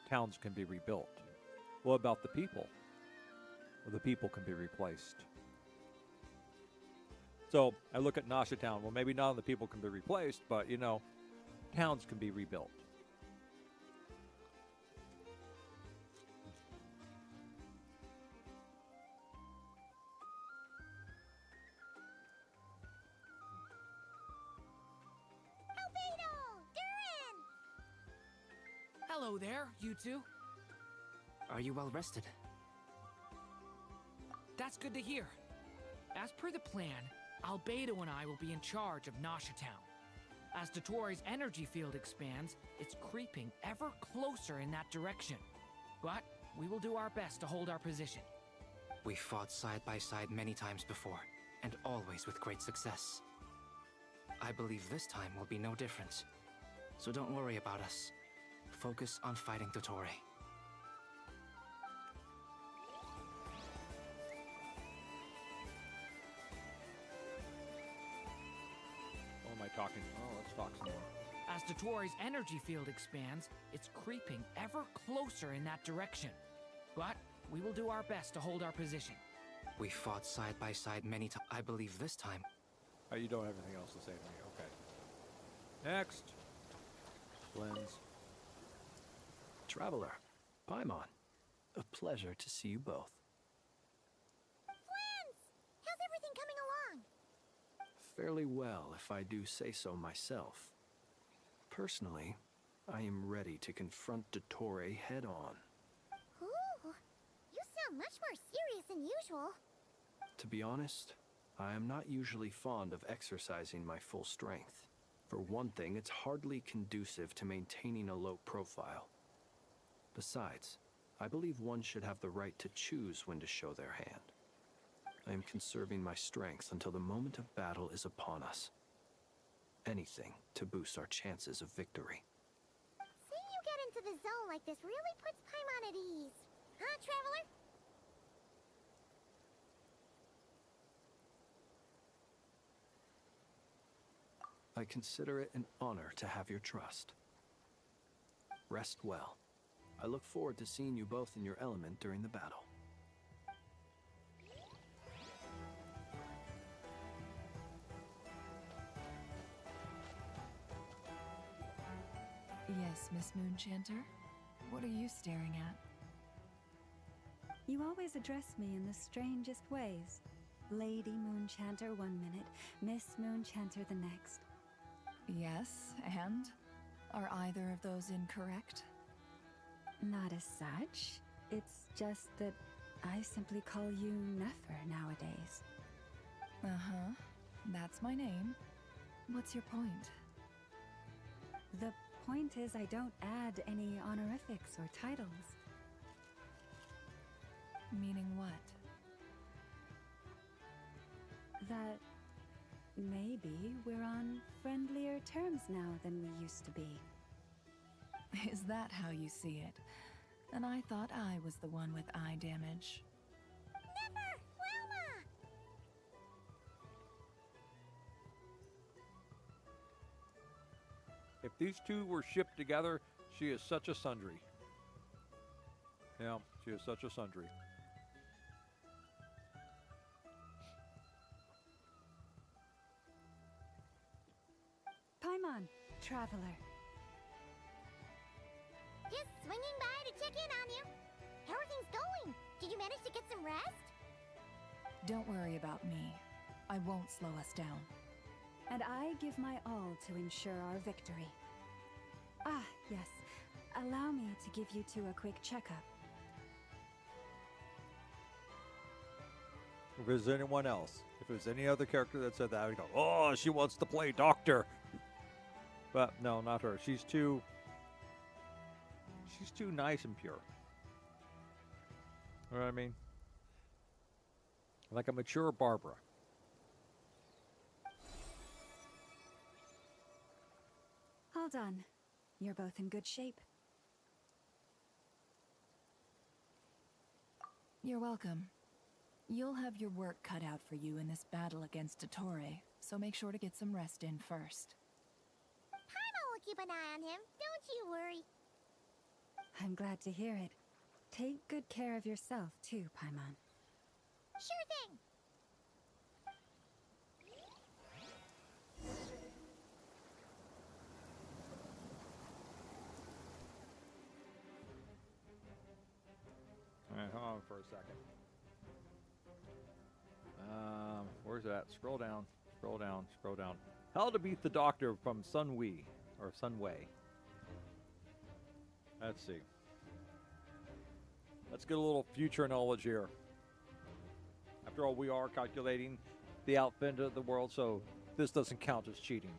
towns can be rebuilt. What about the people? Well, the people can be replaced. So I look at Nasha Town. Well, maybe none of the people can be replaced, but, towns can be rebuilt. Hello there, you two. Are you well rested? That's good to hear. As per the plan, Albedo and I will be in charge of Nasha Town. As Dottoro's energy field expands, it's creeping ever closer in that direction. But we will do our best to hold our position. We fought side by side many times before, and always with great success. I believe this time will be no different. So don't worry about us. Focus on fighting Dottore. What am I talking? Oh, let's talk some more. As Dottoro's energy field expands, it's creeping ever closer in that direction. But we will do our best to hold our position. We fought side by side many times. I believe this time... Oh, you don't have anything else to say to me. Okay. Next. Lens. Traveler, Paimon, a pleasure to see you both. Flans! How's everything coming along? Fairly well, if I do say so myself. Personally, I am ready to confront Dottore head-on. Ooh, you sound much more serious than usual. To be honest, I am not usually fond of exercising my full strength. For one thing, it's hardly conducive to maintaining a low profile. Besides, I believe one should have the right to choose when to show their hand. I am conserving my strength until the moment of battle is upon us. Anything to boost our chances of victory. Seeing you get into the zone like this really puts Paimon at ease. Huh, Traveler? I consider it an honor to have your trust. Rest well. I look forward to seeing you both in your element during the battle. Yes, Miss Moonchanter? What are you staring at? You always address me in the strangest ways. Lady Moonchanter one minute, Miss Moonchanter the next. Yes, and? Are either of those incorrect? Not as such. It's just that I simply call you Nefer nowadays. Uh-huh. That's my name. What's your point? The point is I don't add any honorifics or titles. Meaning what? That maybe we're on friendlier terms now than we used to be. Is that how you see it? And I thought I was the one with eye damage. Never! Wilma! If these two were shipped together, she is such a sundry. Yeah, she is such a sundry. Paimon, Traveler. Just swinging by to check in on you. How are things going? Did you manage to get some rest? Don't worry about me. I won't slow us down. And I give my all to ensure our victory. Ah, yes. Allow me to give you two a quick checkup. If there's anyone else, if there's any other character that said that, I would go, oh, she wants to play doctor. But no, not her. She's too nice and pure. You know what I mean? Like a mature Barbara. All done. You're both in good shape. You're welcome. You'll have your work cut out for you in this battle against Dottore, so make sure to get some rest in first. Paimon will keep an eye on him. Don't you worry. I'm glad to hear it. Take good care of yourself, too, Paimon. Sure thing. All right, hold on for a second. Where's that? Scroll down, scroll down, scroll down. How to beat the doctor from Sunwei, or Sunway. Let's see. Let's get a little future knowledge here. After all, we are calculating the outfit of the world, so this doesn't count as cheating.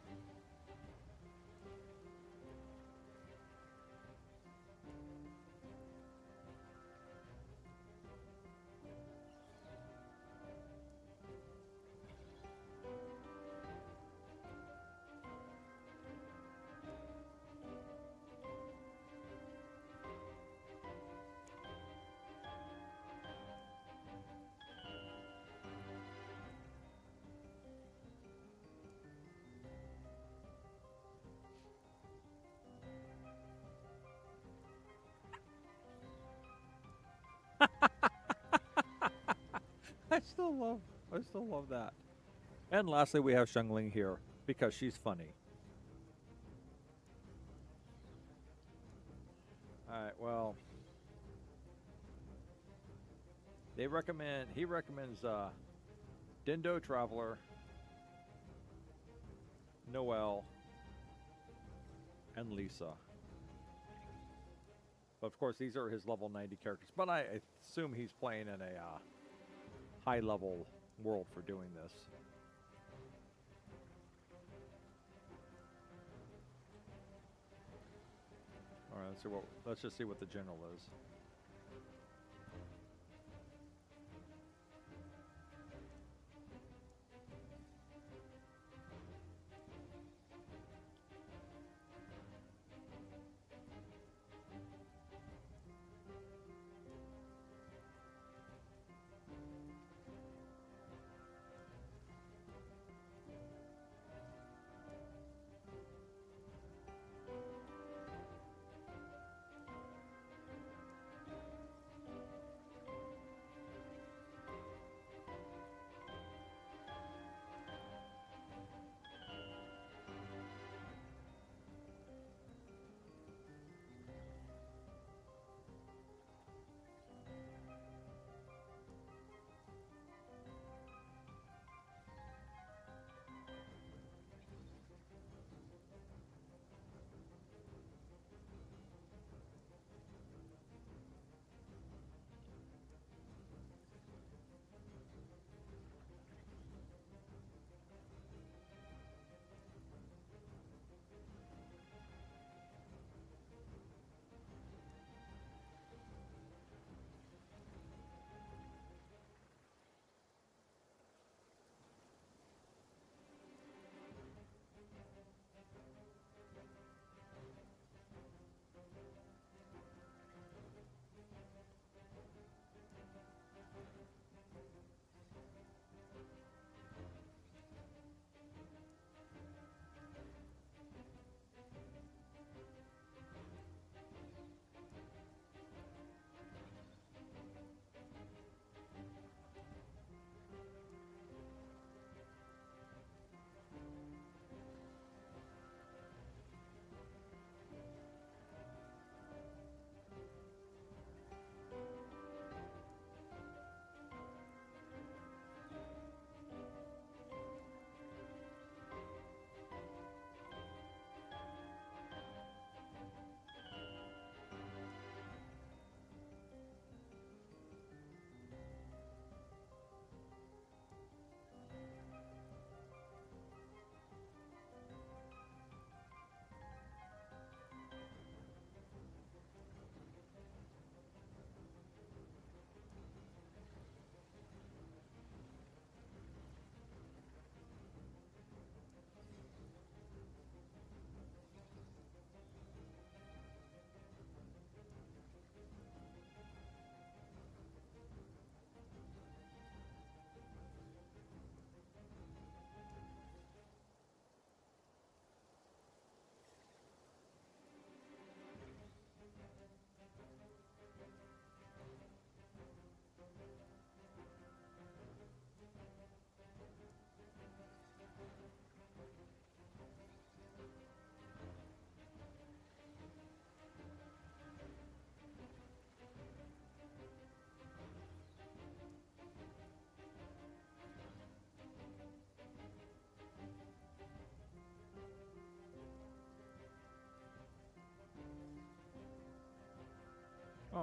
I still love that. And lastly, we have Shengling here because she's funny. All right, well, he recommends Dindo Traveler, Noelle, and Lisa. But of course, these are his level 90 characters. But I assume he's playing in a high-level world for doing this. All right, let's just see what the general is.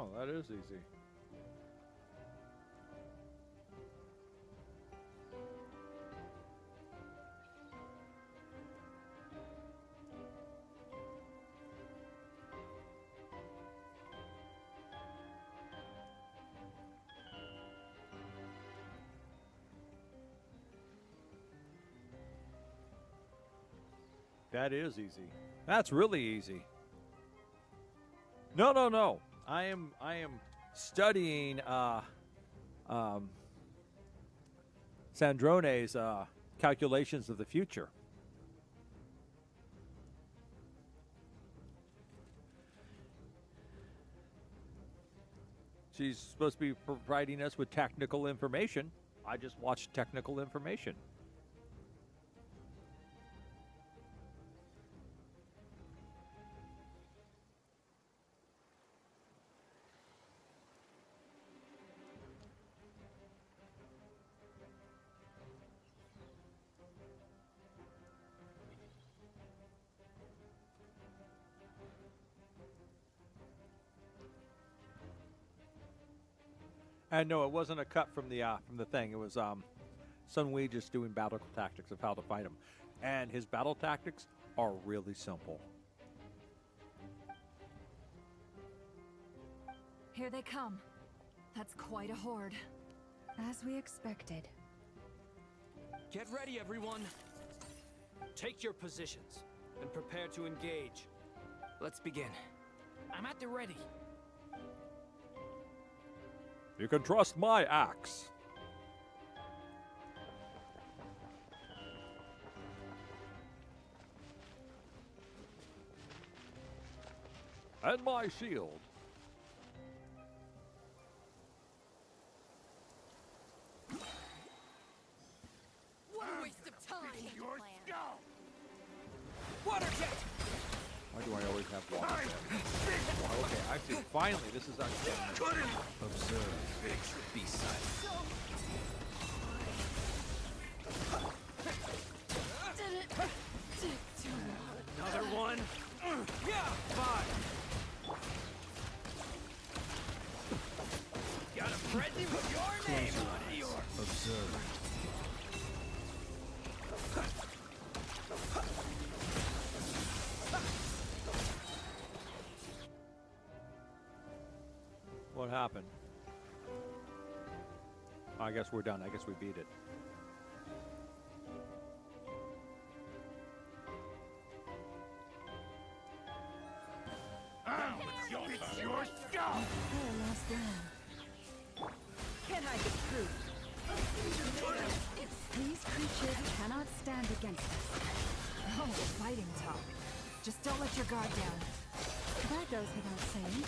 Oh, that is easy. That is easy. That's really easy. No, no, no. I am studying Sandrone's calculations of the future. She's supposed to be providing us with technical information. I just watched technical information. And no, it wasn't a cut from the thing. It was Sun Wei just doing battle tactics of how to fight him, and his battle tactics are really simple. Here they come. That's quite a horde. As we expected. Get ready, everyone. Take your positions and prepare to engage. Let's begin. I'm at the ready. You can trust my axe. And my shield. What a waste of time! Your skull! Water jet! Why do I always have water jet? Okay, I see. Finally, this is actually... Observe. Be silent. Another one? Yeah! 5. Got a present with your name on it! Observe. What happened? I guess we're done. I guess we beat it. It's your skull! Last round. Can I be proved? These creatures cannot stand against us. Oh, fighting talk. Just don't let your guard down. That goes without saying.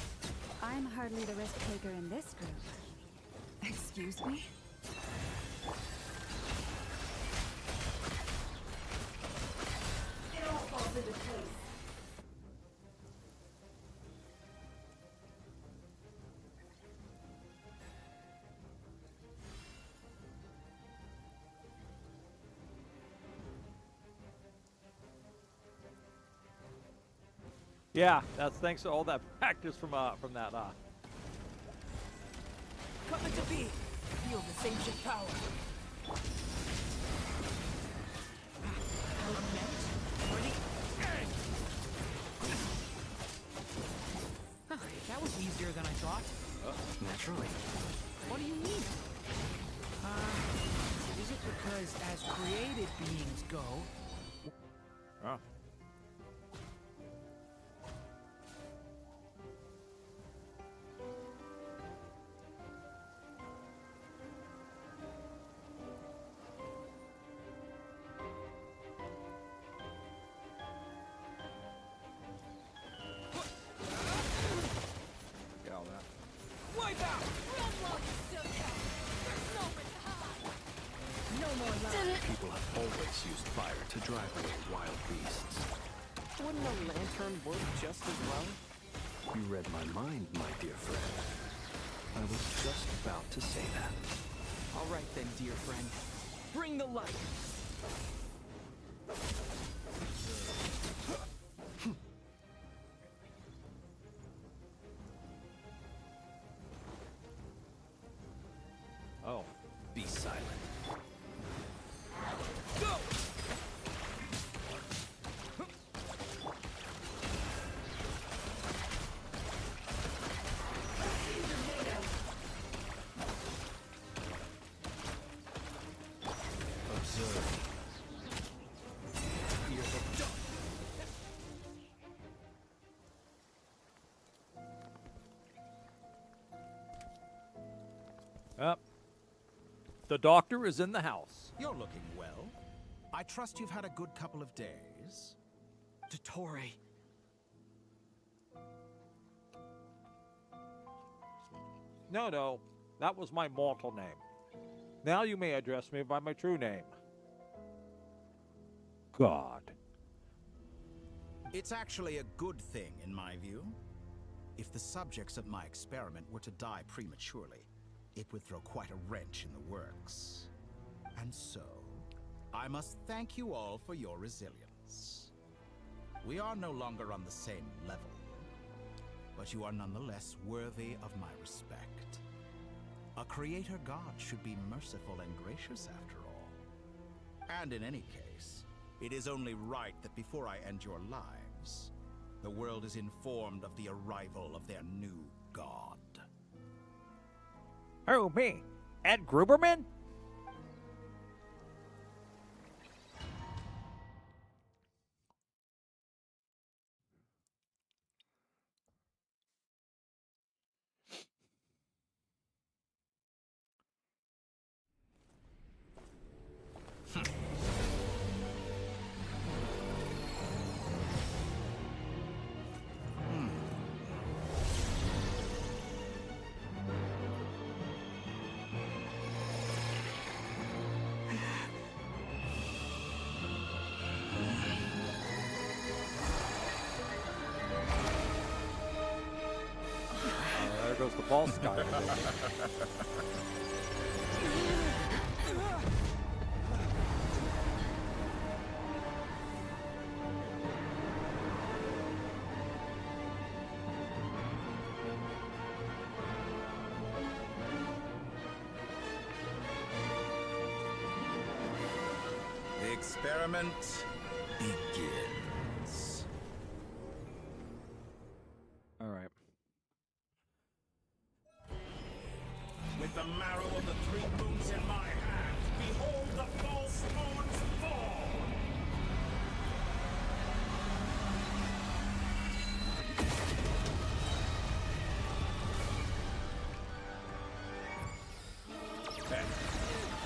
I'm hardly the risk taker in this group. Excuse me? It all falls into place. Yeah, that's thanks to all that practice from that. Coming to be! Feel this ancient power! That was easier than I thought. Naturally. What do you mean? Is it because as created beings go... Oh. Get all that. Wipe out! No more love. People have always used fire to drive away wild beasts. Wouldn't a lantern work just as well? You read my mind, my dear friend. I was just about to say that. All right then, dear friend. Bring the light! Yep. The doctor is in the house. You're looking well. I trust you've had a good couple of days. Dottore. No, that was my mortal name. Now you may address me by my true name. God. It's actually a good thing, in my view. If the subjects of my experiment were to die prematurely, it would throw quite a wrench in the works. And so, I must thank you all for your resilience. We are no longer on the same level, but you are nonetheless worthy of my respect. A creator god should be merciful and gracious after all. And in any case, it is only right that before I end your lives, the world is informed of the arrival of their new god. Oh, me? Ed Gruberman? There goes the ball sky. The experiment begins. All right. With the marrow of the 3 moons in my hand, behold the false moons fall!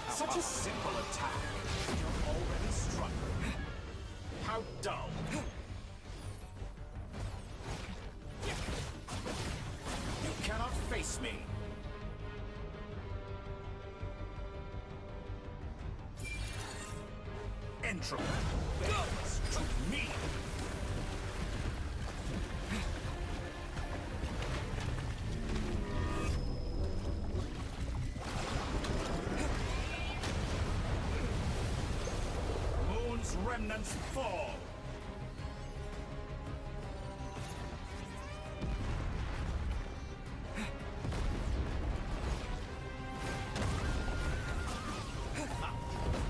Such a simple attack. You're already struggling. How dull. You cannot face me. Entropy bends to me. Moon's remnants fall.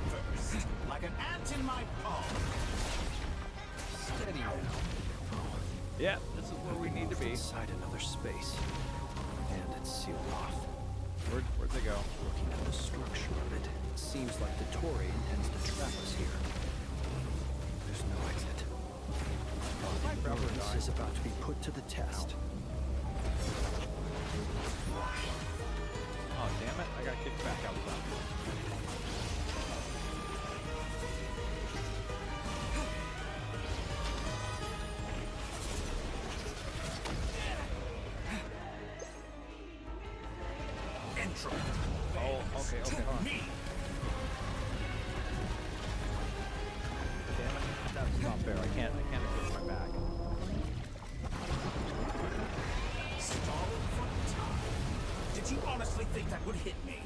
First, like an ant in my palm. Steady now. Yeah, this is where we need to be. Inside another space. And it's sealed off. Where'd they go? Looking at the structure of it, it seems like the Tory intends to trap us here. There's no exit. This is about to be put to the test. Oh, damn it. I got kicked back outside. Entropy. Oh, okay, hold on. Me. Damn it. That's not fair. I can't equip my back. Stalling for time. Did you honestly think that would hit me?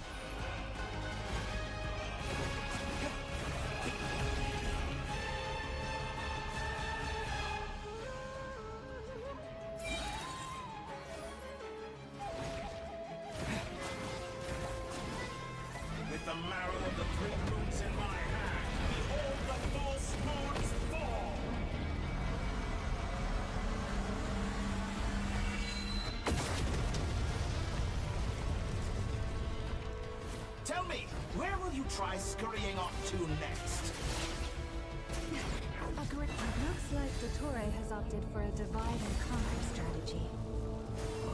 With the marrow of the 3 moons in my hand, behold the false moons fall! Tell me, where will you try scurrying off to next? Looks like Dottore has opted for a divide and conquer strategy.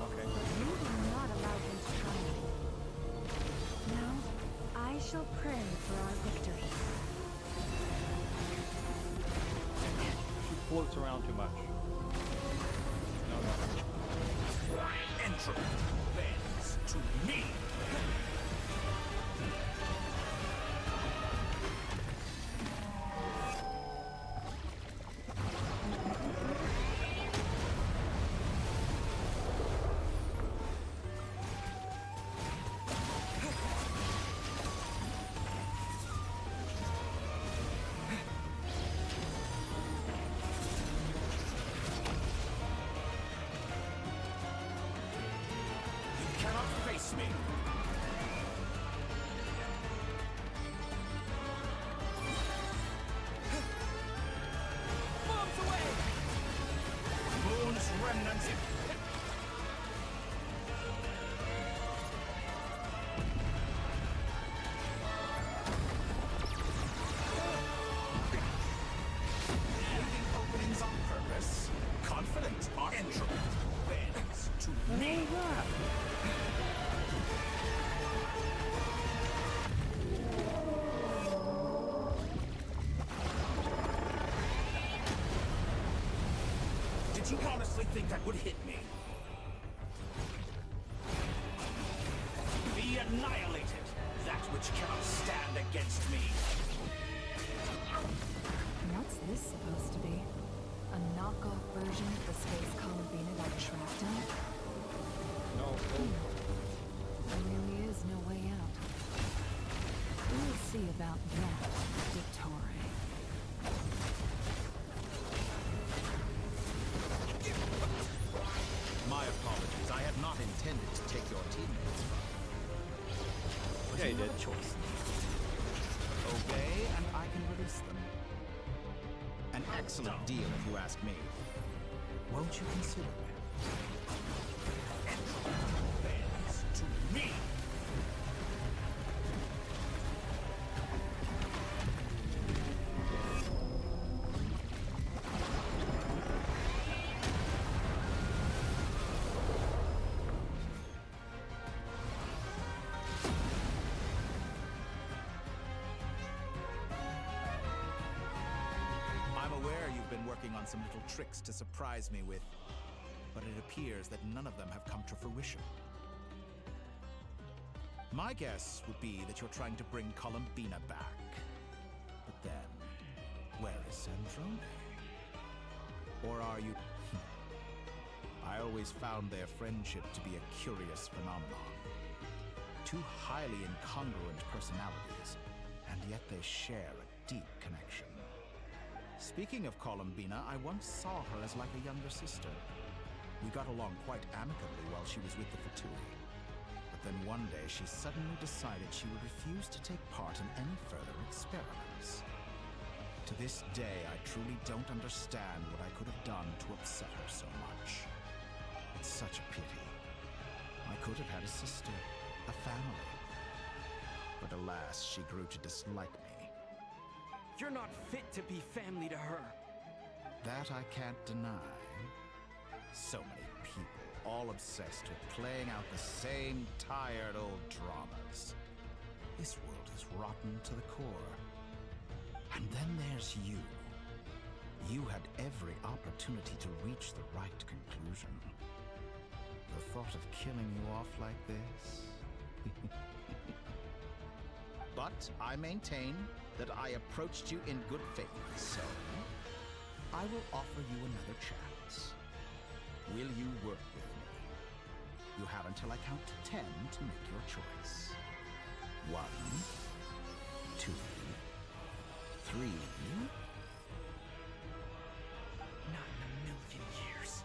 Okay. But you will not allow him to try. I shall pray for our victory. She floats around too much. No, no. Entropy bends to me. Me. Bombs away! Moon's remnants. Leaving openings on purpose. Confident entropy bends to me. Did you honestly think that would hit me? Be annihilated, that which cannot stand against me. What's this supposed to be? A knockoff version of the space Columbina that trapped him? No. There really is no way out. We'll see about that, Dottore. My apologies. I had not intended to take your teammates from you. But Yeah, you you have did. a choice. Obey, and I can release them. An excellent deal, if you ask me. Won't you consider it? Entropy bends to me. I'm aware you've been working on some little tricks to surprise me with, but it appears that none of them have come to fruition. My guess would be that you're trying to bring Columbina back. But then, where is Sandrone? Or are you... I always found their friendship to be a curious phenomenon. Two highly incongruent personalities, and yet they share a deep connection. Speaking of Columbina, I once saw her as like a younger sister. We got along quite amicably while she was with the Fatui. But then one day she suddenly decided she would refuse to take part in any further experiments. To this day, I truly don't understand what I could have done to upset her so much. It's such a pity. I could have had a sister, a family. But alas, she grew to dislike me. You're not fit to be family to her. That I can't deny. So many people, all obsessed with playing out the same tired old dramas. This world is rotten to the core. And then there's you. You had every opportunity to reach the right conclusion. The thought of killing you off like this? But I maintain that I approached you in good faith, so I will offer you another chance. Will you work with me? You have until I count to 10 to make your choice. 1, 2, 3. Not in a million years.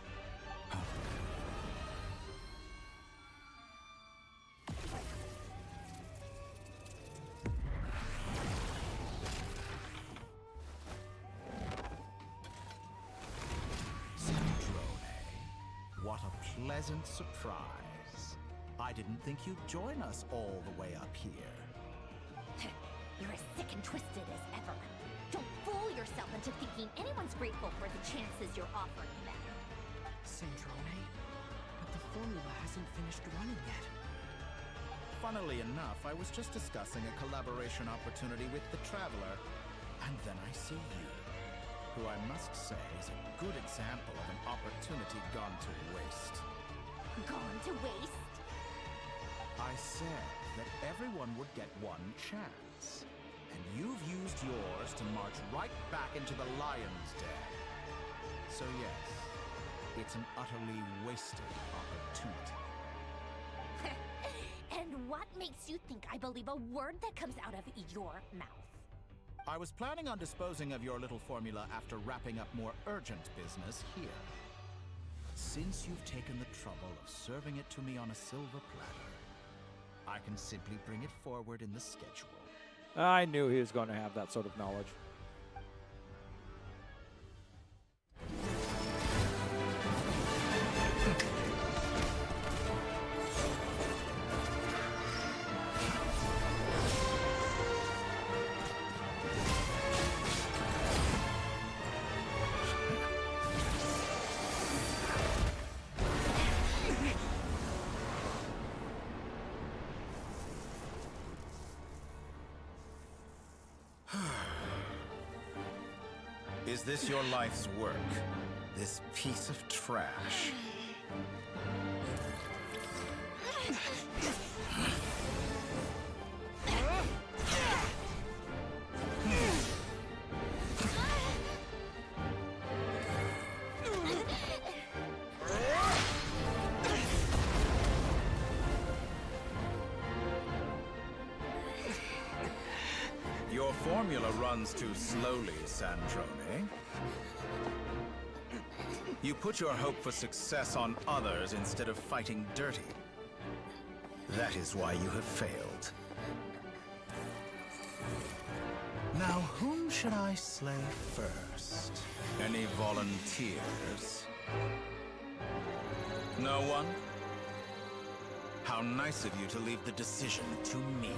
What a pleasant surprise. I didn't think you'd join us all the way up here. You're as sick and twisted as ever. Don't fool yourself into thinking anyone's grateful for the chances you're offering them. Sandrone, but the formula hasn't finished running yet. Funnily enough, I was just discussing a collaboration opportunity with the Traveler, and then I see you, who I must say is a good example of an opportunity gone to waste. Gone to waste? I said that everyone would get one chance, and you've used yours to march right back into the lion's den. So yes, it's an utterly wasted opportunity. And what makes you think I believe a word that comes out of your mouth? I was planning on disposing of your little formula after wrapping up more urgent business here. Since you've taken the trouble of serving it to me on a silver platter, I can simply bring it forward in the schedule. I knew he was going to have that sort of knowledge. Is this your life's work? This piece of trash? Your formula runs too slowly, Sandrone. You put your hope for success on others instead of fighting dirty. That is why you have failed. Now, whom should I slay first? Any volunteers? No one? How nice of you to leave the decision to me.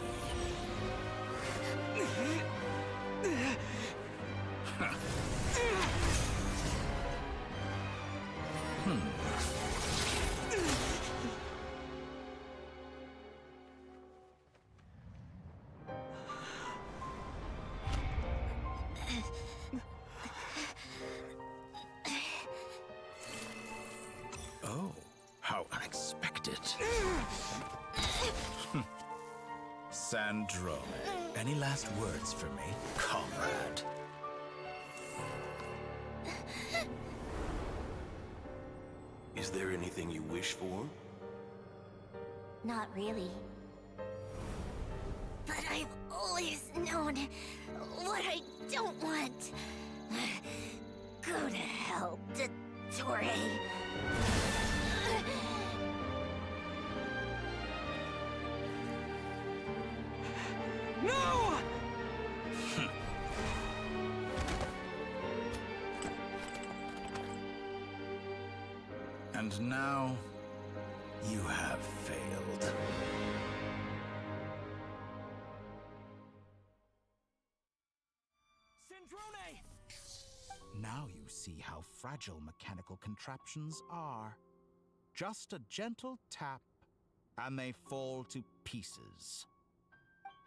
Oh, how unexpected. Sandrone, any last words for me, comrade? Is there anything you wish for? Not really. But I've always known what I don't want. Go to hell, Dottore. No! And now, you have failed. Sandrone! Now you see how fragile mechanical contraptions are. Just a gentle tap, and they fall to pieces.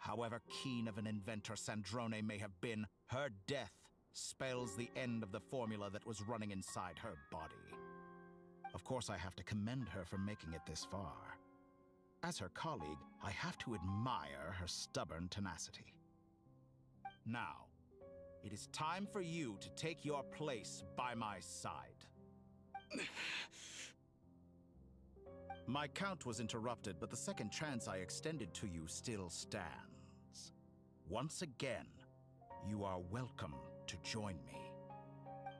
However keen of an inventor Sandrone may have been, her death spells the end of the formula that was running inside her body. Of course, I have to commend her for making it this far. As her colleague, I have to admire her stubborn tenacity. Now, it is time for you to take your place by my side. My count was interrupted, but the second chance I extended to you still stands. Once again, you are welcome to join me.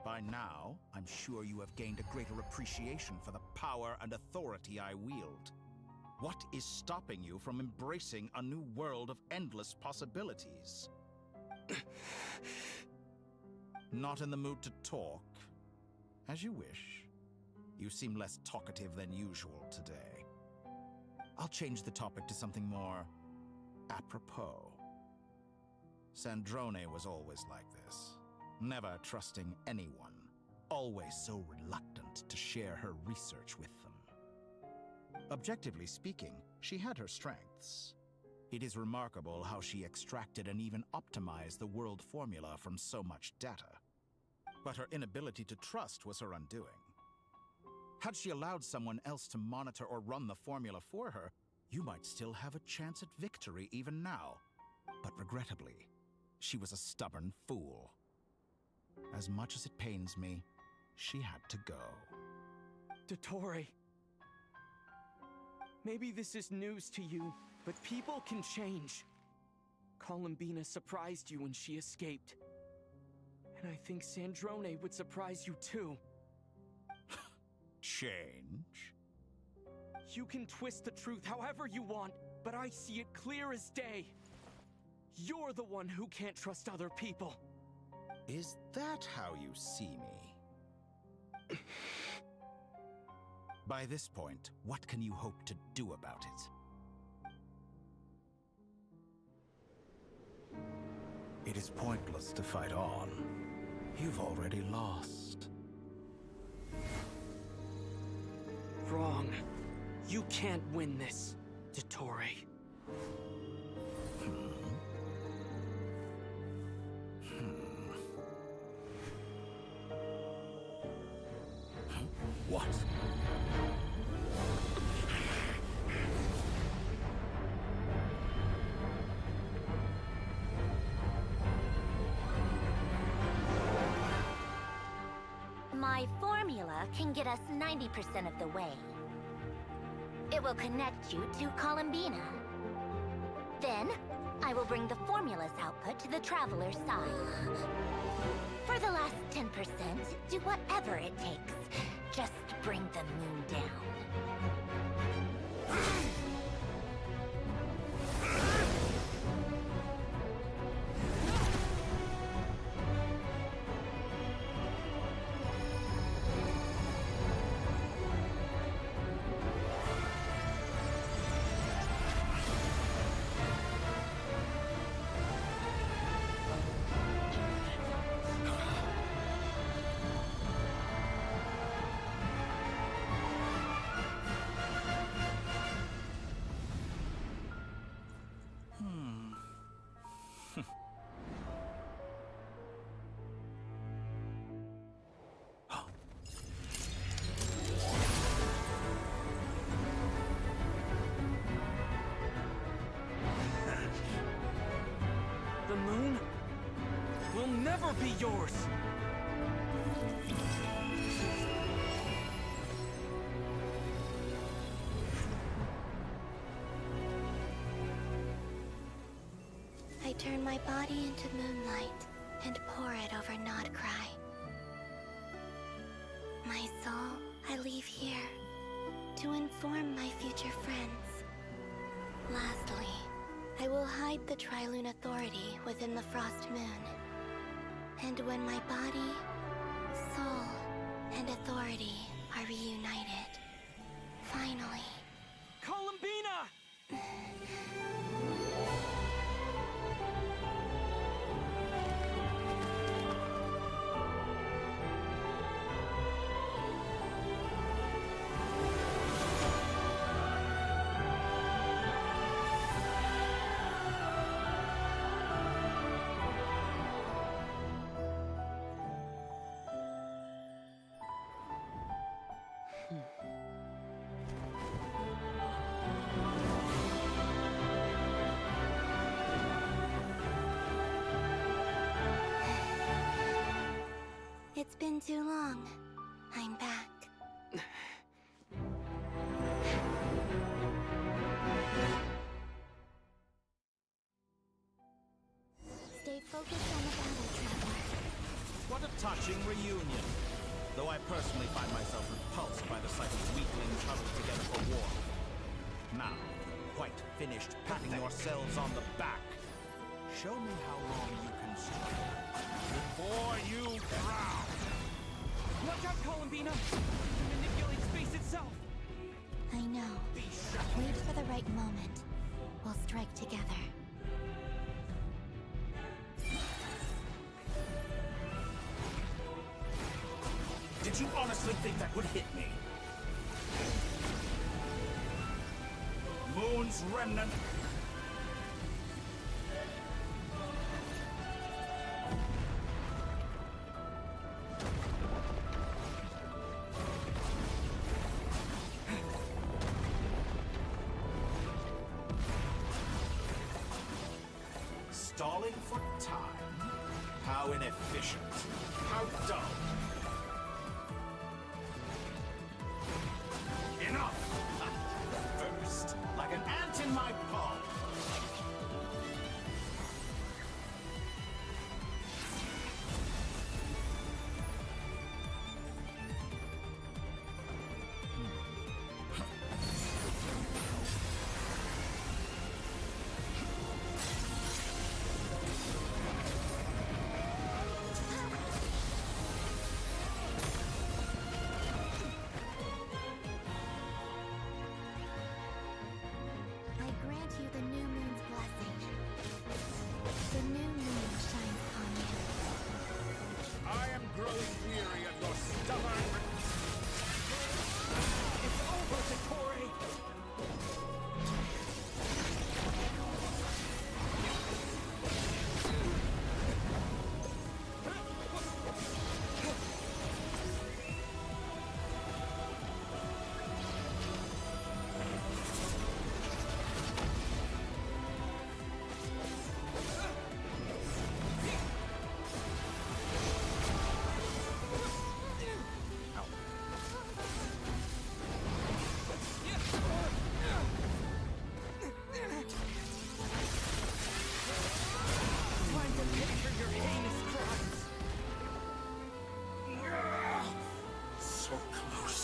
By now, I'm sure you have gained a greater appreciation for the power and authority I wield. What is stopping you from embracing a new world of endless possibilities? Not in the mood to talk? As you wish. You seem less talkative than usual today. I'll change the topic to something more apropos. Sandrone was always like this, never trusting anyone, always so reluctant to share her research with them. Objectively speaking, she had her strengths. It is remarkable how she extracted and even optimized the world formula from so much data. But her inability to trust was her undoing. Had she allowed someone else to monitor or run the formula for her, you might still have a chance at victory even now. But regrettably, she was a stubborn fool. As much as it pains me, she had to go. Dottore. Maybe this is news to you, but people can change. Columbina surprised you when she escaped. And I think Sandrone would surprise you too. Change? You can twist the truth however you want, but I see it clear as day. You're the one who can't trust other people. Is that how you see me? By this point, what can you hope to do about it? It is pointless to fight on. You've already lost. Wrong. You can't win this, Dottore. What? My formula can get us 90% of the way. It will connect you to Columbina. Then, I will bring the formula's output to the Traveler's side. For the last 10%, do whatever it takes. Just bring the moon down. The moon will never be yours! I turn my body into moonlight and pour it over Nodcry. My soul I leave here to inform my future friends. Lastly, I will hide the Trilune Authority within the Frost Moon. And when my body, soul, and authority are reunited, finally... Columbina! It's been too long. I'm back. Stay focused on the battle, Traveler. What a touching reunion. Though I personally find myself repulsed by the sight of weaklings huddled together for war. Now, quite finished patting yourselves on the back. Show me how long you can struggle before you drown. Watch out, Columbina! It manipulates space itself! I know. Wait for the right moment. We'll strike together. Did you honestly think that would hit me? moon's remnant. Stalling for time? How inefficient. How dull. Enough! First, like an ant in my palm. I grant you the new moon's blessing. The new moon shines upon you. I am growing weary of your stubborn... It's over, Satori! Time to picture your heinous crimes! So close.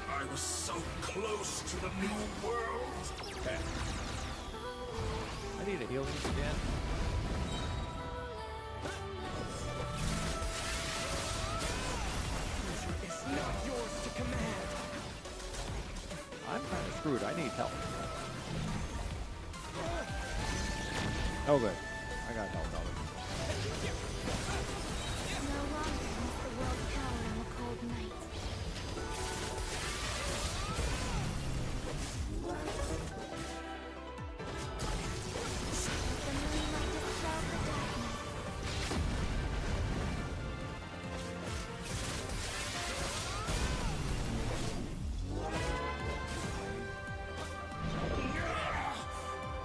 I was so close to the new world. I need a healing again. It's not yours to command! I'm kind of screwed. I need help. Oh, good. I got help out of it. No longer must the world cower in the cold night. The moonlight dispels the darkness.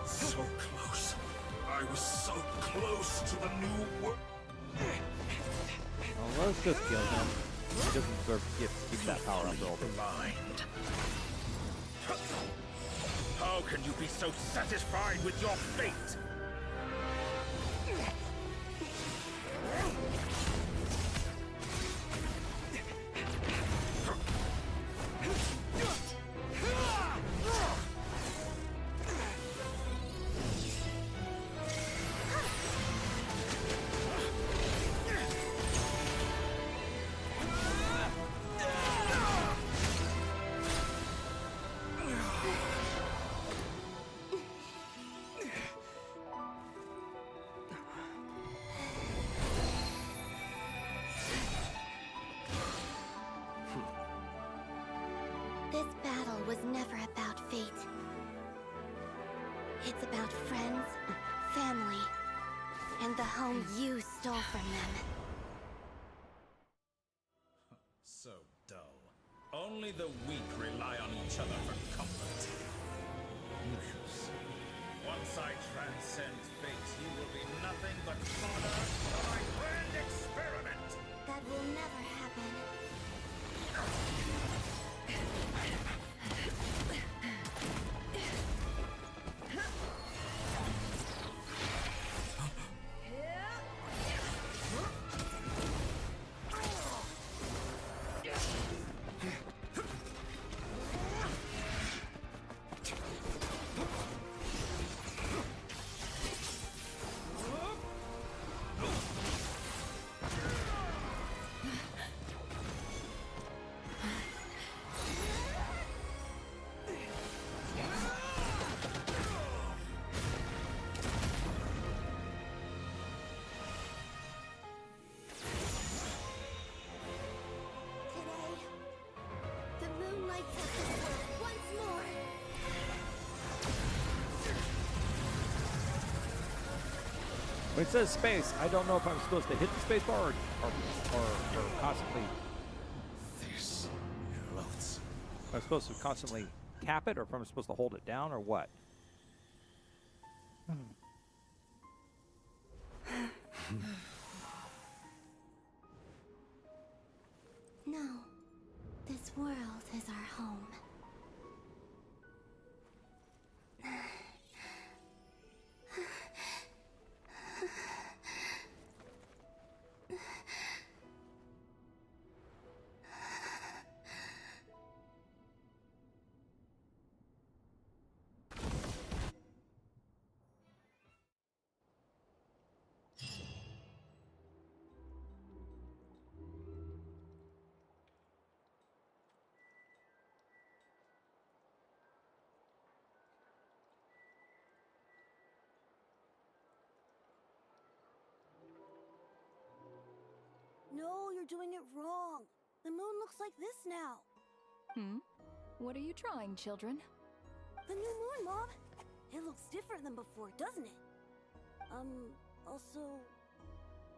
So close. I was so close to the new world. Well, let's just kill him. He doesn't deserve to keep that power up all the Blind. How can you be so satisfied with your fate? This battle was never about fate. It's about friends, family, and the home you stole from them. So dull. Only the weak rely on each other for comfort. Once I transcend fate, you will be nothing but fodder for my grand experiment. That will never happen. Today, the moon lights up this world once more. When it says space, I don't know if I'm supposed to hit the space bar or constantly. This floats. If I'm supposed to constantly tap it, or if I'm supposed to hold it down, or what? No, this world is our home. No, you're doing it wrong. The moon looks like this now. What are you trying, children? The new moon, Mom. It looks different than before, doesn't it? Also...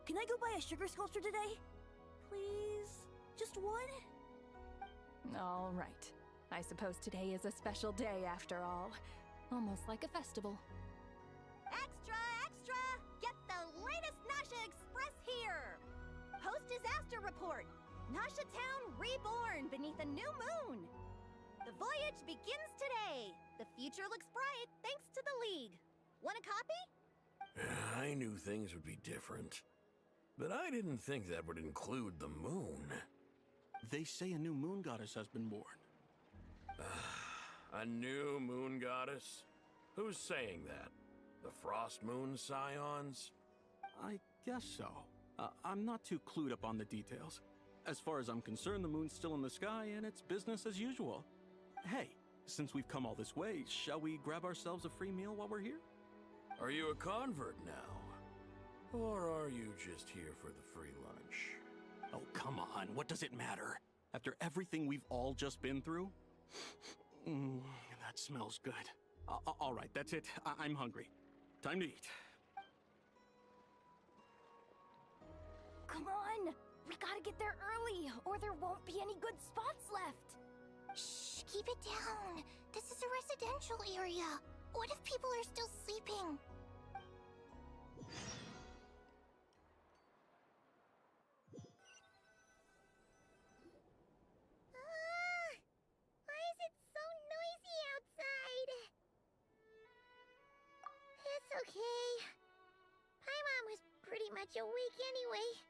Can I go buy a sugar sculpture today? Please? Just one? All right. I suppose today is a special day after all. Almost like a festival. Extra, extra! Get the latest Nasha Express here! Post-disaster report! Nasha Town reborn beneath a new moon! The voyage begins today! The future looks bright thanks to the League. Want a copy? I knew things would be different. But I didn't think that would include the moon. They say a new moon goddess has been born. A new moon goddess? Who's saying that? The Frost Moon Scions? I guess so. I'm not too clued up on the details. As far as I'm concerned, the moon's still in the sky and it's business as usual. Hey, since we've come all this way, shall we grab ourselves a free meal while we're here? Are you a convert now? Or are you just here for the free lunch? Oh, come on. What does it matter? After everything we've all just been through? That smells good. All right, that's it. I'm hungry. Time to eat. Come on! We gotta get there early, or there won't be any good spots left! Shh, keep it down. This is a residential area. What if people are still sleeping? Why is it so noisy outside? It's okay. Paimon was pretty much awake anyway.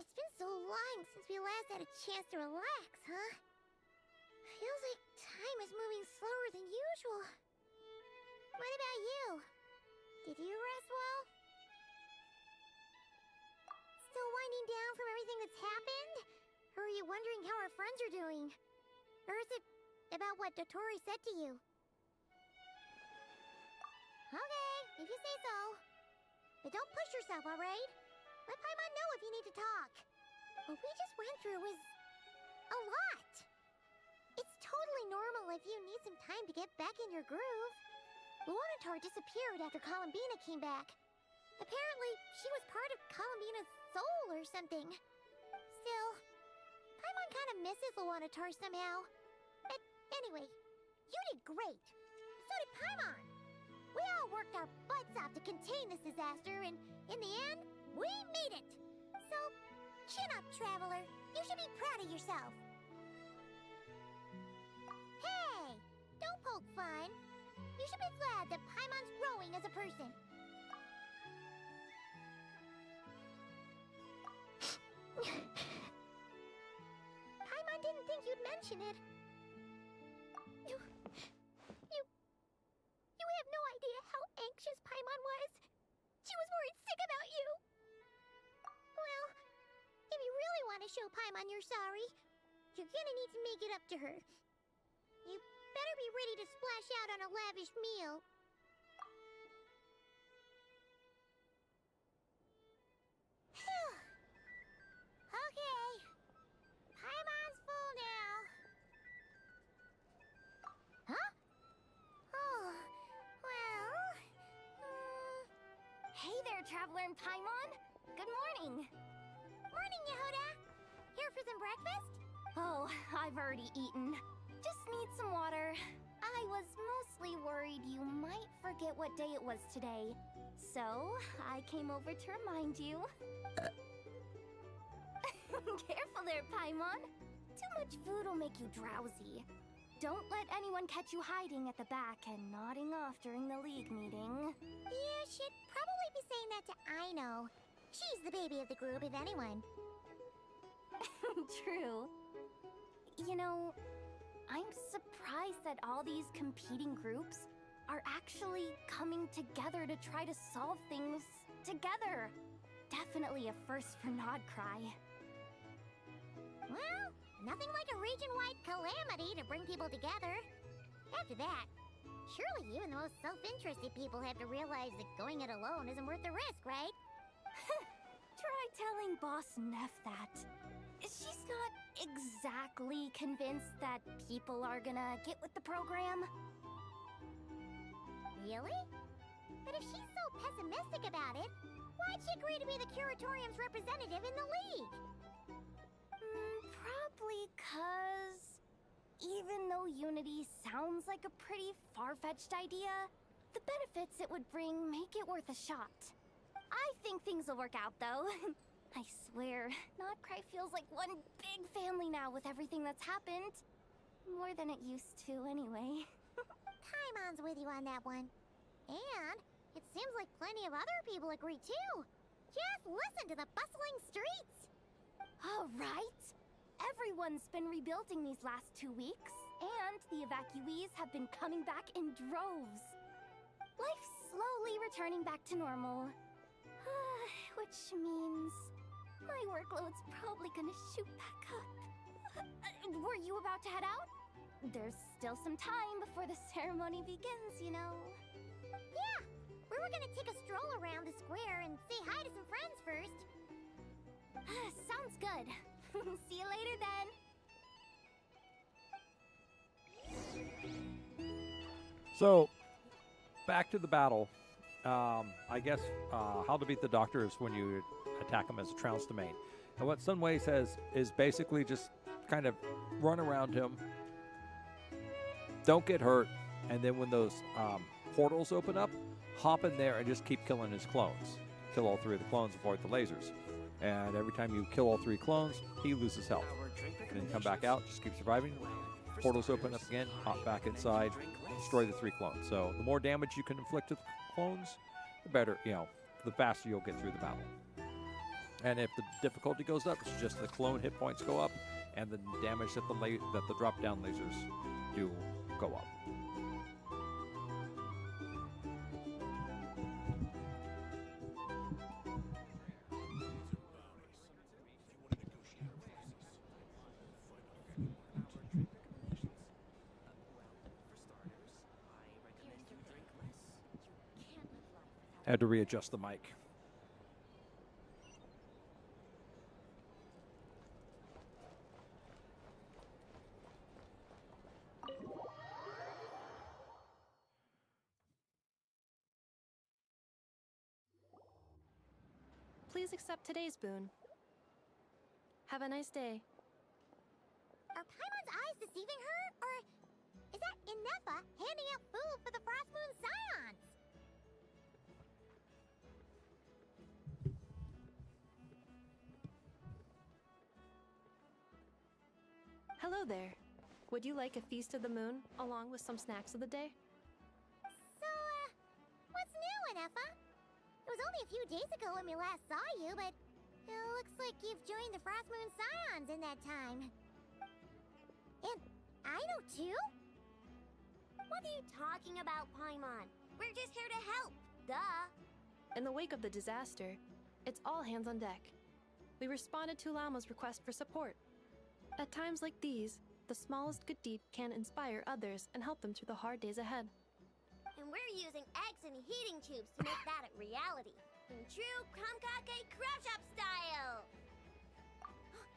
It's been so long since we last had a chance to relax, huh? Feels like time is moving slower than usual. What about you? Did you rest well? Still winding down from everything that's happened? Or are you wondering how our friends are doing? Or is it about what Dotori said to you? Okay, if you say so. But don't push yourself, alright? Let Paimon know if you need to talk. What we just went through was... a lot. It's totally normal if you need some time to get back in your groove. Luonatar disappeared after Columbina came back. Apparently, she was part of Columbina's soul or something. Still, Paimon kind of misses Luonatar somehow. But anyway, you did great. So did Paimon. We all worked our butts off to contain this disaster, and in the end, we made it. So, chin up, Traveler. You should be proud of yourself. Hey, don't poke fun. You should be glad that Paimon's growing as a person. Paimon didn't think you'd mention it. You have no idea how anxious Paimon was. She was worried sick about you. Well, if you really want to show Paimon you're sorry, you're gonna need to make it up to her. You better be ready to splash out on a lavish meal. Okay. Paimon's full now. Huh? Oh, well... Hey there, Traveler and Paimon. Good morning. Morning, Yehuda. Here for some breakfast? Oh, I've already eaten. Just need some water. I was mostly worried you might forget what day it was today. So, I came over to remind you. Careful there, Paimon. Too much food will make you drowsy. Don't let anyone catch you hiding at the back and nodding off during the league meeting. You should probably be saying that to Aino. She's the baby of the group, if anyone. True. You know, I'm surprised that all these competing groups are actually coming together to try to solve things together. Definitely a first for Nodcry. Well, nothing like a region-wide calamity to bring people together. After that, surely even the most self-interested people have to realize that going it alone isn't worth the risk, right? Try telling Boss Neff that. She's not exactly convinced that people are gonna get with the program. Really? But if she's so pessimistic about it, why'd she agree to be the Curatorium's representative in the League? Probably 'cause even though Unity sounds like a pretty far-fetched idea, the benefits it would bring make it worth a shot. I think things will work out, though. I swear, Nodcry feels like one big family now with everything that's happened. More than it used to, anyway. Paimon's with you on that one. And it seems like plenty of other people agree, too. Just listen to the bustling streets. All right. Everyone's been rebuilding these last 2 weeks, and the evacuees have been coming back in droves. Life's slowly returning back to normal. Which means my workload's probably gonna shoot back up. Were you about to head out? There's still some time before the ceremony begins, you know. Yeah, we were gonna take a stroll around the square and say hi to some friends first. Sounds good. See you later then. So, back to the battle. I guess how to beat the Doctor is when you attack him as a trounce domain. And what Sunway says is basically just kind of run around him, don't get hurt, and then when those portals open up, hop in there and just keep killing his clones. Kill all 3 of the clones, avoid the lasers. And every time you kill all 3 clones, he loses health. And then come back out, just keep surviving. Portals open up again, hop back inside, destroy the 3 clones. So the more damage you can inflict to the clones, the better, the faster you'll get through the battle. And if the difficulty goes up, it's just the clone hit points go up, and the damage that the drop-down lasers do go up. Had to readjust the mic. Please accept today's boon. Have a nice day. Are Paimon's eyes deceiving her? Or is that Inefa handing out food for the Frost Moon Scions? Hello there. Would you like a feast of the moon, along with some snacks of the day? So, what's new, Inefa? It was only a few days ago when we last saw you, but it looks like you've joined the Frost Moon Scions in that time. And Aino too? What are you talking about, Paimon? We're just here to help. Duh. In the wake of the disaster, it's all hands on deck. We responded to Lama's request for support. At times like these, the smallest good deed can inspire others and help them through the hard days ahead. And we're using eggs and heating tubes to make that a reality. In true Kamkake Crab Shop style!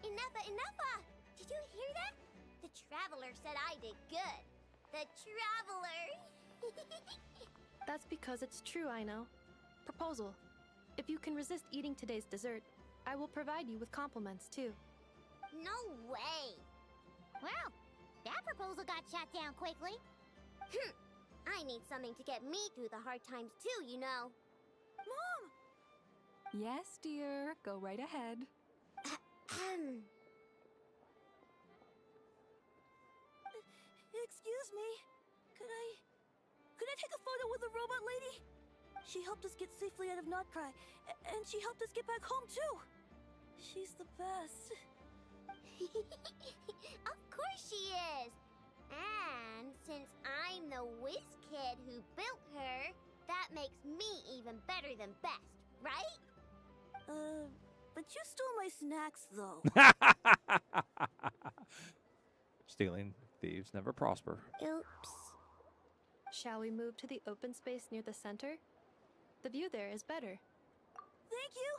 Inefa! Did you hear that? The Traveler said I did good. The Traveler! That's because it's true, I know. Proposal. If you can resist eating today's dessert, I will provide you with compliments too. No way! Well, that proposal got shot down quickly. I need something to get me through the hard times too, you know. Mom! Yes, dear. Go right ahead. Excuse me. Could I take a photo with the robot lady? She helped us get safely out of Notcry, and she helped us get back home too. She's the best. Of course she is. And since I'm the whiz kid who built her, that makes me even better than best, right? But you stole my snacks though. Stealing thieves never prosper. Oops. Shall we move to the open space near the center? The view there is better. Thank you.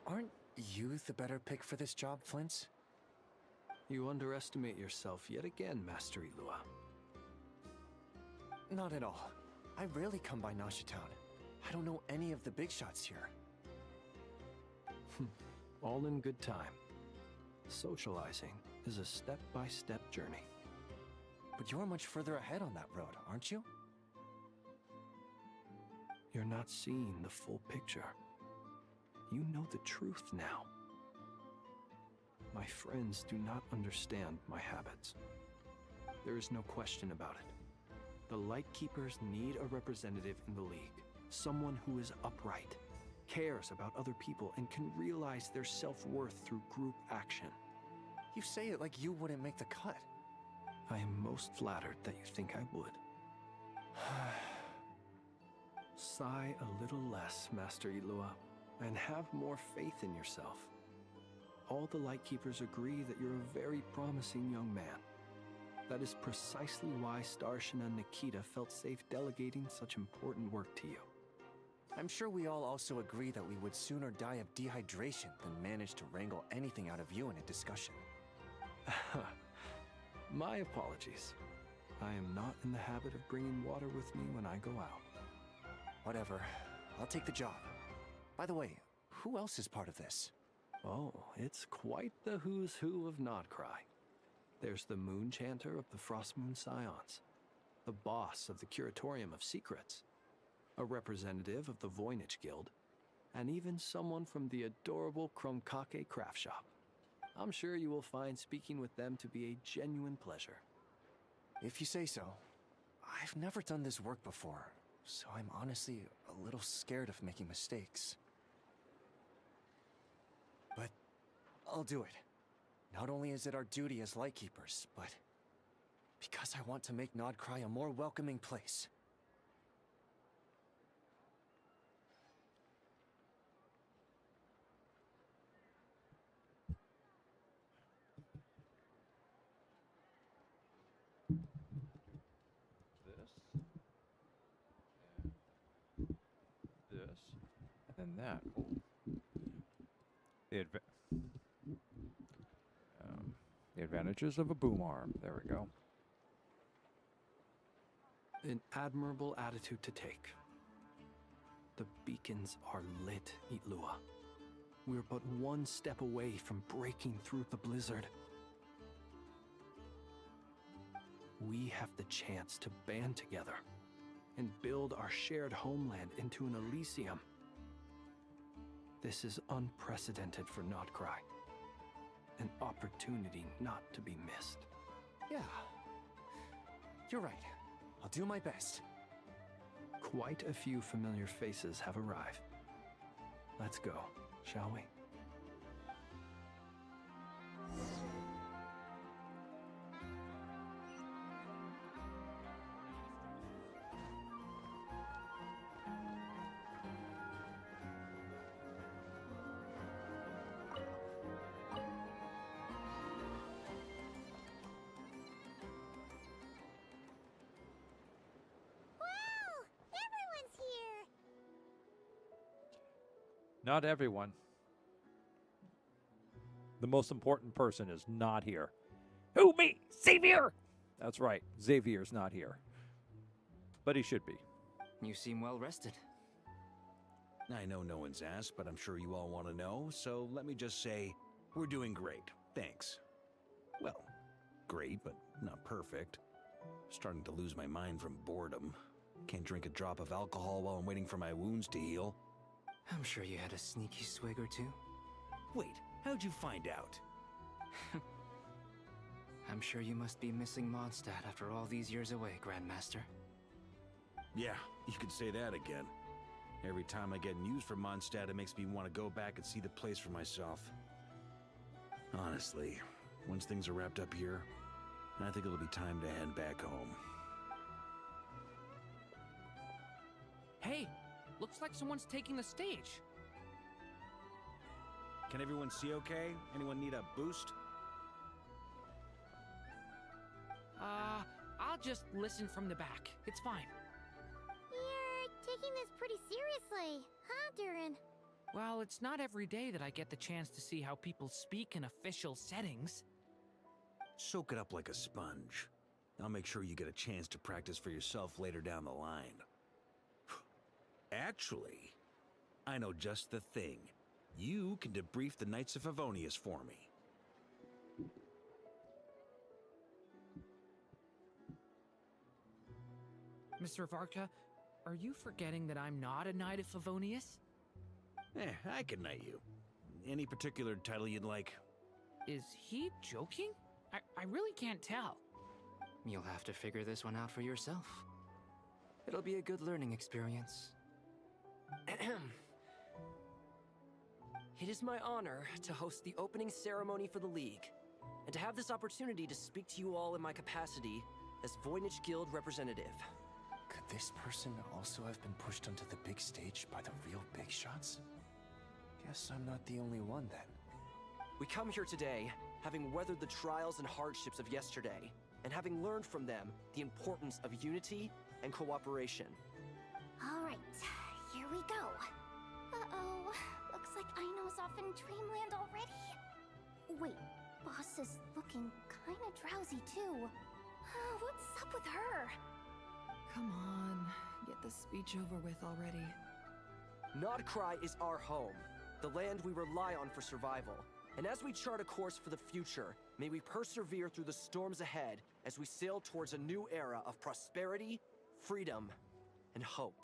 Aren't you the better pick for this job, Flint's? You underestimate yourself yet again, Master Ilua. Not at all. I rarely come by Nasha Town. I don't know any of the big shots here. All in good time. Socializing is a step-by-step journey. But you're much further ahead on that road, aren't you? You're not seeing the full picture. You know the truth now. My friends do not understand my habits. There is no question about it. The Lightkeepers need a representative in the League. Someone who is upright, cares about other people, and can realize their self-worth through group action. You say it like you wouldn't make the cut. I am most flattered that you think I would. Sigh a little less, Master Ilua, and have more faith in yourself. All the Lightkeepers agree that you're a very promising young man. That is precisely why Starshin and Nikita felt safe delegating such important work to you. I'm sure we all also agree that we would sooner die of dehydration than manage to wrangle anything out of you in a discussion. My apologies. I am not in the habit of bringing water with me when I go out. Whatever. I'll take the job. By the way, who else is part of this? Oh, it's quite the who's who of Notcry. There's the Moon Chanter of the Frostmoon Scions, the boss of the Curatorium of Secrets, a representative of the Voynich Guild, and even someone from the adorable Kromkake craft shop. I'm sure you will find speaking with them to be a genuine pleasure. If you say so. I've never done this work before, so I'm honestly a little scared of making mistakes. But I'll do it. Not only is it our duty as Lightkeepers, but because I want to make Notcry a more welcoming place. This, and that. Oh. The advantages of a boom arm. There we go. An admirable attitude to take. The beacons are lit, Itlua. We're but one step away from breaking through the blizzard. We have the chance to band together and build our shared homeland into an Elysium. This is unprecedented for Notcry. An opportunity not to be missed. Yeah. You're right. I'll do my best. Quite a few familiar faces have arrived. Let's go, shall we? Not everyone. The most important person is not here. Who, me? Xavier! That's right. Xavier's not here. but he should be. You seem well rested. I know no one's asked, but I'm sure you all want to know, so let me just say, we're doing great. Thanks. Well, great, but not perfect. Starting to lose my mind from boredom. Can't drink a drop of alcohol while I'm waiting for my wounds to heal. I'm sure you had a sneaky swig or two. Wait, how'd you find out? I'm sure you must be missing Mondstadt after all these years away, Grandmaster. Yeah, you could say that again. Every time I get news from Mondstadt, it makes me want to go back and see the place for myself. Honestly, once things are wrapped up here, I think it'll be time to head back home. Hey, looks like someone's taking the stage. Can everyone see okay? Anyone need a boost? I'll just listen from the back. It's fine. You're taking this pretty seriously, huh, Durin? Well, it's not every day that I get the chance to see how people speak in official settings. Soak it up like a sponge. I'll make sure you get a chance to practice for yourself later down the line. Actually, I know just the thing. You can debrief the Knights of Favonius for me. Mr. Varka, are you forgetting that I'm not a Knight of Favonius? I can knight you. Any particular title you'd like? Is he joking? I really can't tell. You'll have to figure this one out for yourself. It'll be a good learning experience. It is my honor to host the opening ceremony for the League, and to have this opportunity to speak to you all in my capacity as Voynich Guild representative. Could this person also have been pushed onto the big stage by the real big shots? Guess I'm not the only one then. We come here today, having weathered the trials and hardships of yesterday, and having learned from them the importance of unity and cooperation. All right, here we go. Uh-oh, looks like Aino's off in Dreamland already. Wait, Boss is looking kinda drowsy too. What's up with her? Come on, get this speech over with already. Nodcry is our home, the land we rely on for survival. And as we chart a course for the future, may we persevere through the storms ahead as we sail towards a new era of prosperity, freedom, and hope.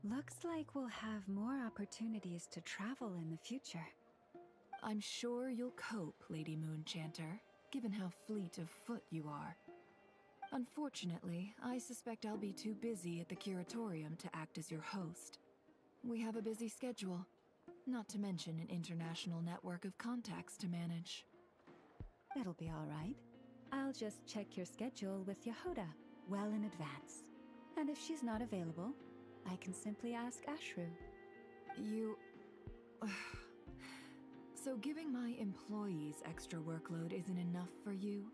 Looks like we'll have more opportunities to travel in the future. I'm sure you'll cope, Lady Moonchanter, given how fleet of foot you are. Unfortunately, I suspect I'll be too busy at the Curatorium to act as your host. We have a busy schedule, not to mention an international network of contacts to manage. It'll be all right. I'll just check your schedule with Yehoda well in advance. And if she's not available, I can simply ask Ashru. You... So giving my employees extra workload isn't enough for you?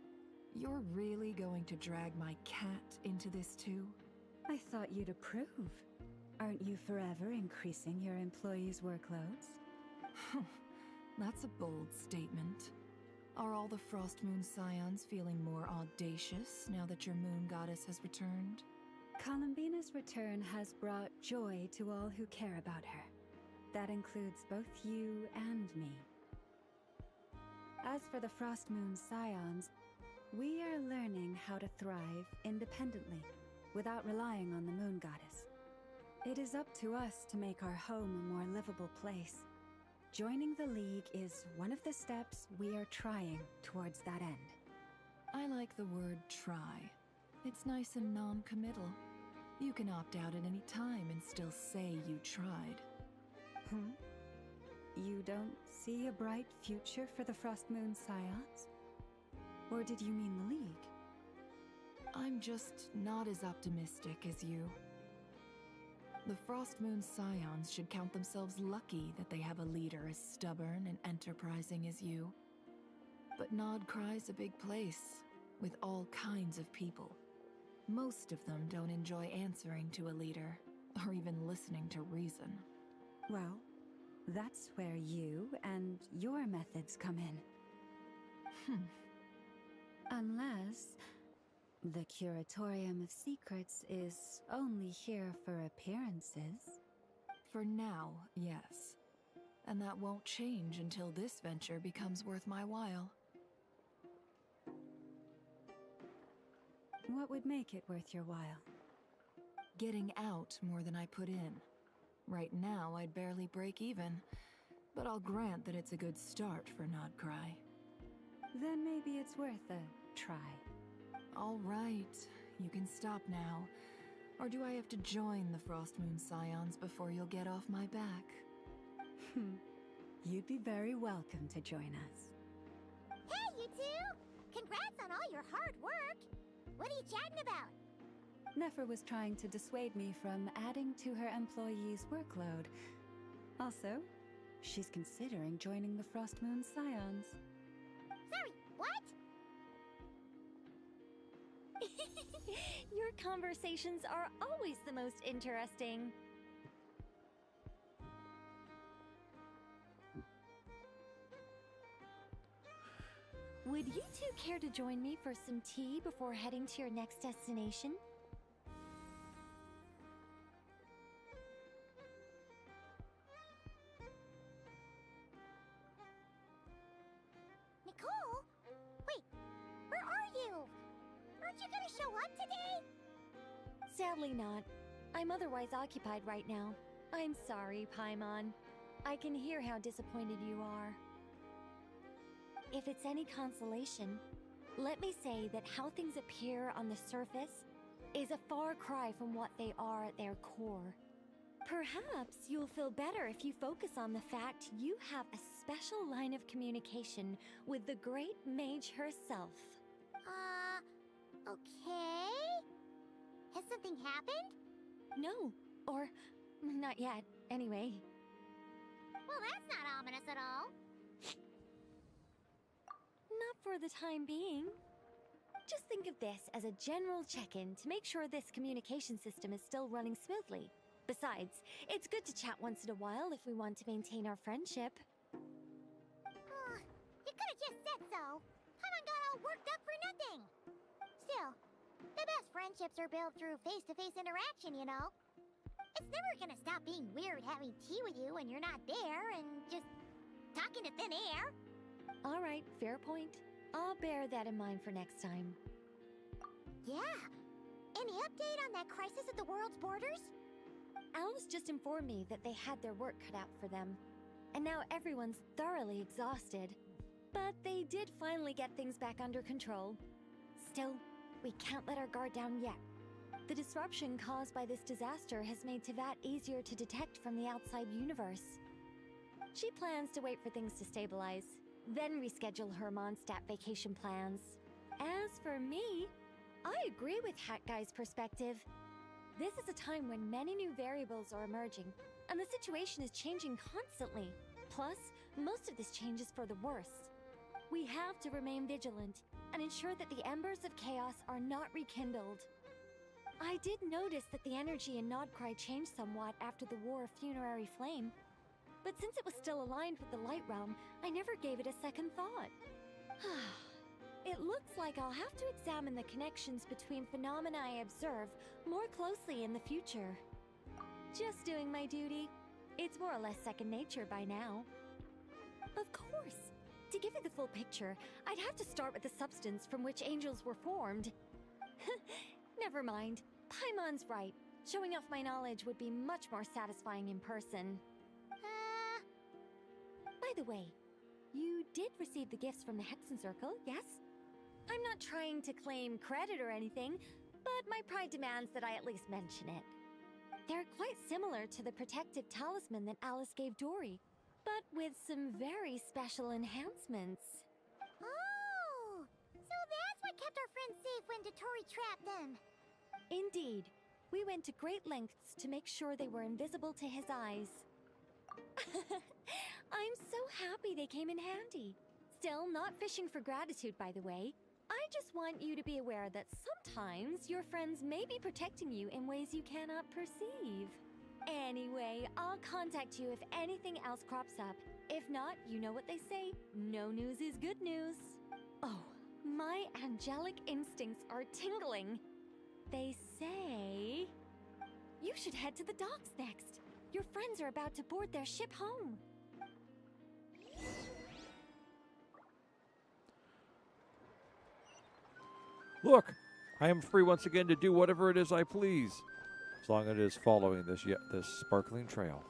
You're really going to drag my cat into this too? I thought you'd approve. Aren't you forever increasing your employees' workloads? That's a bold statement. Are all the Frost Moon Scions feeling more audacious now that your moon goddess has returned? Columbina's return has brought joy to all who care about her. That includes both you and me. As for the Frost Moon Scions, we are learning how to thrive independently, without relying on the moon goddess. It is up to us to make our home a more livable place. Joining the League is one of the steps we are trying towards that end. I like the word try. It's nice and non-committal. You can opt out at any time and still say you tried. You don't see a bright future for the Frost Moon Scions? Or did you mean the League? I'm just not as optimistic as you. The Frost Moon Scions should count themselves lucky that they have a leader as stubborn and enterprising as you. But Nodcry's a big place, with all kinds of people. Most of them don't enjoy answering to a leader, or even listening to reason. Well, that's where you and your methods come in. Unless the Curatorium of Secrets is only here for appearances. For now, yes. And that won't change until this venture becomes worth my while. What would make it worth your while? Getting out more than I put in. Right now, I'd barely break even, but I'll grant that it's a good start for Nodcry. Then maybe it's worth a try. All right, you can stop now. Or do I have to join the Frost Moon Scions before you'll get off my back? You'd be very welcome to join us. Hey, you two! Congrats on all your hard work! What are you chatting about? Nefer was trying to dissuade me from adding to her employees' workload. Also, she's considering joining the Frost Moon Scions. Sorry, what? Your conversations are always the most interesting. Would you two care to join me for some tea before heading to your next destination? Nicole? Wait, where are you? Aren't you gonna show up today? Sadly not. I'm otherwise occupied right now. I'm sorry, Paimon. I can hear how disappointed you are. If it's any consolation, let me say that how things appear on the surface is a far cry from what they are at their core. Perhaps you'll feel better if you focus on the fact you have a special line of communication with the great mage herself. Okay? Has something happened? No, or not yet, anyway. Well, that's not ominous at all. Not for the time being. Just think of this as a general check-in to make sure this communication system is still running smoothly. Besides, it's good to chat once in a while if we want to maintain our friendship. You could've just said so. Paimon got all worked up for nothing. Still, the best friendships are built through face-to-face interaction, you know? It's never gonna stop being weird having tea with you when you're not there and just talking to thin air. All right, fair point. I'll bear that in mind for next time. Yeah. Any update on that crisis at the world's borders? Alice just informed me that they had their work cut out for them. And now everyone's thoroughly exhausted. But they did finally get things back under control. Still, we can't let our guard down yet. The disruption caused by this disaster has made Teyvat easier to detect from the outside universe. She plans to wait for things to stabilize, then reschedule her Mondstadt vacation plans. As for me, I agree with Hat Guy's perspective. This is a time when many new variables are emerging, and the situation is changing constantly. Plus, most of this change is for the worse. We have to remain vigilant and ensure that the embers of chaos are not rekindled. I did notice that the energy in Nodcry changed somewhat after the War of Funerary Flame, but since it was still aligned with the Light Realm, I never gave it a second thought. It looks like I'll have to examine the connections between phenomena I observe more closely in the future. Just doing my duty. It's more or less second nature by now. Of course. To give you the full picture, I'd have to start with the substance from which angels were formed. Never mind. Paimon's right. Showing off my knowledge would be much more satisfying in person. By the way, you did receive the gifts from the Hexen Circle, yes? I'm not trying to claim credit or anything, but my pride demands that I at least mention it. They're quite similar to the protective talisman that Alice gave Dory, but with some very special enhancements. Oh! So that's what kept our friends safe when Dory trapped them. Indeed. We went to great lengths to make sure they were invisible to his eyes. I'm so happy they came in handy. Still, not fishing for gratitude, by the way. I just want you to be aware that sometimes your friends may be protecting you in ways you cannot perceive. Anyway, I'll contact you if anything else crops up. If not, you know what they say, no news is good news. Oh, my angelic instincts are tingling. They say you should head to the docks next. Your friends are about to board their ship home. Look, I am free once again to do whatever it is I please, as long as it is following this sparkling trail.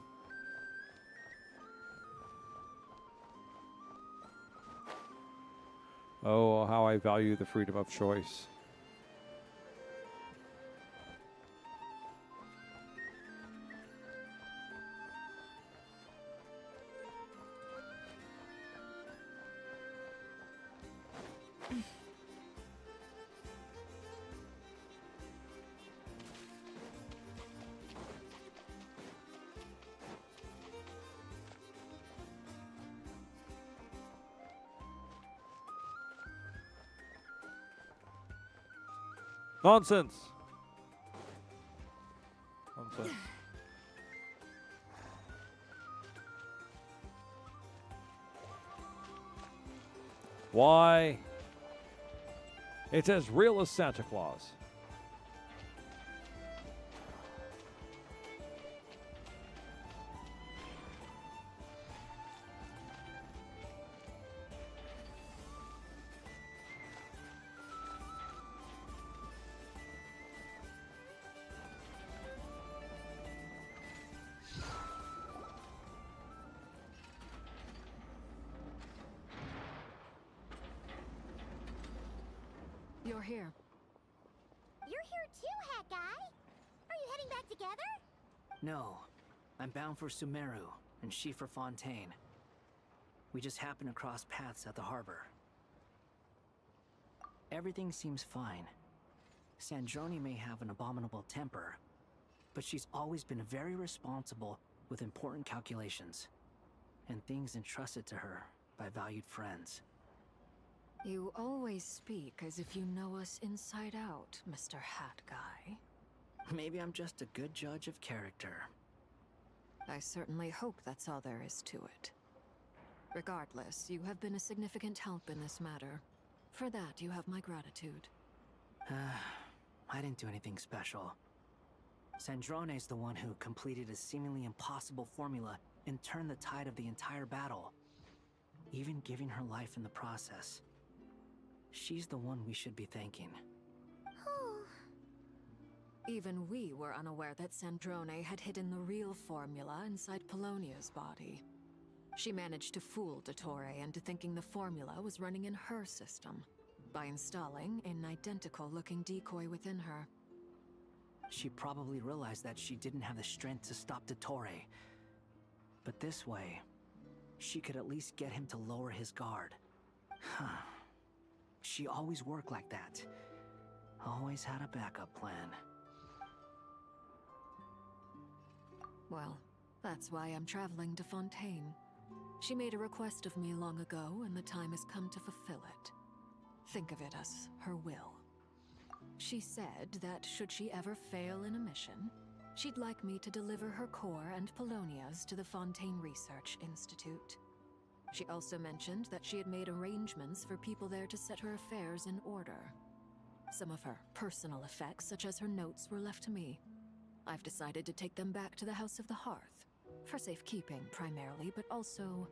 Oh, how I value the freedom of choice. Nonsense. Nonsense. Why? It's as real as Santa Claus. You're here. You're here too, Hat Guy. Are you heading back together? No. I'm bound for Sumeru, and she for Fontaine. We just happened to cross paths at the harbor. Everything seems fine. Sandrone may have an abominable temper, but she's always been very responsible with important calculations, and things entrusted to her by valued friends. You always speak as if you know us inside out, Mr. Hat Guy. Maybe I'm just a good judge of character. I certainly hope that's all there is to it. Regardless, you have been a significant help in this matter. For that, you have my gratitude. I didn't do anything special. Sandrone's the one who completed a seemingly impossible formula and turned the tide of the entire battle, even giving her life in the process. She's the one we should be thanking. Even we were unaware that Sandrone had hidden the real formula inside Polonia's body. She managed to fool Dottore into thinking the formula was running in her system by installing an identical-looking decoy within her. She probably realized that she didn't have the strength to stop Dottore. But this way, she could at least get him to lower his guard. She always worked like that. Always had a backup plan. Well, that's why I'm traveling to Fontaine. She made a request of me long ago, and the time has come to fulfill it. Think of it as her will. She said that should she ever fail in a mission, she'd like me to deliver her core and Polonia's to the Fontaine Research Institute. She also mentioned that she had made arrangements for people there to set her affairs in order. Some of her personal effects, such as her notes, were left to me. I've decided to take them back to the House of the Hearth, for safekeeping primarily, but also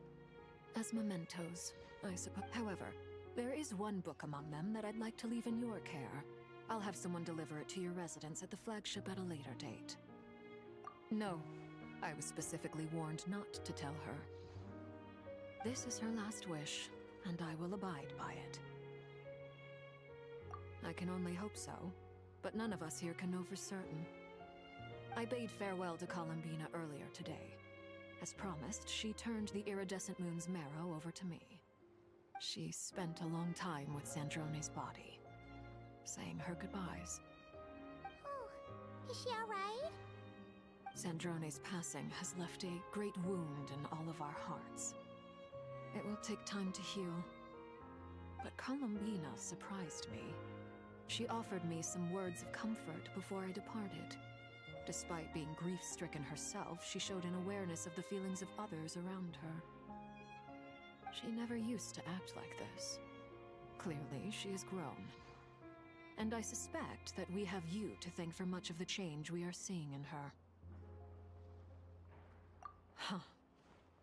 as mementos, I suppose. However, there is one book among them that I'd like to leave in your care. I'll have someone deliver it to your residence at the flagship at a later date. No, I was specifically warned not to tell her. This is her last wish, and I will abide by it. I can only hope so, but none of us here can know for certain. I bade farewell to Columbina earlier today. As promised, she turned the iridescent moon's marrow over to me. She spent a long time with Sandrone's body, saying her goodbyes. Oh, Is she alright? Sandrone's passing has left a great wound in all of our hearts. It will take time to heal. But Columbina surprised me. She offered me some words of comfort before I departed. Despite being grief-stricken herself, she showed an awareness of the feelings of others around her. She never used to act like this. Clearly, she has grown. And I suspect that we have you to thank for much of the change we are seeing in her. Huh.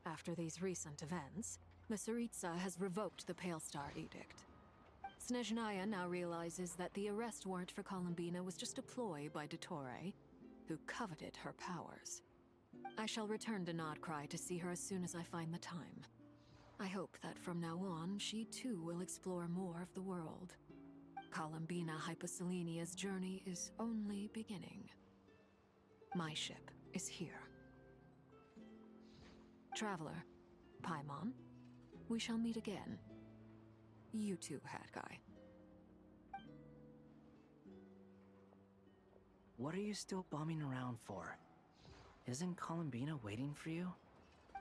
After these recent events, the Tsaritsa has revoked the Pale Star Edict. Snezhnaya now realizes that the arrest warrant for Columbina was just a ploy by Dottore, who coveted her powers. I shall return to Nodcry to see her as soon as I find the time. I hope that from now on, she too will explore more of the world. Columbina Hyposelenia's journey is only beginning. My ship is here. Traveler, Paimon, we shall meet again. You too, Hat Guy. What are you still bumming around for? Isn't Columbina waiting for you?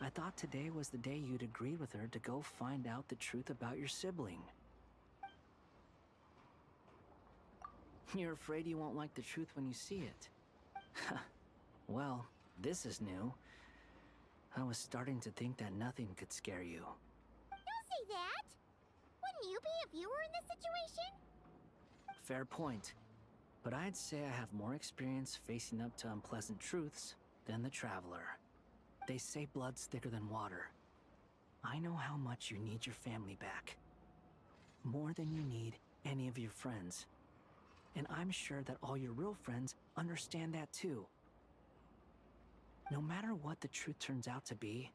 I thought today was the day you'd agreed with her to go find out the truth about your sibling. You're afraid you won't like the truth when you see it. Well, this is new. I was starting to think that nothing could scare you. Don't say that! Wouldn't you be a viewer in this situation? Fair point. But I'd say I have more experience facing up to unpleasant truths than the Traveler. They say blood's thicker than water. I know how much you need your family back. More than you need any of your friends. And I'm sure that all your real friends understand that too. No matter what the truth turns out to be,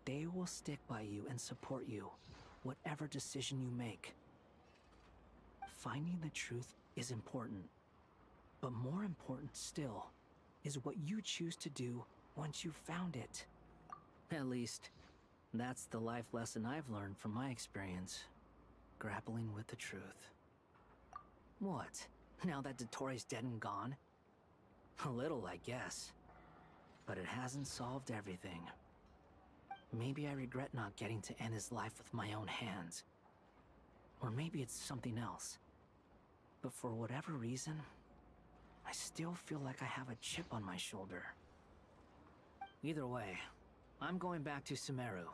they will stick by you and support you, whatever decision you make. Finding the truth is important. But more important still is what you choose to do once you've found it. At least, that's the life lesson I've learned from my experience, grappling with the truth. What? Now that Dottore's dead and gone? A little, I guess. But it hasn't solved everything. Maybe I regret not getting to end his life with my own hands. Or maybe it's something else. But for whatever reason, I still feel like I have a chip on my shoulder. Either way, I'm going back to Sumeru.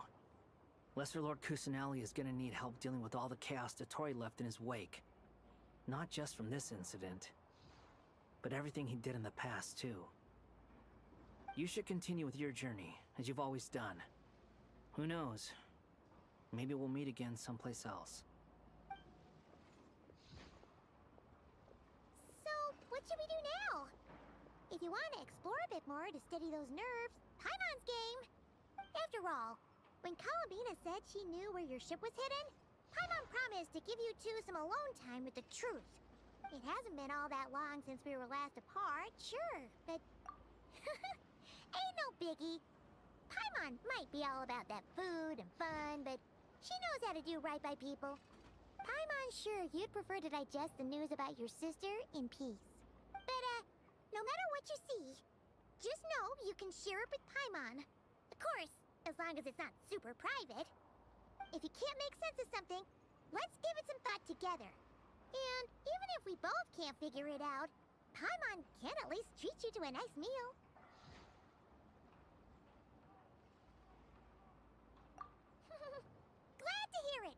Lesser Lord Kusanali is gonna need help dealing with all the chaos Dottore left in his wake. Not just from this incident, but everything he did in the past, too. You should continue with your journey, as you've always done. Who knows? Maybe we'll meet again someplace else. So, what should we do now? If you want to explore a bit more to steady those nerves, Paimon's game! After all, when Columbina said she knew where your ship was hidden, Paimon promised to give you two some alone time with the truth. It hasn't been all that long since we were last apart, sure, but... ain't no biggie. Paimon might be all about that food and fun, but she knows how to do right by people. Paimon's sure you'd prefer to digest the news about your sister in peace. But, no matter what you see, just know you can share it with Paimon. Of course, as long as it's not super private. If you can't make sense of something, let's give it some thought together. And even if we both can't figure it out, Paimon can at least treat you to a nice meal. Glad to hear it.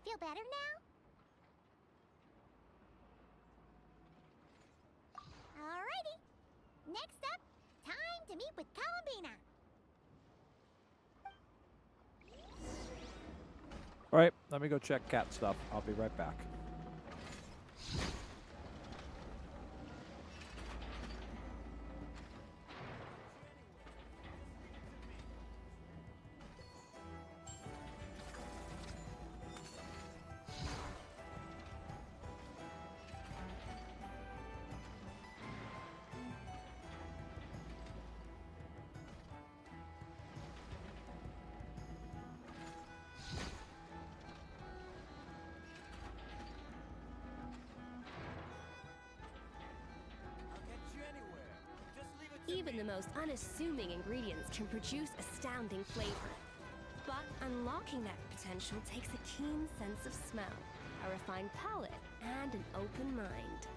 Feel better now? Alrighty. Next up, time to meet with Columbina. All right, let me go check cat stuff. I'll be right back. Even the most unassuming ingredients can produce astounding flavor. But unlocking that potential takes a keen sense of smell, a refined palate, and an open mind.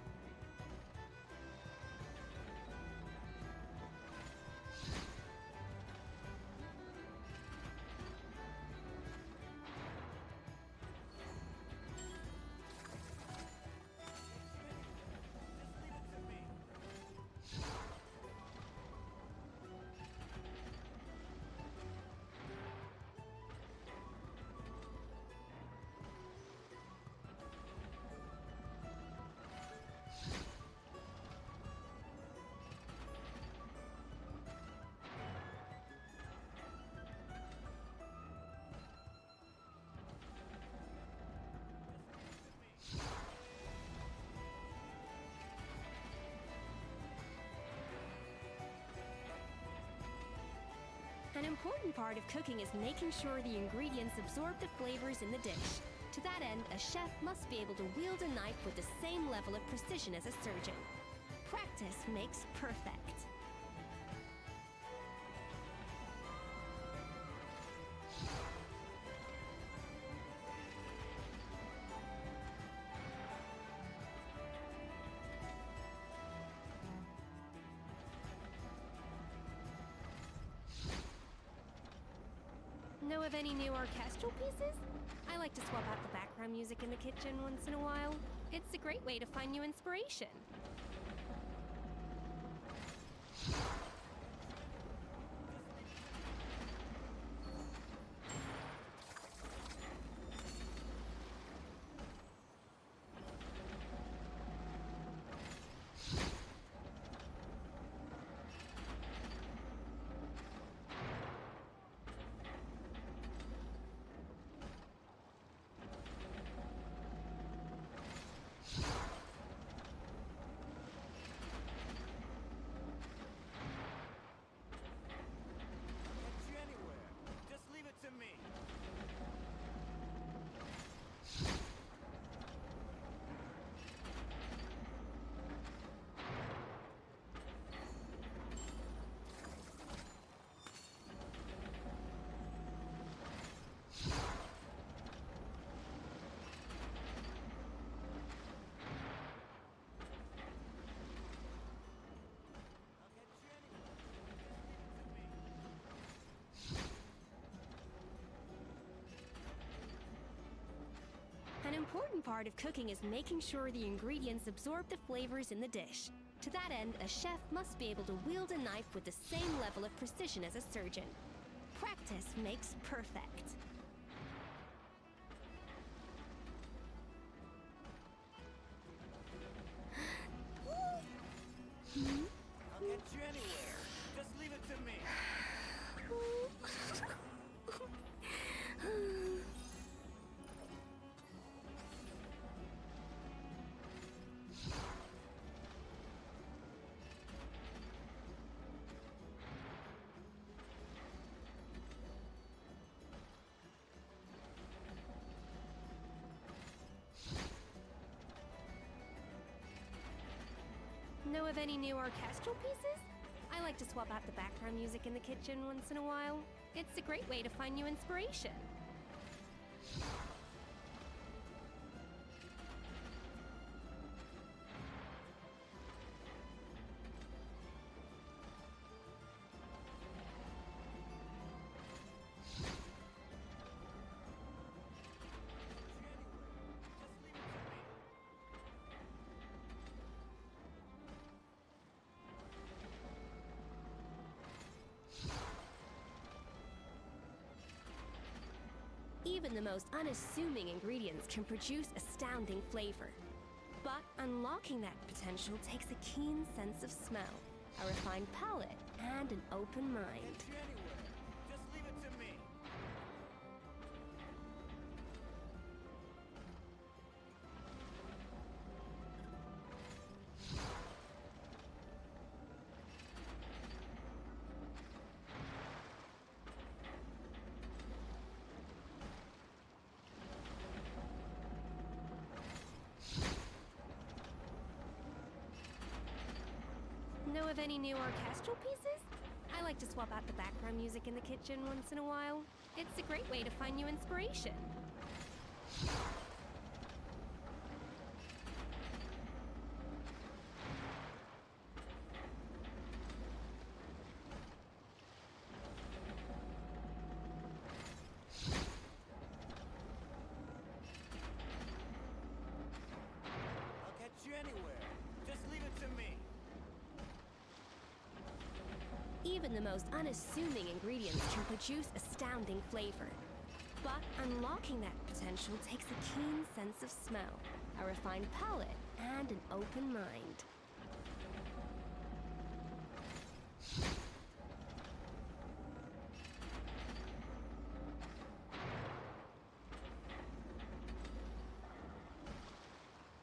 An important part of cooking is making sure the ingredients absorb the flavors in the dish. To that end, a chef must be able to wield a knife with the same level of precision as a surgeon. Practice makes perfect. Know of any new orchestral pieces? I like to swap out the background music in the kitchen once in a while. It's a great way to find new inspiration. An important part of cooking is making sure the ingredients absorb the flavors in the dish. To that end, a chef must be able to wield a knife with the same level of precision as a surgeon. Practice makes perfect. I'll get you anywhere. Just leave it to me. Know of any new orchestral pieces? I like to swap out the background music in the kitchen once in a while. It's a great way to find new inspiration. Even the most unassuming ingredients can produce astounding flavor. But unlocking that potential takes a keen sense of smell, a refined palate, and an open mind. Just leave it to me. Know of of any new orchestral pieces? I like to swap out the background music in the kitchen once in a while. It's a great way to find new inspiration. I'll catch you anywhere. Just leave it to me. Even the most unassuming ingredients can produce astounding flavor. But unlocking that potential takes a keen sense of smell, a refined palate, and an open mind.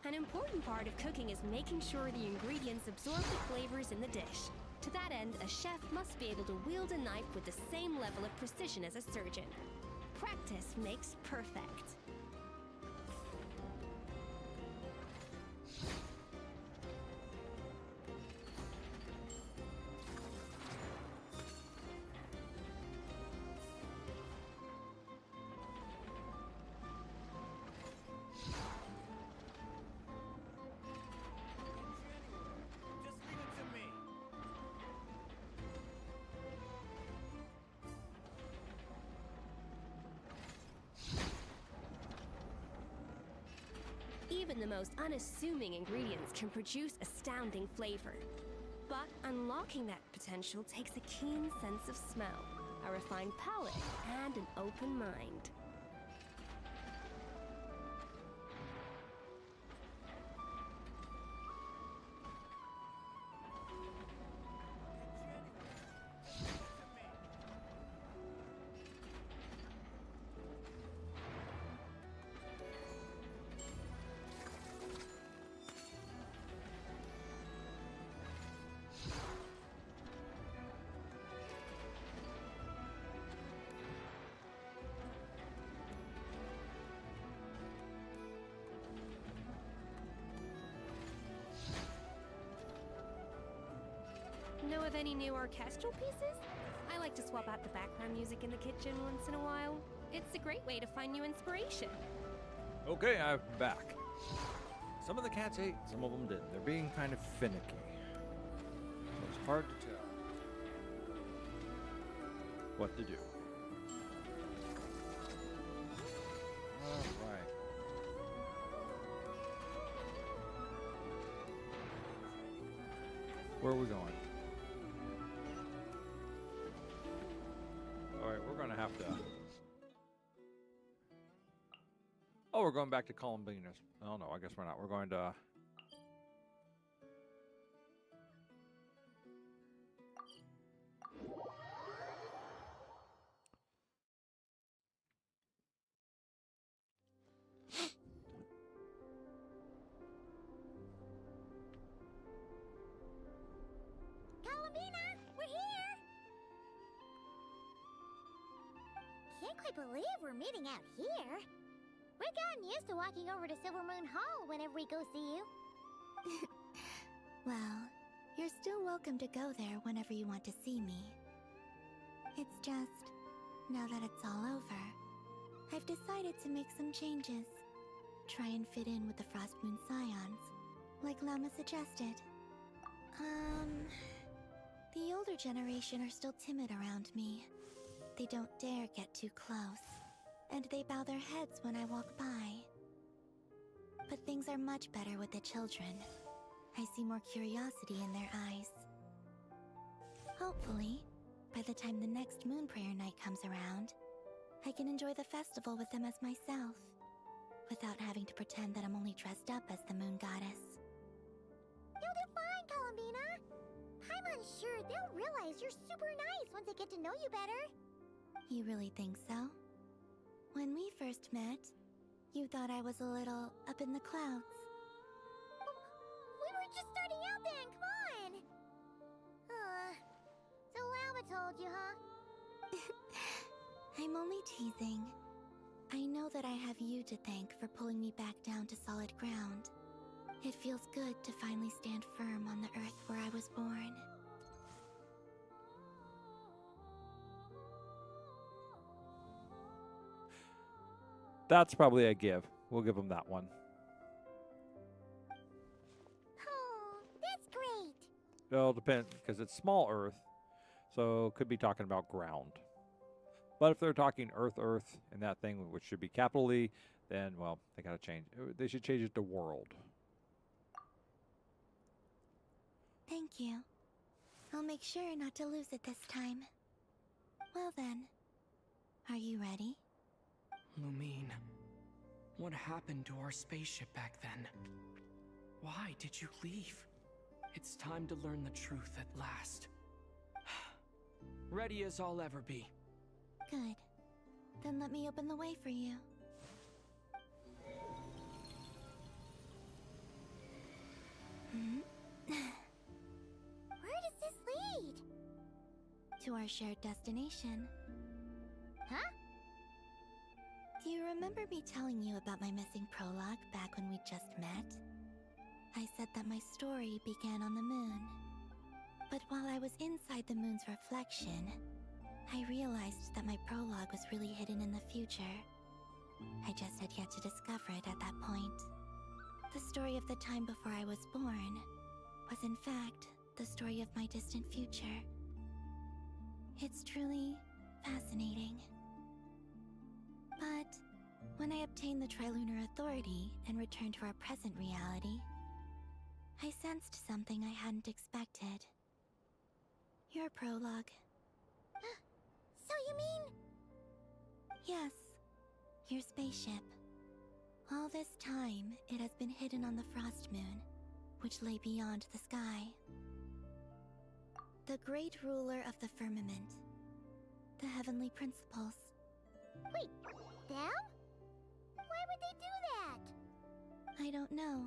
An important part of cooking is making sure the ingredients absorb the flavors in the dish. To that end, a chef must be able to wield a knife with the same level of precision as a surgeon. Practice makes perfect. Even the most unassuming ingredients can produce astounding flavor. But unlocking that potential takes a keen sense of smell, a refined palate, and an open mind. Know of any new orchestral pieces? I like to swap out the background music in the kitchen once in a while. It's a great way to find new inspiration. Okay, I'm back. Some of the cats ate, some of them didn't. They're being kind of finicky. So it's hard to tell what to do. All right. Where are we going? All right, we're going to have to... Oh, we're going back to Columbinas. Oh, no, I guess we're not. We're going to... Columbina, we're here! Can't quite believe we're meeting out here. We've gotten used to walking over to Silver Moon Hall whenever we go see you. Well, you're still welcome to go there whenever you want to see me. It's just, now that it's all over, I've decided to make some changes. Try and fit in with the Frost Moon Scions, like Lama suggested. The older generation are still timid around me. They don't dare get too close, and they bow their heads when I walk by. But things are much better with the children. I see more curiosity in their eyes. Hopefully, by the time the next Moon Prayer Night comes around, I can enjoy the festival with them as myself, without having to pretend that I'm only dressed up as the Moon Goddess. You'll do fine, Columbina. I'm unsure they'll realize you're super nice once they get to know you better. You really think so? When we first met, you thought I was a little up in the clouds. We were just starting out then, come on! So Lama told you, huh? I'm only teasing. I know that I have you to thank for pulling me back down to solid ground. It feels good to finally stand firm on the earth where I was born. that's probably a give. We'll give them that one. Oh, that's great. It'll depend, because it's small Earth, so could be talking about ground. But if they're talking Earth, and that thing, which should be capital E, then, well, they gotta change. They should change it to world. Thank you. I'll make sure not to lose it this time. Well then, are you ready? Lumine, what happened to our spaceship back then? Why did you leave? It's time to learn the truth at last. Ready as I'll ever be. Good. Then let me open the way for you. Where does this lead? To our shared destination. Huh? Do you remember me telling you about my missing prologue back when we just met? I said that my story began on the moon. But while I was inside the moon's reflection, I realized that my prologue was really hidden in the future. I just had yet to discover it at that point. The story of the time before I was born was in fact the story of my distant future. It's truly fascinating. But when I obtained the Trilunar Authority and returned to our present reality, I sensed something I hadn't expected. Your prologue. So you mean... Yes, your spaceship. All this time, it has been hidden on the Frost Moon, which lay beyond the sky. The great ruler of the firmament. The heavenly principles. Wait, them? Why would they do that? I don't know.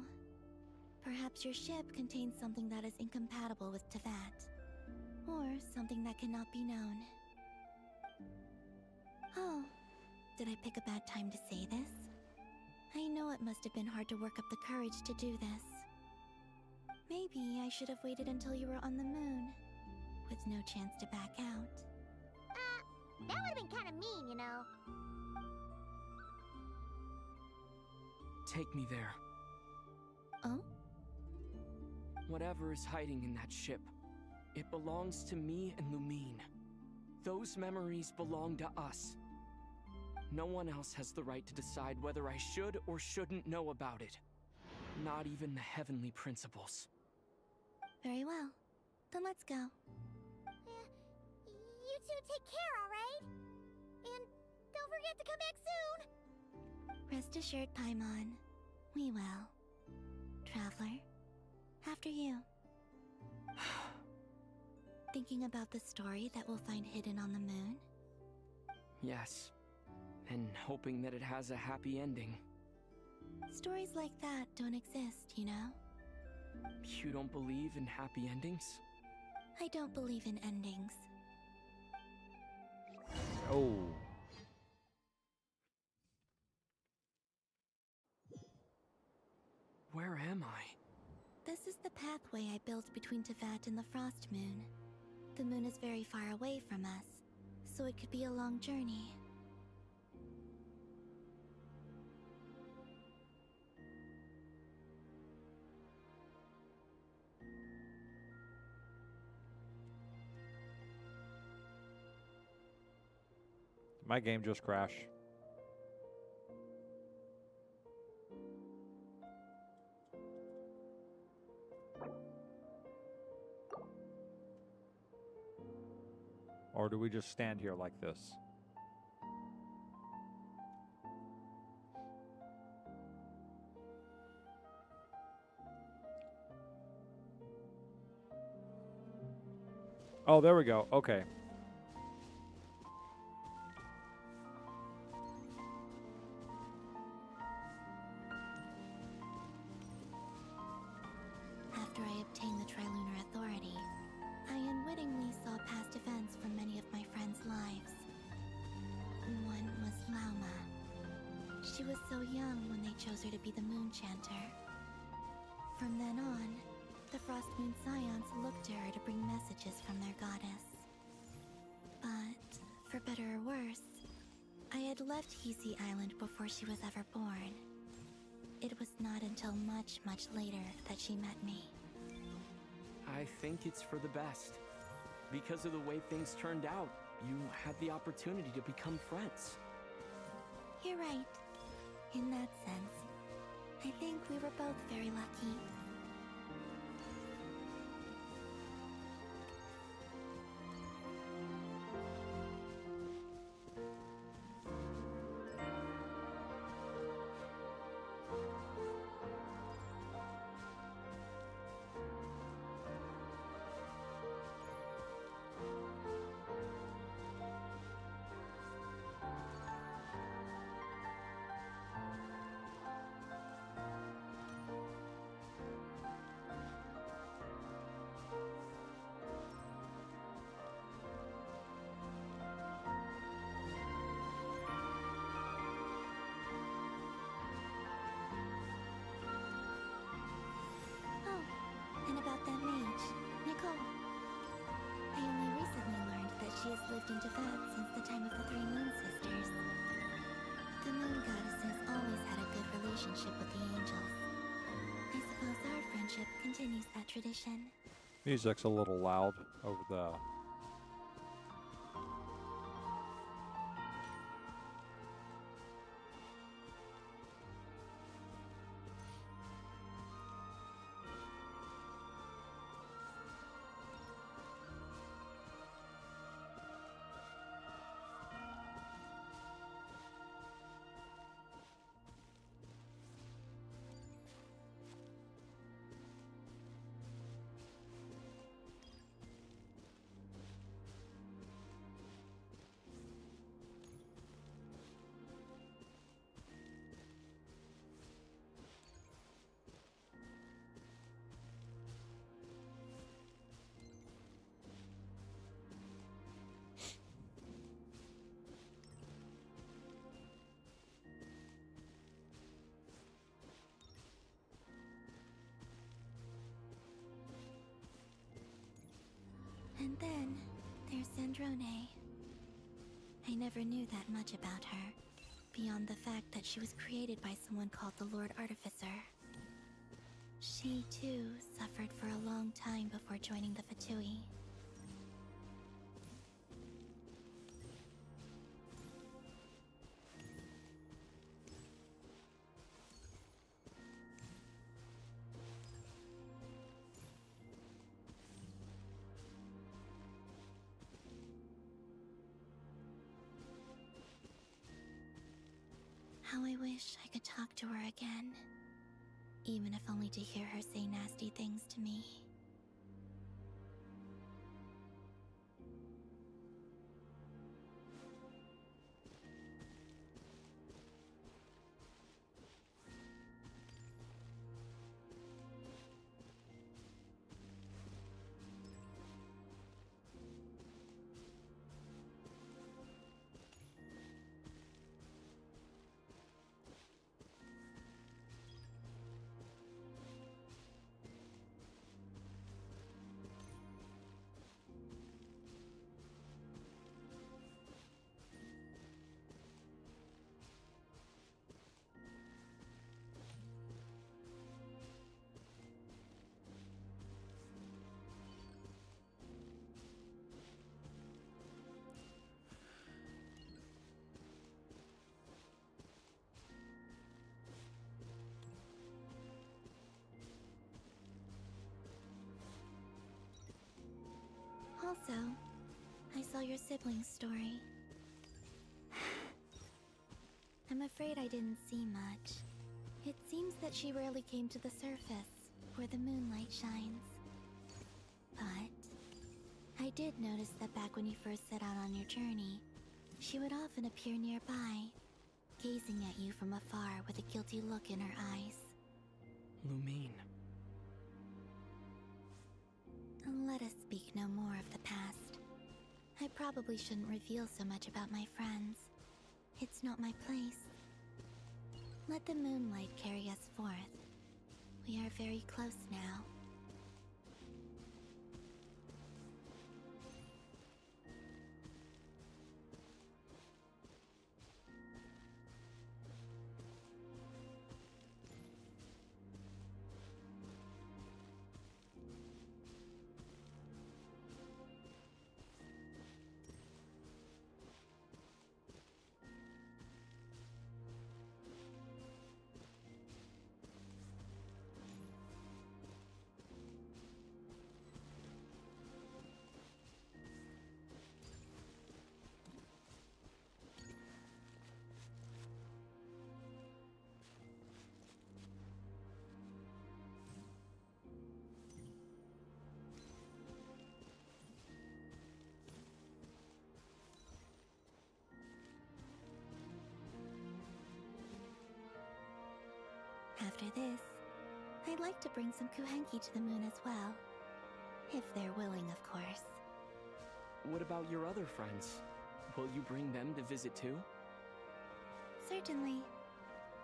Perhaps your ship contains something that is incompatible with Teyvat. Or something that cannot be known. Oh, did I pick a bad time to say this? I know it must have been hard to work up the courage to do this. Maybe I should have waited until you were on the moon, with no chance to back out. That would have been kind of mean, you know. Take me there. Oh? Whatever is hiding in that ship, it belongs to me and Lumine. Those memories belong to us. No one else has the right to decide whether I should or shouldn't know about it. Not even the heavenly principles. Very well. Then let's go. You two take care, alright? And don't forget to come back soon! Rest assured, Paimon. We will. Traveler, after you. Thinking about the story that we'll find hidden on the moon? Yes. And hoping that it has a happy ending. Stories like that don't exist, you know? You don't believe in happy endings? I don't believe in endings. Oh. Where am I? This is the pathway I built between Teyvat and the Frost Moon. The moon is very far away from us, so it could be a long journey. My game just crashed. Or do we just stand here like this? Oh, there we go. Okay. After I obtained the Trilunar Authority, I unwittingly saw past events from many of my friends' lives. One was Lauma. She was so young when they chose her to be the Moon Chanter. From then on, the Frost Moon Scions looked to her to bring messages from their goddess. But, for better or worse, I had left Hisi Island before she was ever born. It was not until much, much later that she met me. I think it's for the best. Because of the way things turned out, you had the opportunity to become friends. You're right. In that sense, I think we were both very lucky. And about that mage, Nicole. I only recently learned that she has lived in Tibet since the time of the Three Moon Sisters. The Moon Goddesses always had a good relationship with the angels. I suppose our friendship continues that tradition. Music's a little loud over the... And then, there's Sandrone. I never knew that much about her, beyond the fact that she was created by someone called the Lord Artificer. She, too, suffered for a long time before joining the Fatui. How I wish I could talk to her again. Even if only to hear her say nasty things to me. Also, I saw your sibling's story. I'm afraid I didn't see much. It seems that she rarely came to the surface, where the moonlight shines. But I did notice that back when you first set out on your journey, she would often appear nearby, gazing at you from afar with a guilty look in her eyes. Lumine. Let us speak no more of the past. I probably shouldn't reveal so much about my friends. It's not my place. Let the moonlight carry us forth. We are very close now. After this, I'd like to bring some Kuhenki to the moon as well. If they're willing, of course. What about your other friends? Will you bring them to visit too? Certainly.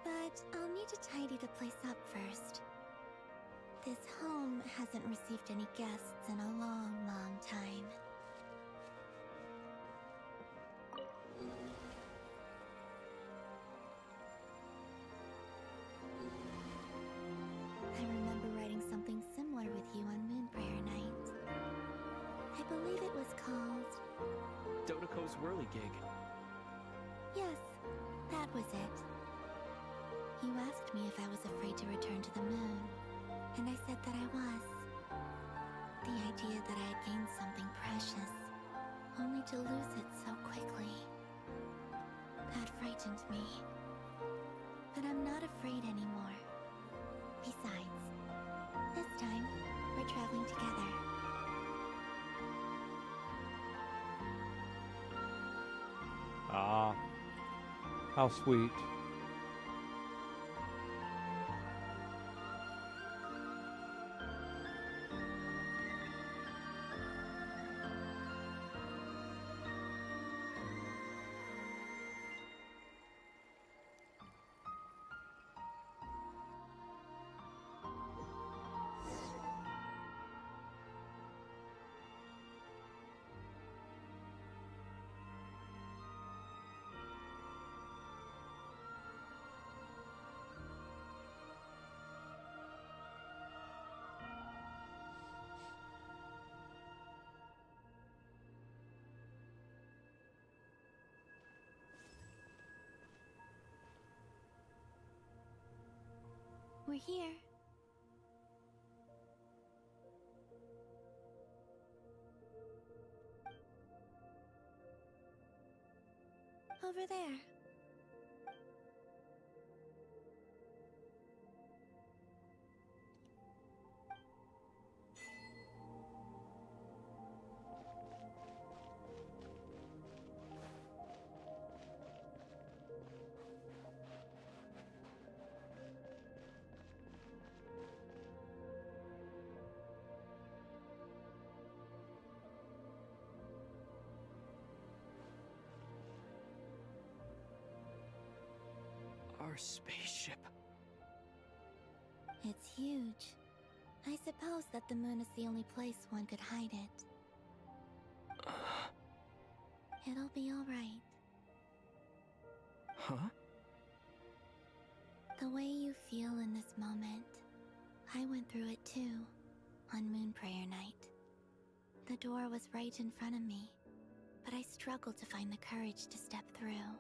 But I'll need to tidy the place up first. This home hasn't received any guests in a long, long time. I remember writing something similar with you on Moon Prayer Night. I believe it was called... Dodoko's Whirligig. Yes, that was it. You asked me if I was afraid to return to the moon, and I said that I was. The idea that I had gained something precious, only to lose it so quickly. That frightened me. But I'm not afraid anymore. Besides, this time, we're traveling together. Ah, how sweet. We're here. Over there. Our spaceship. It's huge. I suppose that the moon is the only place one could hide it. It'll be all right. Huh? The way you feel in this moment, I went through it too, on Moon Prayer Night. The door was right in front of me, but I struggled to find the courage to step through.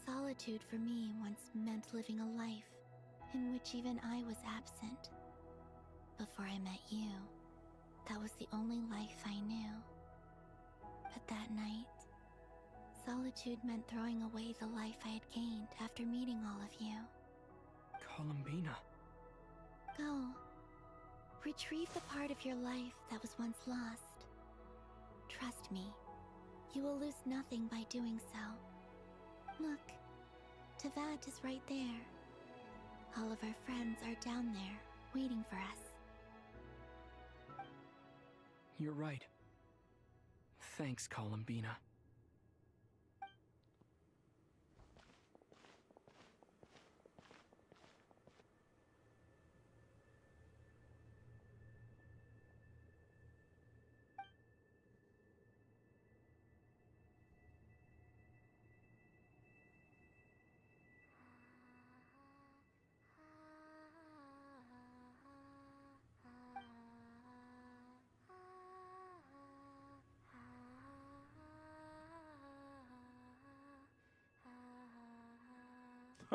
Solitude for me once meant living a life in which even I was absent. Before I met you, that was the only life I knew. But that night, solitude meant throwing away the life I had gained after meeting all of you. Columbina. Go. Retrieve the part of your life that was once lost. Trust me, you will lose nothing by doing so. Look, Tavad is right there. All of our friends are down there, waiting for us. You're right. Thanks, Columbina.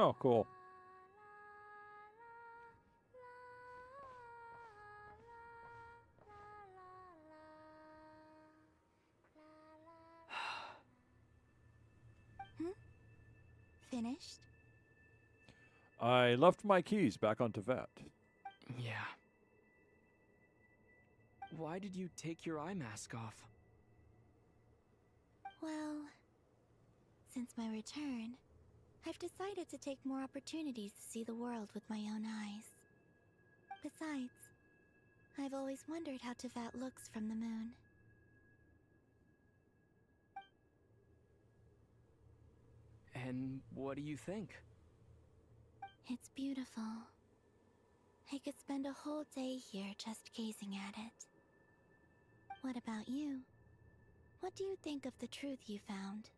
Oh, cool. Finished? I left my keys back on Tibet. Yeah. Why did you take your eye mask off? Well, since my return, I've decided to take more opportunities to see the world with my own eyes. Besides, I've always wondered how Tevat looks from the moon. And what do you think? It's beautiful. I could spend a whole day here just gazing at it. What about you? What do you think of the truth you found?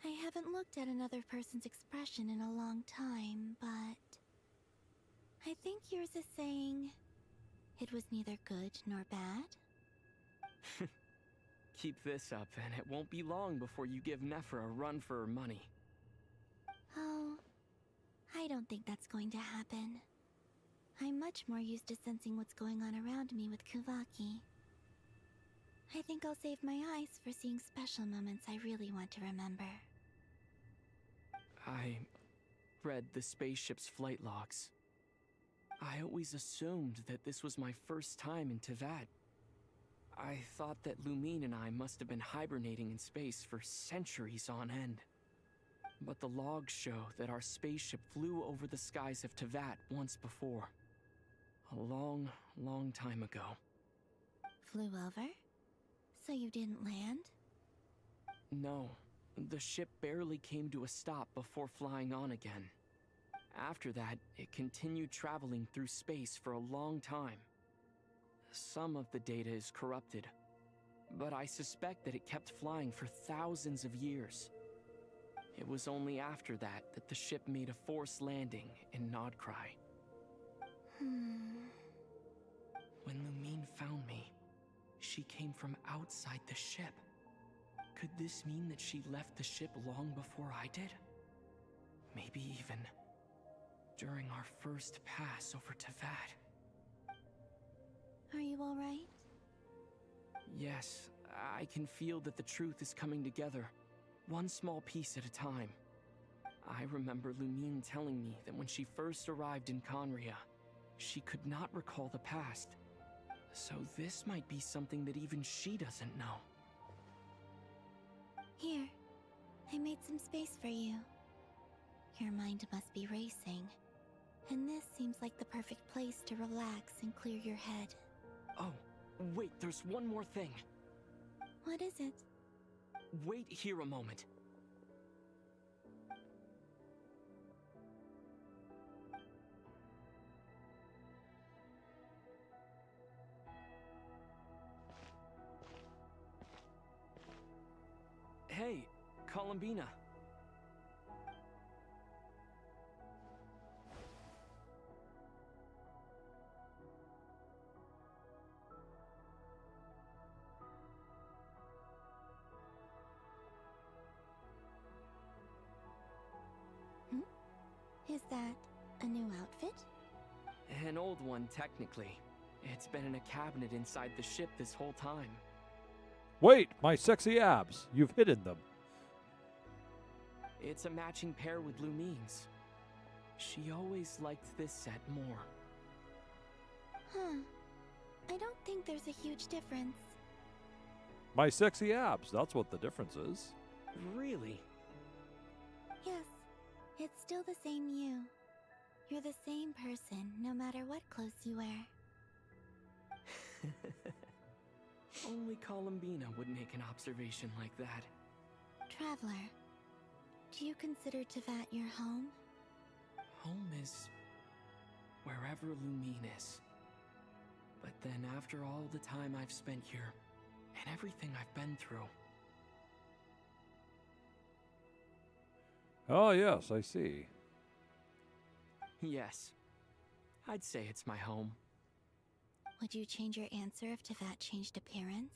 I haven't looked at another person's expression in a long time, but I think yours is saying it was neither good nor bad. Keep this up, and it won't be long before you give Nephra a run for her money. Oh, I don't think that's going to happen. I'm much more used to sensing what's going on around me with Kuvaki. I think I'll save my eyes for seeing special moments I really want to remember. I read the spaceship's flight logs. I always assumed that this was my first time in Tevat. I thought that Lumine and I must have been hibernating in space for centuries on end. But the logs show that our spaceship flew over the skies of Tevat once before. A long, long time ago. Flew over? So you didn't land? No, the ship barely came to a stop before flying on again. After that, it continued traveling through space for a long time. Some of the data is corrupted, but I suspect that it kept flying for thousands of years. It was only after that that the ship made a forced landing in Nodcry. When Lumine found me, she came from outside the ship. Could this mean that she left the ship long before I did? Maybe even during our first pass over Tevat. Are you alright? Yes, I can feel that the truth is coming together, one small piece at a time. I remember Lumine telling me that when she first arrived in Conria, she could not recall the past. So this might be something that even she doesn't know. Here, I made some space for you. Your mind must be racing, and this seems like the perfect place to relax and clear your head. Oh, wait, there's one more thing. What is it? Wait here a moment. Hey, Columbina. Is that a new outfit? An old one, technically. It's been in a cabinet inside the ship this whole time. Wait, my sexy abs. You've hidden them. It's a matching pair with Lumine's. She always liked this set more. Huh. I don't think there's a huge difference. My sexy abs. That's what the difference is. Really? Yes. It's still the same you. You're the same person, no matter what clothes you wear. Only Columbina would make an observation like that. Traveler, do you consider Tevat your home? Home is wherever Lumine is. But then after all the time I've spent here, and everything I've been through... Oh, yes, I see. Yes. I'd say it's my home. Would you change your answer if Tevat changed appearance?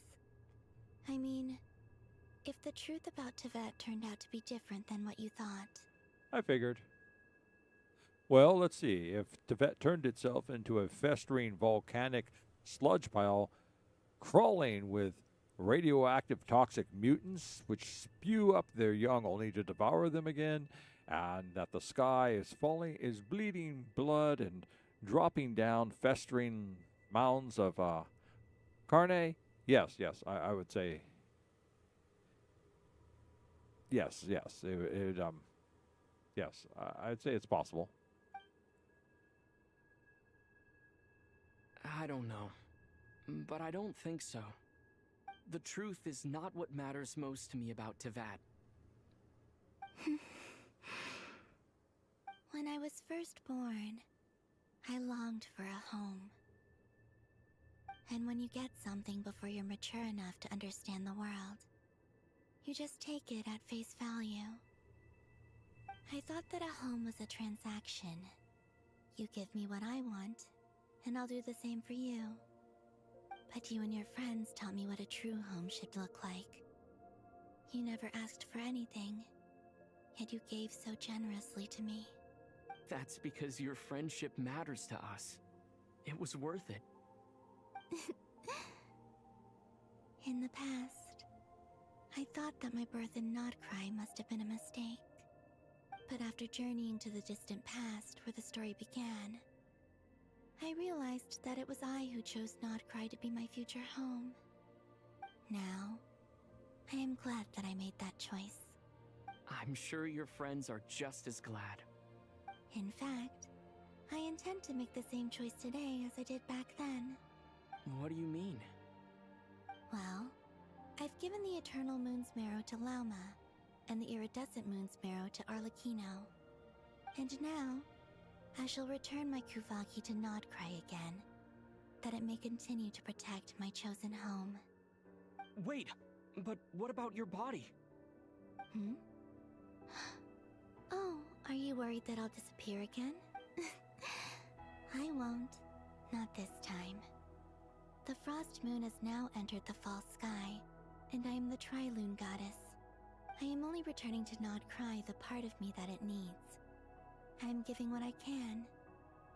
I mean, if the truth about Tevat turned out to be different than what you thought. I figured. Well, let's see. If Tevat turned itself into a festering volcanic sludge pile, crawling with radioactive toxic mutants which spew up their young only to devour them again, and that the sky is bleeding blood and dropping down festering mounds of carne, Yes, yes, I would say yes, yes. Yes, I'd say it's possible. I don't know, but I don't think so. The truth is not what matters most to me about Teyvat. When I was first born, I longed for a home. And when you get something before you're mature enough to understand the world, you just take it at face value. I thought that a home was a transaction. You give me what I want, and I'll do the same for you. But you and your friends taught me what a true home should look like. You never asked for anything, yet you gave so generously to me. That's because your friendship matters to us. It was worth it. In the past, I thought that my birth in Nodcry must have been a mistake. But after journeying to the distant past where the story began, I realized that it was I who chose Nodcry to be my future home. Now, I am glad that I made that choice. I'm sure your friends are just as glad. In fact, I intend to make the same choice today as I did back then. What do you mean? Well, I've given the Eternal Moon's Marrow to Lauma, and the Iridescent Moon's Marrow to Arlecchino. And now, I shall return my Kuvagi to Nodcry again, that it may continue to protect my chosen home. Wait, but what about your body? Hmm? Oh, are you worried that I'll disappear again? I won't. Not this time. The Frost Moon has now entered the Fall Sky, and I am the Tri-Lune Goddess. I am only returning to Nodcry the part of me that it needs. I am giving what I can,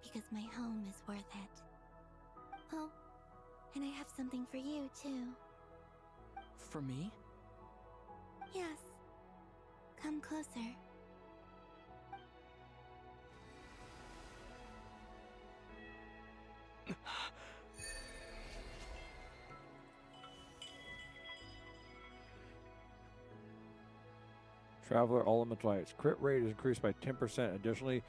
because my home is worth it. Oh, and I have something for you, too. For me? Yes. Come closer. Traveler Elementalites. Crit rate is increased by 10%. Additionally,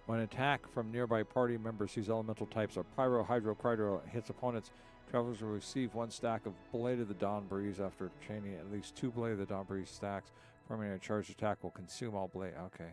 when attack from nearby party members whose elemental types are Pyro, Hydro, Cryo hits opponents, travelers will receive 1 stack of Blade of the Dawn Breeze after chaining at least 2 Blade of the Dawn Breeze stacks. Permanent a charged attack will consume all Blade. Okay.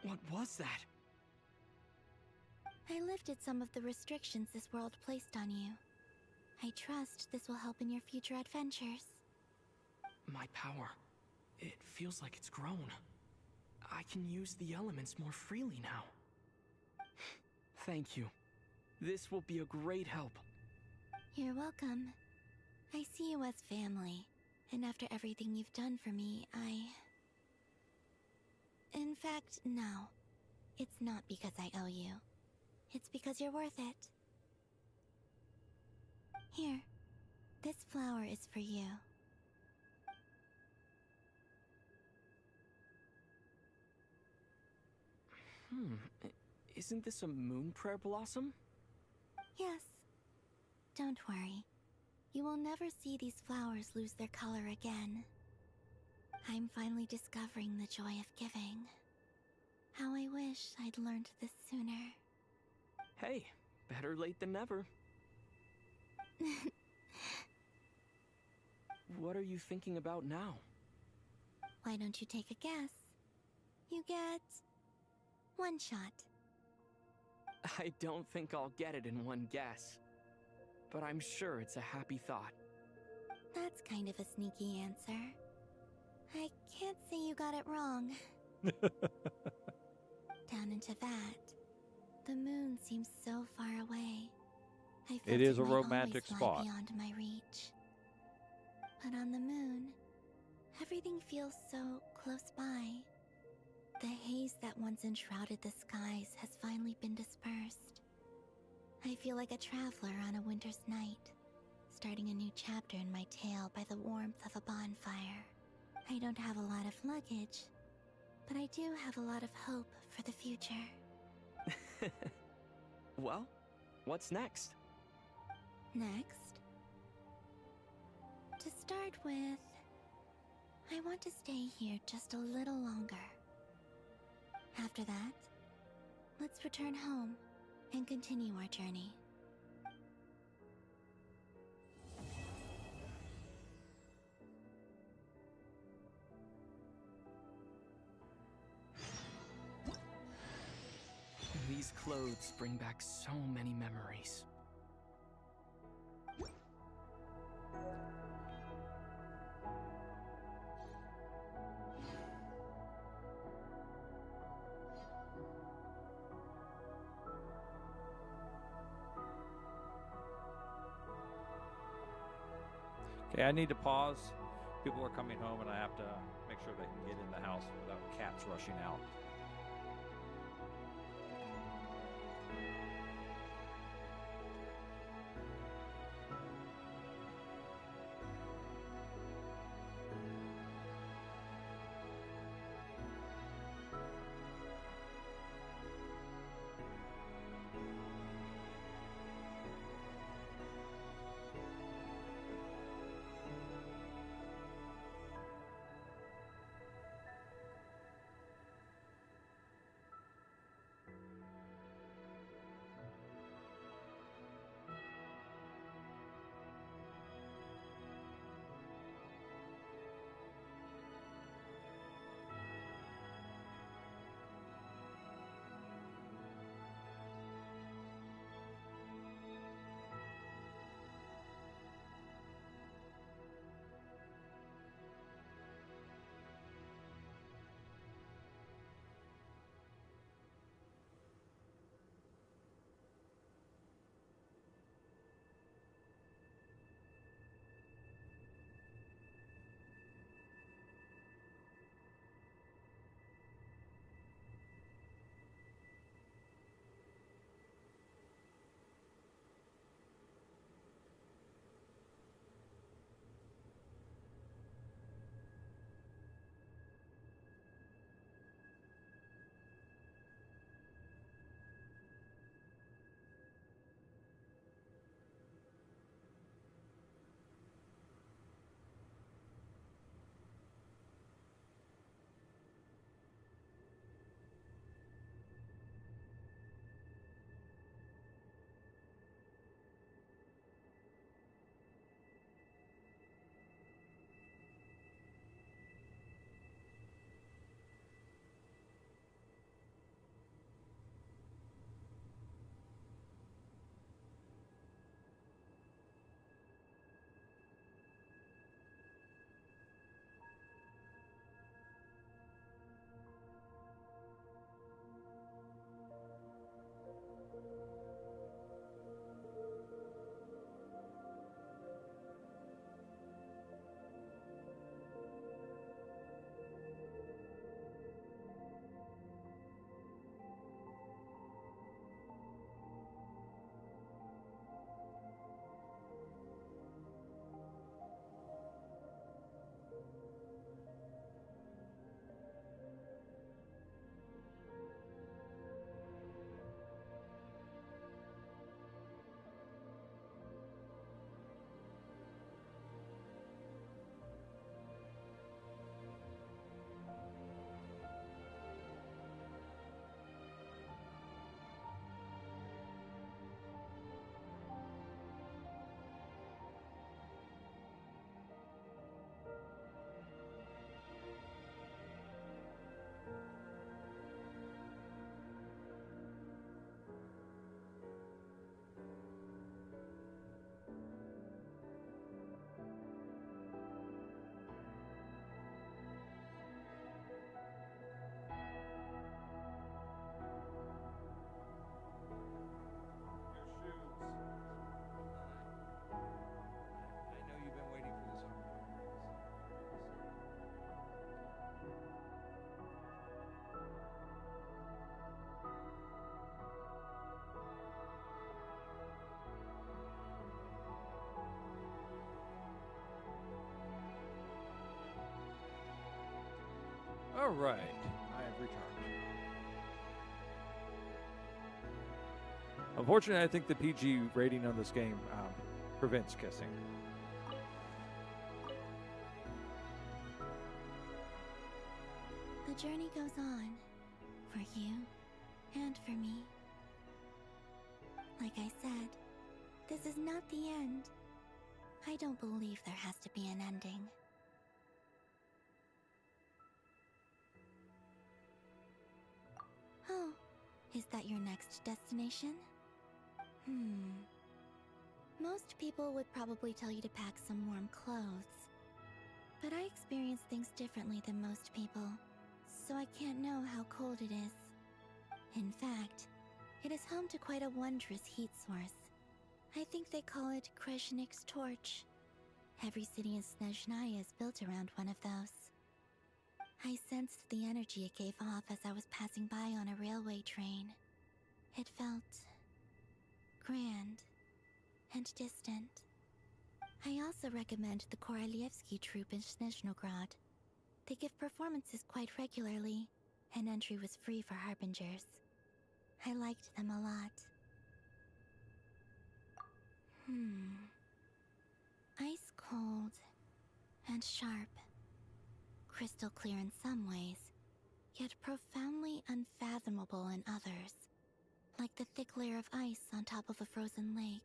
What was that? I lifted some of the restrictions this world placed on you. I trust this will help in your future adventures. My power. It feels like it's grown. I can use the elements more freely now. Thank you. This will be a great help. You're welcome. I see you as family, and after everything you've done for me, In fact, no. It's not because I owe you. It's because you're worth it. Here. This flower is for you. Isn't this a moon prayer blossom? Yes. Don't worry. You will never see these flowers lose their color again. I'm finally discovering the joy of giving. How I wish I'd learned this sooner. Hey, better late than never. What are you thinking about now? Why don't you take a guess? You get 1 shot. I don't think I'll get it in 1 guess. But I'm sure it's a happy thought. That's kind of a sneaky answer. I can't say you got it wrong. Down into that, the moon seems so far away. I felt It is a might romantic always lie spot. beyond my reach. But on the moon, Everything feels so close by. The haze that once enshrouded the skies has finally been dispersed. I feel like a traveler on a winter's night, starting a new chapter in my tale by the warmth of a bonfire. I don't have a lot of luggage, but I do have a lot of hope for the future. Well, what's next? Next? To start with, I want to stay here just a little longer. After that, let's return home and continue our journey. These clothes bring back so many memories. Okay, I need to pause. People are coming home, and I have to make sure they can get in the house without cats rushing out. All right, I have returned. Unfortunately, I think the PG rating on this game prevents kissing. The journey goes on, for you and for me. Like I said, this is not the end. I don't believe there has to be an ending. Oh, is that your next destination? Most people would probably tell you to pack some warm clothes. But I experience things differently than most people, so I can't know how cold it is. In fact, it is home to quite a wondrous heat source. I think they call it Kreshnik's torch. Every city in Snezhnaya is built around one of those. I sensed the energy it gave off as I was passing by on a railway train. It felt grand and distant. I also recommend the Korolievsky troupe in Snezhnograd. They give performances quite regularly, and entry was free for harbingers. I liked them a lot. Ice cold and sharp. Crystal clear in some ways, yet profoundly unfathomable in others. Like the thick layer of ice on top of a frozen lake.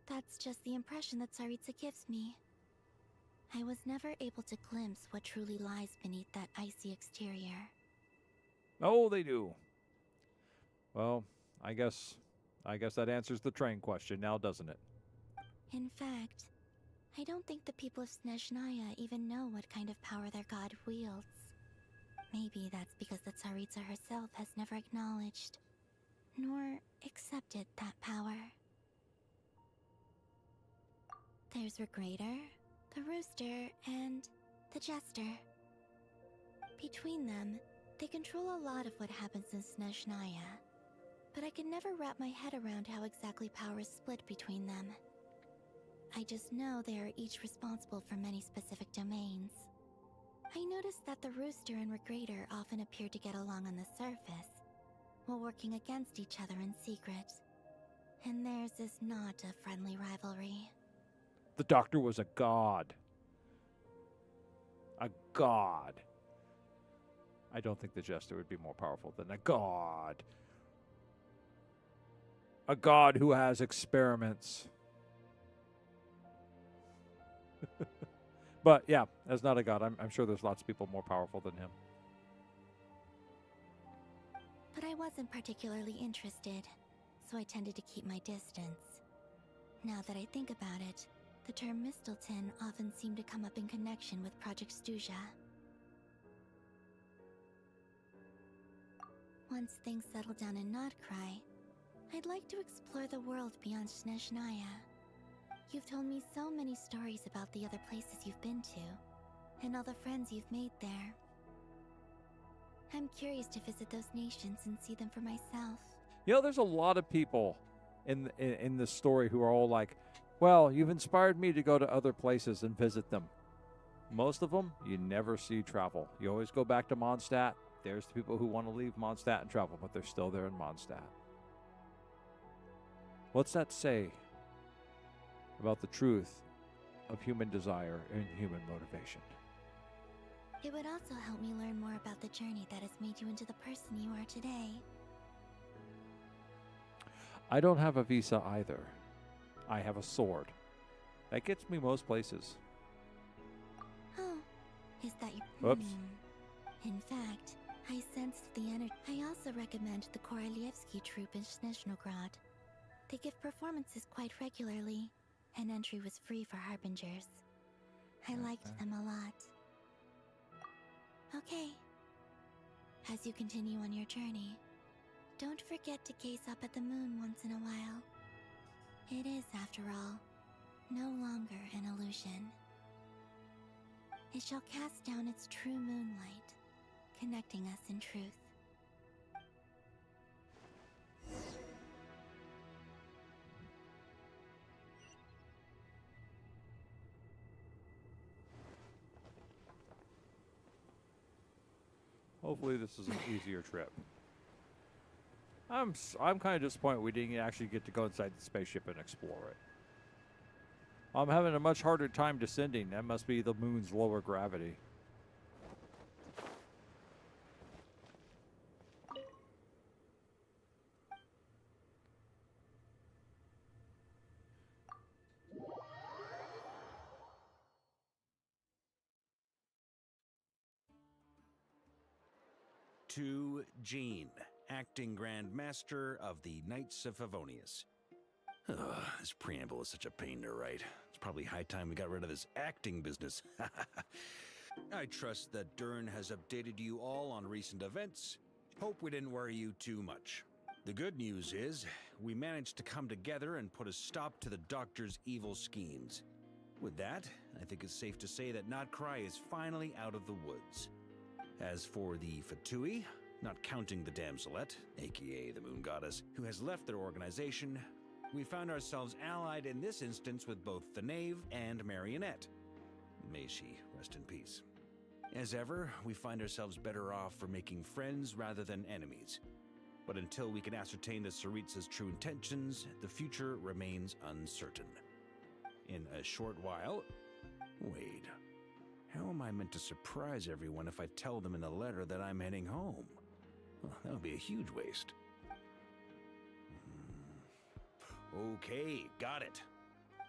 That's just the impression that Tsaritsa gives me. I was never able to glimpse what truly lies beneath that icy exterior. Oh, they do. Well, I guess that answers the train question now, doesn't it? In fact, I don't think the people of Snezhnaya even know what kind of power their god wields. Maybe that's because the Tsaritsa herself has never acknowledged, nor accepted that power. There's Regrator, the Rooster, and the Jester. Between them, they control a lot of what happens in Snezhnaya, but I can never wrap my head around how exactly power is split between them. I just know they are each responsible for many specific domains. I noticed that the Rooster and Regrator often appear to get along on the surface, while working against each other in secret. And theirs is not a friendly rivalry. The Doctor was a god. A god. I don't think the Jester would be more powerful than a god. A god who has experiments. But yeah, as not a god, I'm sure there's lots of people more powerful than him. But I wasn't particularly interested, so I tended to keep my distance. Now that I think about it, the term Mistelton often seemed to come up in connection with Project Stuja. Once things settle down in Notcry, I'd like to explore the world beyond Snezhnaya. You've told me so many stories about the other places you've been to, and all the friends you've made there. I'm curious to visit those nations and see them for myself. You know, there's a lot of people in this story who are all like, well, you've inspired me to go to other places and visit them. Most of them, you never see travel. You always go back to Mondstadt. There's the people who want to leave Mondstadt and travel, but they're still there in Mondstadt. What's that say about the truth of human desire and human motivation? It would also help me learn more about the journey that has made you into the person you are today. I don't have a visa either. I have a sword. That gets me most places. Oh, is that your... Whoops. In fact, I sensed the energy. I also recommend the Korolievsky troupe in Snezhnograd. They give performances quite regularly, and entry was free for harbingers. I liked them a lot. Okay. As you continue on your journey, don't forget to gaze up at the moon once in a while. It is, after all, no longer an illusion. It shall cast down its true moonlight, connecting us in truth. Hopefully this is an easier trip. I'm kind of disappointed we didn't actually get to go inside the spaceship and explore it. I'm having a much harder time descending. That must be the moon's lower gravity. To Jean, acting Grand Master of the Knights of Favonius. Ugh, this preamble is such a pain to write. It's probably high time we got rid of this acting business. I trust that Dern has updated you all on recent events. Hope we didn't worry you too much. The good news is, we managed to come together and put a stop to the Doctor's evil schemes. With that, I think it's safe to say that Notcry is finally out of the woods. As for the Fatui, not counting the Damselette, aka the Moon Goddess, who has left their organization, we found ourselves allied in this instance with both the Knave and Marionette. May she rest in peace. As ever, we find ourselves better off for making friends rather than enemies. But until we can ascertain the Tsaritsa's true intentions, the future remains uncertain. In a short while... Wait... How am I meant to surprise everyone if I tell them in the letter that I'm heading home? Well, that would be a huge waste. Okay, got it.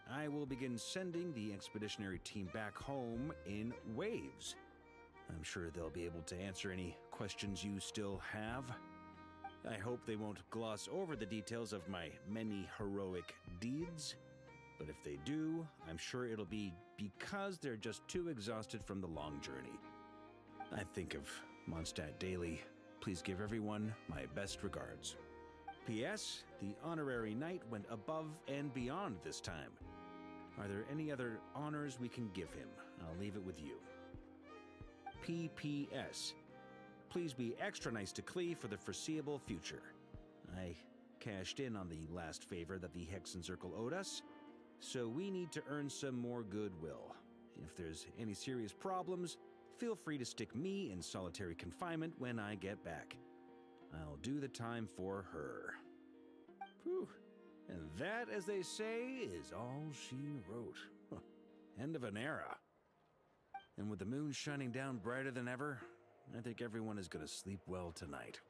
I will begin sending the expeditionary team back home in waves. I'm sure they'll be able to answer any questions you still have. I hope they won't gloss over the details of my many heroic deeds. But if they do, I'm sure it'll be because they're just too exhausted from the long journey. I think of Mondstadt daily. Please give everyone my best regards. P.S. The honorary knight went above and beyond this time. Are there any other honors we can give him? I'll leave it with you. P.P.S. Please be extra nice to Klee for the foreseeable future. I cashed in on the last favor that the Hexen Circle owed us, so we need to earn some more goodwill. If there's any serious problems, feel free to stick me in solitary confinement when I get back. I'll do the time for her. Whew. And that, as they say, is all she wrote. Huh. End of an era. And with the moon shining down brighter than ever, I think everyone is going to sleep well tonight.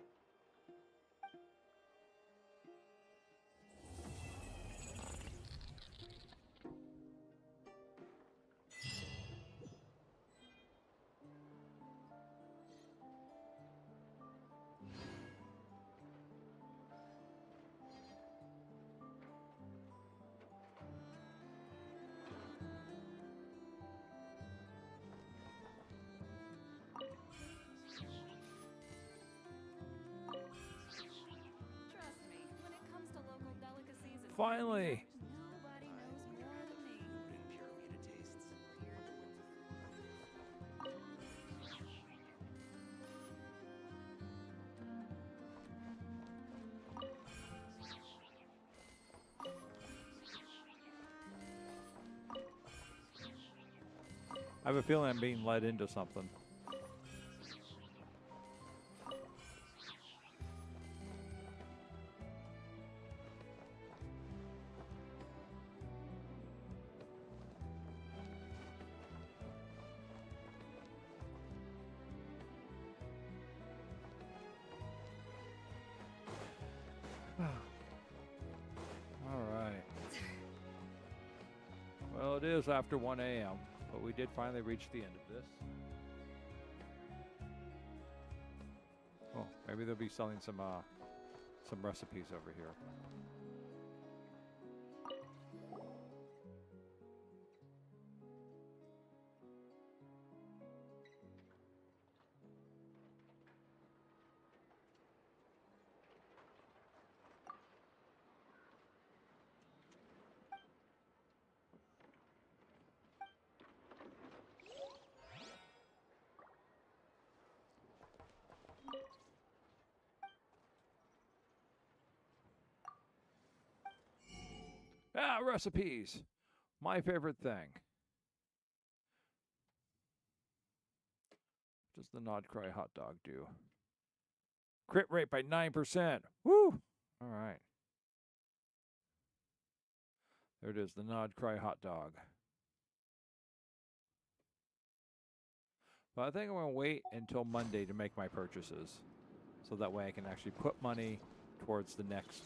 Finally! I have a feeling I'm being led into something. Well, it is after 1 a.m., but we did finally reach the end of this. Oh, maybe they'll be selling some recipes over here. Ah, recipes! My favorite thing. Just does the Nod Cry hot dog do? Crit rate by 9%. Woo! All right. There it is, the Nod Cry hot dog. But I think I'm going to wait until Monday to make my purchases. So that way I can actually put money towards the next...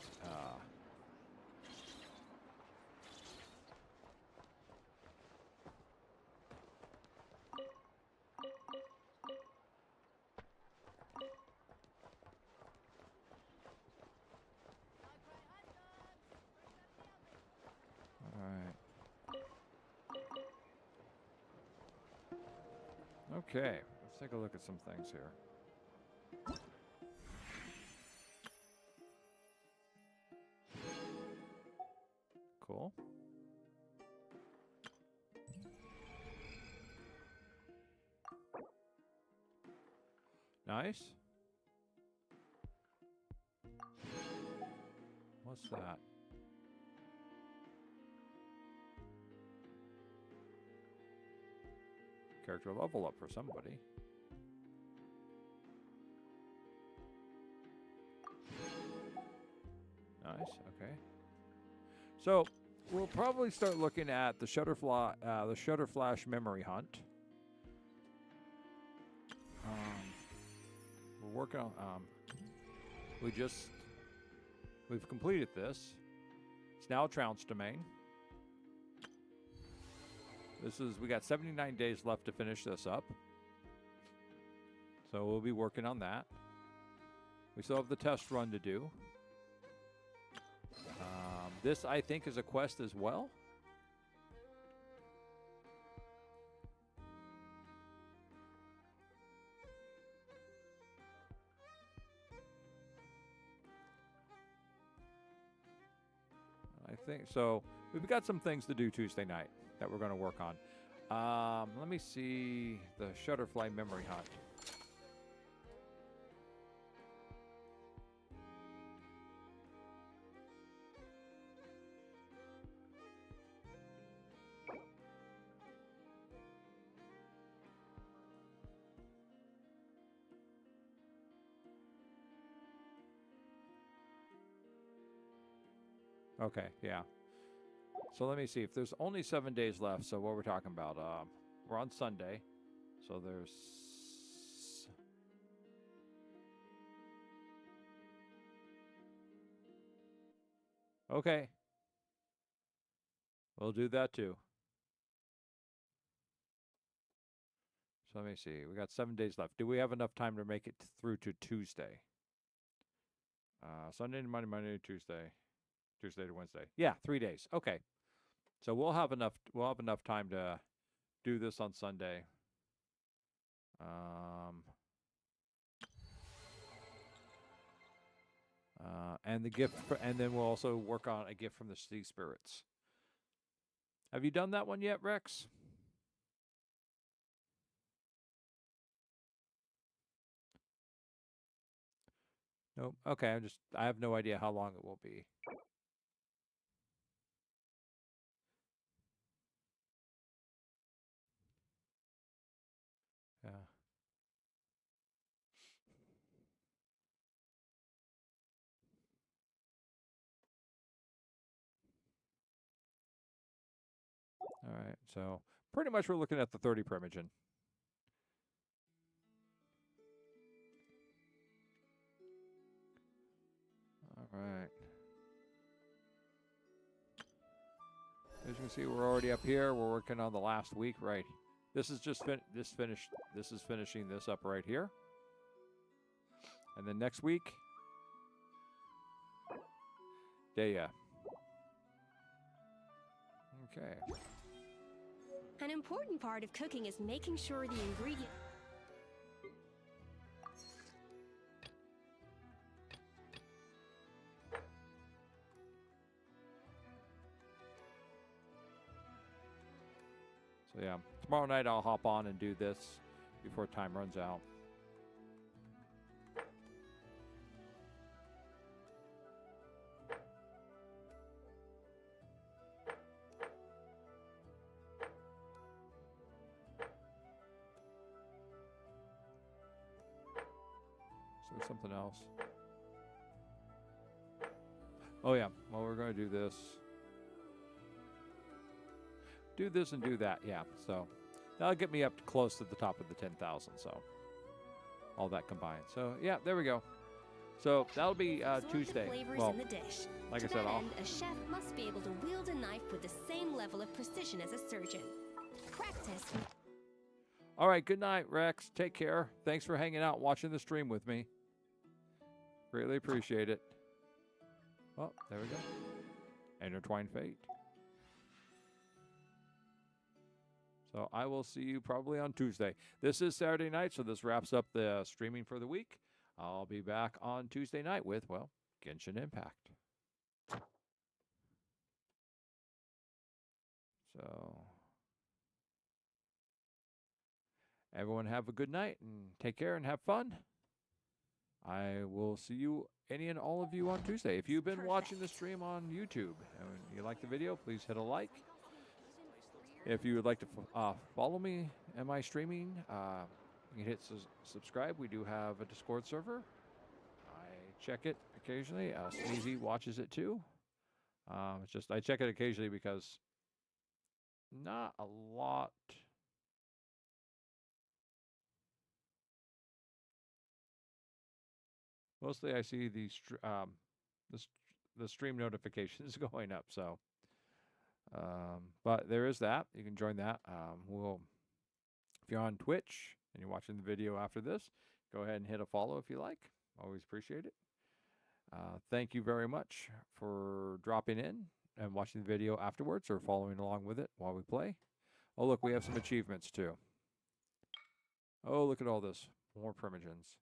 Okay, let's take a look at some things here. Cool. Nice. What's that? Character level up for somebody. Nice, okay. So we'll probably start looking at the Shutterflash memory hunt. We're working on. We've completed this. It's now a Trounce domain. We got 79 days left to finish this up. So we'll be working on that. We still have the test run to do. This, I think, is a quest as well. I think so. We've got some things to do Tuesday night that we're going to work on. Let me see the Shutterfly memory hunt. Okay, yeah. So let me see. If there's only 7 days left, so what we're talking about, we're on Sunday. So there's... Okay. We'll do that too. So let me see. We got 7 days left. Do we have enough time to make it through to Tuesday? Sunday to Monday, Monday to Tuesday. Tuesday to Wednesday. Yeah, 3 days. Okay. So we'll have enough time to do this on Sunday. And the gift and then we'll also work on a gift from the sea spirits. Have you done that one yet, Rex? Nope. Okay, I have no idea how long it will be. Yeah. All right. So pretty much we're looking at the 30 Primogen. All right. As you can see, we're already up here. We're working on the last week, right? This is just finished. This is finishing this up right here. And then next week, Daya. Okay. An important part of cooking is making sure the ingredient... So yeah, tomorrow night I'll hop on and do this before time runs out. there something else? Oh yeah, well we're going to do this. Do this and do that, yeah. So that'll get me up to close to the top of the 10,000, so all that combined. So yeah, there we go. So that'll be Tuesday. Well, like I said, a chef must be able to wield a knife with the same level of precision as a surgeon. Practice. All right, good night, Rex. Take care. Thanks for hanging out, watching the stream with me. Greatly appreciate it. Oh, there we go. Intertwined fate. So I will see you probably on Tuesday. This is Saturday night, so this wraps up the streaming for the week. I'll be back on Tuesday night with, well, Genshin Impact. So everyone have a good night and take care and have fun. I will see you, any and all of you, on Tuesday. If you've been watching the stream on YouTube and you like the video, please hit a like. If you would like to follow me and my streaming, you can hit subscribe. We do have a Discord server. I check it occasionally. Sneezy watches it too. It's just I check it occasionally because not a lot. Mostly I see the stream notifications going up. So, but there is that. You can join that. If you're on Twitch and you're watching the video after this, go ahead and hit a follow if you like. Always appreciate it. Thank you very much for dropping in and watching the video afterwards or following along with it while we play. Oh, look, we have some achievements too. Oh, look at all this. More primogens.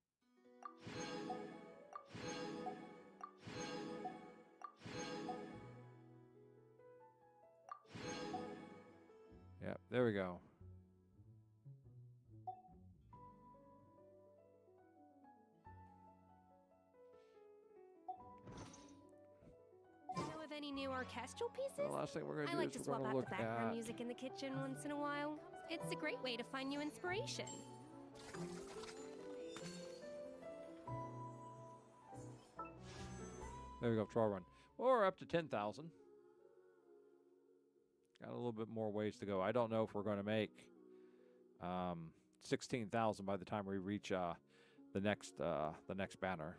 Yep, there we go. Know of any new orchestral pieces? The last thing we're going to I do like is to we're swap going to out look the background at... music in the kitchen once in a while. It's a great way to find new inspiration. There we go, trial run. Or up to 10,000. Got a little bit more ways to go. I don't know if we're going to make 16,000 by the time we reach the next banner.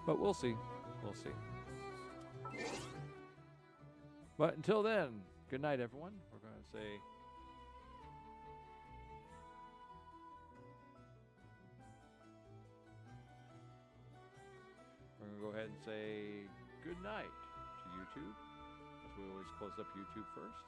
But we'll see. We'll see. But until then, good night, everyone. We're going to say... We're going to go ahead and say good night to YouTube, as we always close up YouTube first.